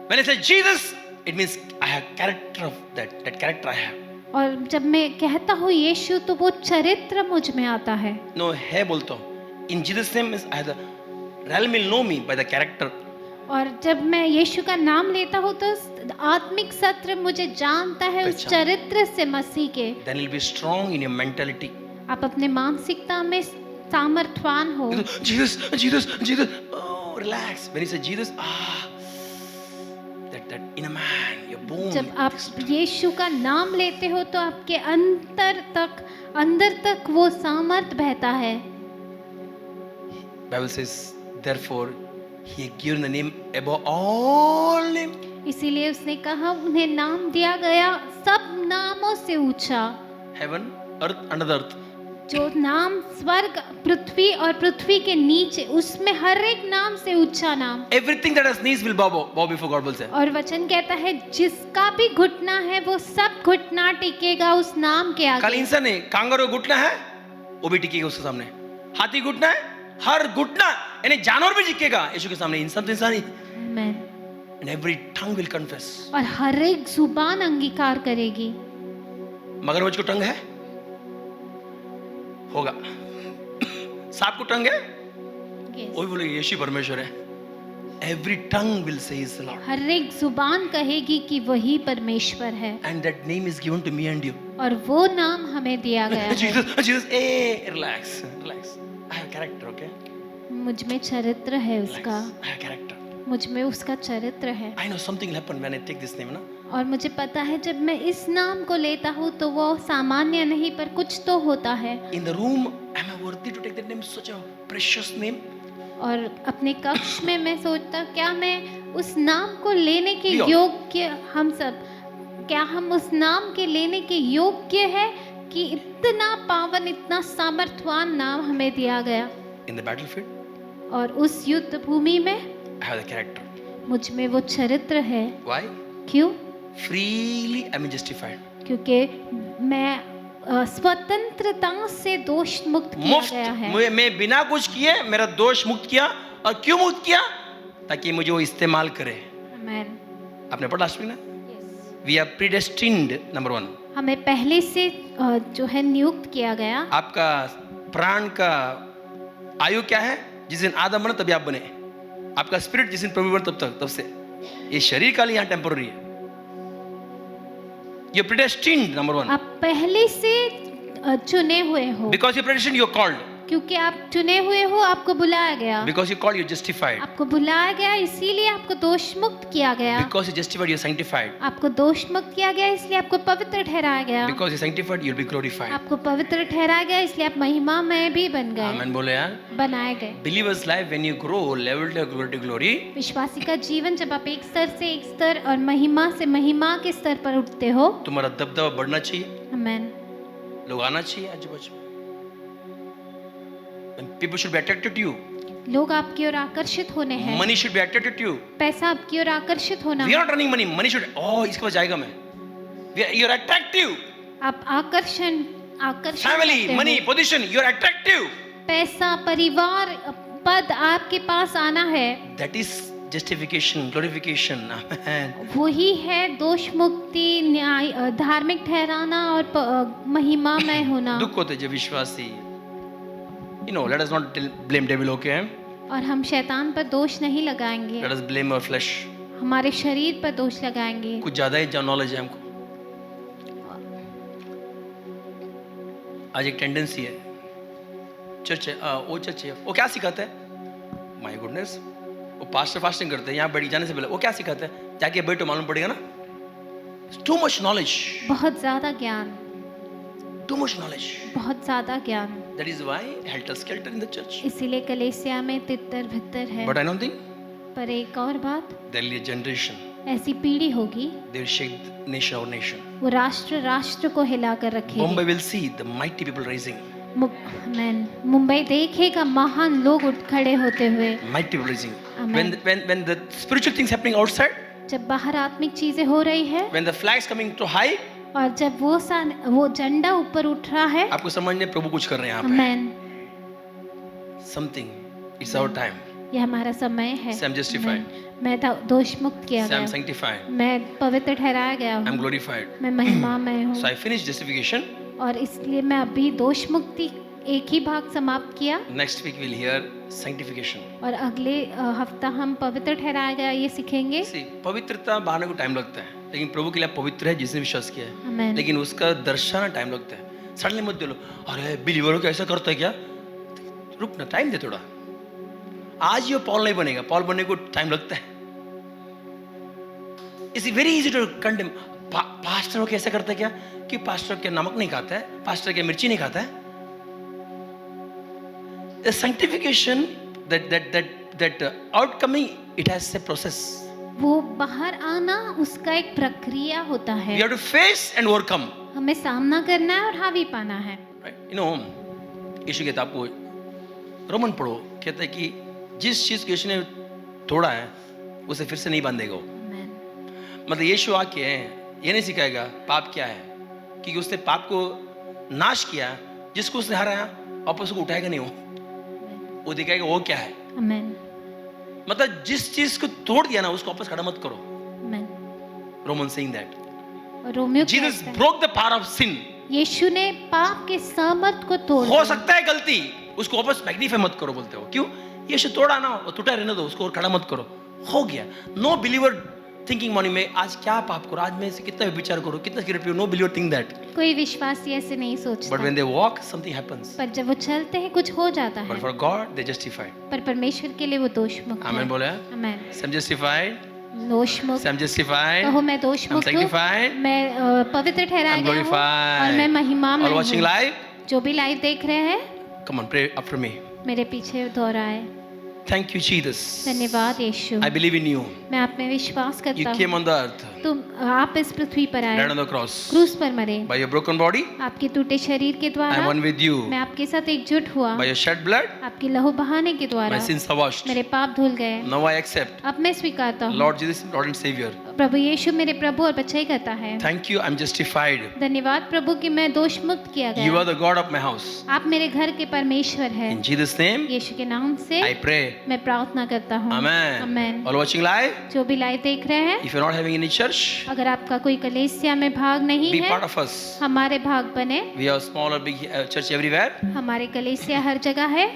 When I say Jesus, it means I have character of that character I have. और जब मैं कहता हूँ यीशु तो वो चरित्र मुझ में आता है। No है बोलता हूँ। In Jesus name is I the realm will know me by the character. और जब मैं यीशु का नाम लेता हूँ तो आत्मिक सत्र मुझे जानता है उस पहचान। चरित्र से मसीह के। Then you'll be strong in your mentality. आप अपने मानसिकता में सामर्थ्यवान हो। Jesus, Jesus, Jesus. Oh, relax. When you say Jesus, that inner man, your bone. जब आप यीशु का नाम लेते हो तो आपके अंदर तक वो सामर्थ बहता है। Bible says, therefore, He given the name above all name. इसीलिए उसने कहा उन्हें नाम दिया गया सब नामों से ऊंचा। Heaven, earth, under the earth. जो नाम स्वर्ग, पृथ्वी और पृथ्वी के नीचे, उसमें हर एक नाम से ऊंचा नाम। Everything that has knees will bow before God will say. और वचन कहता है जिसका भी घुटना है वो सब घुटना टिकेगा उस नाम के खाली आगे। इंसान नहीं, कांगारू घुटना है वो भी टिकेगा उसके सामने, हाथी घुटना है, हर घुटना यानी जानवर भी टिकेगा यीशु के सामने। इंसान तो इंसान ही। आमीन। And every tongue will confess. और हर एक जुबान अंगीकार करेगी। मगरमच्छ को टंग है, होगा। सांप को टंग है, वो भी बोलेगा यीशु परमेश्वर है। Every tongue will say is the Lord. हर एक जुबान कहेगी कि वही परमेश्वर है। And that name is given to me and you. और वो नाम हमें दिया गया है। Jesus, hey, relax. I have character, okay? मुझ में चरित्र है Relax. उसका, I have character. मुझ में उसका चरित्र है। I know something will happen when I take this name, ना? और मुझे पता है जब मैं इस नाम को लेता हूँ तो वो सामान्य नहीं पर कुछ तो होता है। In the room, am I worthy to take that name? Such a precious name. और अपने कक्ष में मैं सोचता क्या मैं उस नाम को लेने के लियो। योग्य, हम सब क्या हम उस नाम के लेने के योग्य है कि इतना पावन, इतना सामर्थ्यवान नाम हमें दिया गया। In the battlefield, और उस युद्ध भूमि में I have the character. मुझ में वो चरित्र है। Why? क्यों? Freely I am justified. क्योंकि मैं स्वतंत्रता से दोष मुक्त किया मुफ्त, गया है। मैं बिना कुछ किए मेरा दोष मुक्त किया। और क्यों मुक्त किया? ताकि मुझे वो इस्तेमाल करे। आमीन। आपने पढ़ा लास्ट वीक ना? We are predestined, number 1. हमें पहले से जो है नियुक्त किया गया। आपका प्राण का आयु क्या है? जिस दिन आदम बना तभी आप बने। आपका स्पिरिट जिस दिन प्रभु बना तब से। ये शरीर का लिए यहाँ टेम्पोररी है। You're predestined, number 1. आप पहले से चुने हुए हो। Because you're predestined, you're called. क्योंकि आप चुने हुए हो, आपको बुलाया गया। Because you're called, you're justified. आपको बुलाया गया इसीलिए आपको दोष मुक्त किया गया। Because you're justified, you're sanctified. आपको दोष मुक्त किया गया इसलिए आपको पवित्र ठहराया गया। Because you're sanctified, you'll be glorified. आपको पवित्र ठहराया गया इसलिए आप महिमा में भी बन गए, Amen बोले यार। बनाए गए। Believer's life, when you grow, level to glory to glory, विश्वासी का जीवन जब आप एक स्तर से एक स्तर और महिमा से महिमा के स्तर पर उठते हो, तुम्हारा दबदबा बढ़ना चाहिए। आमीन। लोग आना चाहिए आजू बाजू। People should be attracted to you. लोग आपकी ओर आकर्षित होने हैं। Money should be attracted to you. पैसा आपकी ओर आकर्षित होना। We are not running money. Money should. Oh, इसके पास जाएगा मैं। You're attractive. आप आकर्षण Family, करते हो। money, position. You're attractive. पैसा, परिवार, पद आपके पास आना है। That is justification, glorification. Amen. वही है दोष मुक्ति, न्याय, धार्मिक ठहराना और महिमा में होना। दुख होते जब विश्वासी। You know, let us not blame devil, okay? और हम शैतान पर दोष नहीं लगाएंगे, Let us blame our flesh. हमारे शरीर पर दोष लगाएंगे। कुछ ज्यादा ही नॉलेज है हमको। आज एक टेंडेंसी है, चर्च है, वो चर्च है, वो क्या सिखाता है? माय गुडनेस, वो पास्टर फास्टिंग करते हैं, यहाँ बैठ जाने से पहले वो क्या सिखाता है? जाके बैठो, मालूम पड़ेगा ना। टू मच नॉलेज, बहुत ज्यादा ज्ञान, टू मच नॉलेज, बहुत ज्यादा ज्ञान। That is why helter skeletal in the church. इसीलिए कलीसिया में तितर भितर है। बट आई नो थिंग, पर एक और बात, there will be a generation, ऐसी पीढ़ी होगी, they will shake the nation और नेशन। वो राष्ट्र राष्ट्र को हिला कर रखेगी। Bombay will see the mighty people rising. आमेन। मुंबई देखेगा महान लोग उठ खड़े होते हुए। mighty rising. Amen. When the spiritual things happening outside, जब बाहर आत्मिक चीजें हो रही है when the flags coming to high, और जब वो झंडा ऊपर उठ रहा है, आपको समझने प्रभु कुछ कर रहे हैं यहाँ पे। आमेन। Something. It's our time. ये हमारा समय है। Say I'm justified. आमेन। मैं दोष मुक्त किया Say I'm गया, sanctified. मैं पवित्र ठहराया गया I'm हूँ, glorified. मैं महिमा में हूँ। So I finished justification. और इसलिए मैं अभी दोष मुक्ति एक ही भाग समाप्त किया, Next week we'll hear sanctification. और अगले हफ्ता हम पवित्र ठहराया गया ये सीखेंगे। See, पवित्रता बाहर को टाइम लगता है, लेकिन प्रभु के लिए आप पवित्र है जिसने विश्वास किया है। आमेन। लेकिन उसका दर्शाना टाइम लगता है। सडनली मत बोलो अरे बिलीवर को ऐसा करता है क्या, रुक ना, टाइम दे थोड़ा। आज ये पॉल नहीं बनेगा, पॉल बनने को टाइम लगता है। It's very easy to condemn. Pastor को ऐसा करता है क्या कि पास्टर के नमक नहीं खाता है, पास्टर के मिर्ची नहीं खाता है। The sanctification, that outcoming, it has a process. वो बाहर आना उसका एक प्रक्रिया होता है। We have to face and overcome. हमें सामना करना है और हावी पाना है। Right? You know, यीशु कहता है आपको, रोमन पढ़ो, कहता है कि जिस चीज को यीशु ने तोड़ा है उसे फिर से नहीं बांधेगा वो। आमेन। मतलब यीशु आके ये नहीं सिखाएगा पाप क्या है, क्योंकि उसने पाप को नाश किया, जिसको उसने हराया वापस उसको उठाएगा नहीं वो दिखाएगा वो क्या है। आमेन। मतलब जिस चीज को तोड़ दिया ना उसको वापस खड़ा मत करो। आमेन। रोमन सेइंग दैट और रोमियो जीसस कहता है, broke the power of sin. यीशु ने पाप के सामर्थ को तोड़ हो दिया। सकता है गलती, उसको वापस मैग्नीफाई मत करो। बोलते हो क्यों, यीशु तोड़ा ना, वो टूटा रहने दो, उसको और खड़ा मत करो, हो गया। नो बिलीवर थिंकिंग मॉर्निंग में आज क्या पाप करो, आज मैं से कितना विचार करो, कितना सिगरेट पियो। नो बिलीवर थिंक दैट, कोई विश्वासी ऐसे नहीं सोचता। But when they walk something happens. पर जब वो चलते हैं कुछ हो जाता बट है। For God they justified. पर परमेश्वर के लिए वो दोष मुक्त आमेन है। बोले। आमेन। सम जस्टिफाइड, दोष मुक्त सम जस्टिफाइड, कहो, मैं दोष I'm मुक्त हूँ, sanctified, मैं पवित्र ठहराया I'm गया हूँ glorified। और मैं महिमा में All watching हूँ। live, जो भी लाइव देख रहे हैं, come on, pray after me. मेरे पीछे दोहराए। Thank you, Jesus. धन्यवाद यीशु, I believe in you. मैं आप में विश्वास You करता came हूँ। on the earth, आप इस पृथ्वी पर died आए, on the cross. क्रूस पर मरे, By your broken body, आपके टूटे शरीर के I am द्वारा one with you. मैं आपके साथ एकजुट हुआ, By your shed blood, आपकी लहू बहाने के द्वारा my sins are washed. मेरे पाप धुल गए। Now I accept. अब मैं स्वीकारता हूँ, Lord Jesus, Lord and Savior. प्रभु यीशु मेरे प्रभु और बचाई करता है। Thank you, I'm justified. धन्यवाद प्रभु कि मैं दोष मुक्त किया You गया। are the God of my house. आप मेरे घर के परमेश्वर हैं। In Jesus' name, यीशु के नाम से I pray. मैं प्रार्थना करता हूँ। Amen. आमेन। All watching live, जो भी लाइव देख रहे हैं, if you're not having any church, अगर आपका कोई कलीसिया में भाग नहीं be है, part of us. हमारे भाग बने। We have small or big church everywhere. हमारे कलीसिया हर जगह है।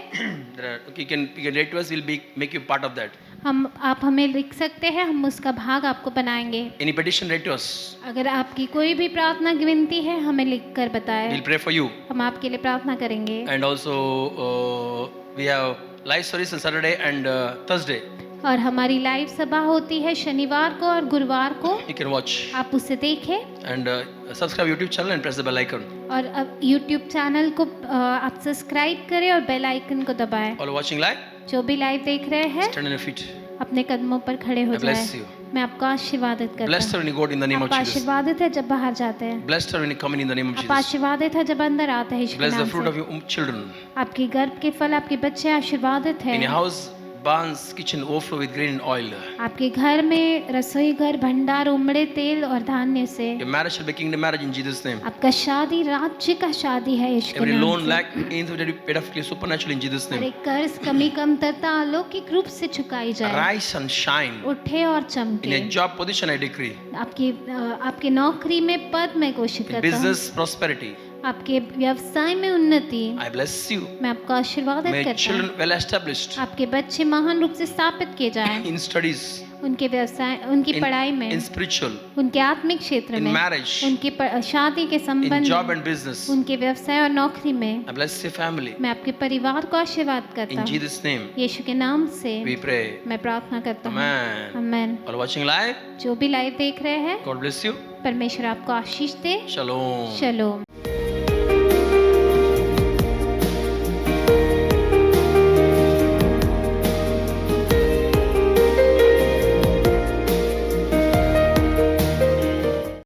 You can write to us, we'll make you part of that. आप हमें लिख सकते हैं, हम उसका भाग आपको बनाएंगे। Any petition, write to us. अगर आपकी कोई भी प्रार्थना विनती है, हमें लिख कर बताएं, We'll pray for you. हम आपके लिए प्रार्थना करेंगे। And also, we have live service on Saturday and Thursday. और हमारी लाइव सभा होती है शनिवार को और गुरुवार को, You can watch आप उसे देखें। and subscribe YouTube channel and press the bell icon. और अब YouTube चैनल को आप सब्सक्राइब करें और बेल आइकन को दबाएं। All watching live, जो भी लाइव देख रहे हैं, stand on your feet. अपने कदमों पर खड़े हो I bless जाएं। you. मैं आपको आशीर्वादित करता Blessed are हूँ। when you go in the name आप of Jesus. आशीर्वादित है जब बाहर जाते हैं, Blessed are when you come in the name of आप Jesus. आशीर्वादित है जब अंदर आते हैं यीशु के Bless the नाम fruit of से। your children. आपके गर्भ के फल, आपके बच्चे आशीर्वादित In your हैं। house, barns, kitchen overflow with grain and oil. आपके घर में रसोई घर भंडार उमड़े तेल और धान्य से। Your marriage shall be kingdom marriage in Jesus' name. आपका शादी राज्य का शादी है यीशु के Every नाम loan, से। lack, gains will be paid off supernaturally in Jesus' और name. एक कर्ज कमी कमतरता अलौकिक रूप से चुकाई जाए। Rise and shine. उठे और In चमके। a job position, I decree. आपकी नौकरी में पद में घोषित In करता हूँ। business prosperity, आपके व्यवसाय में उन्नति I bless you. मैं आपको आशीर्वादित May करता children हूँ। well established आपके बच्चे महान रूप से स्थापित किए जाएं, in studies, उनके व्यवसाय, उनकी पढ़ाई in में, spiritual, उनके आत्मिक क्षेत्र in में, marriage, उनकी शादी के in संबंध job में, and business. उनके व्यवसाय और नौकरी में। I bless your family. मैं आपके परिवार को आशीर्वाद करता In हूँ Jesus' name, यीशु के नाम से we pray. मैं प्रार्थना करता हूँ। Amen. आमेन। All watching live, जो भी लाइव देख रहे हैं, God bless you. परमेश्वर आपको आशीष दे। Shalom. शलोम।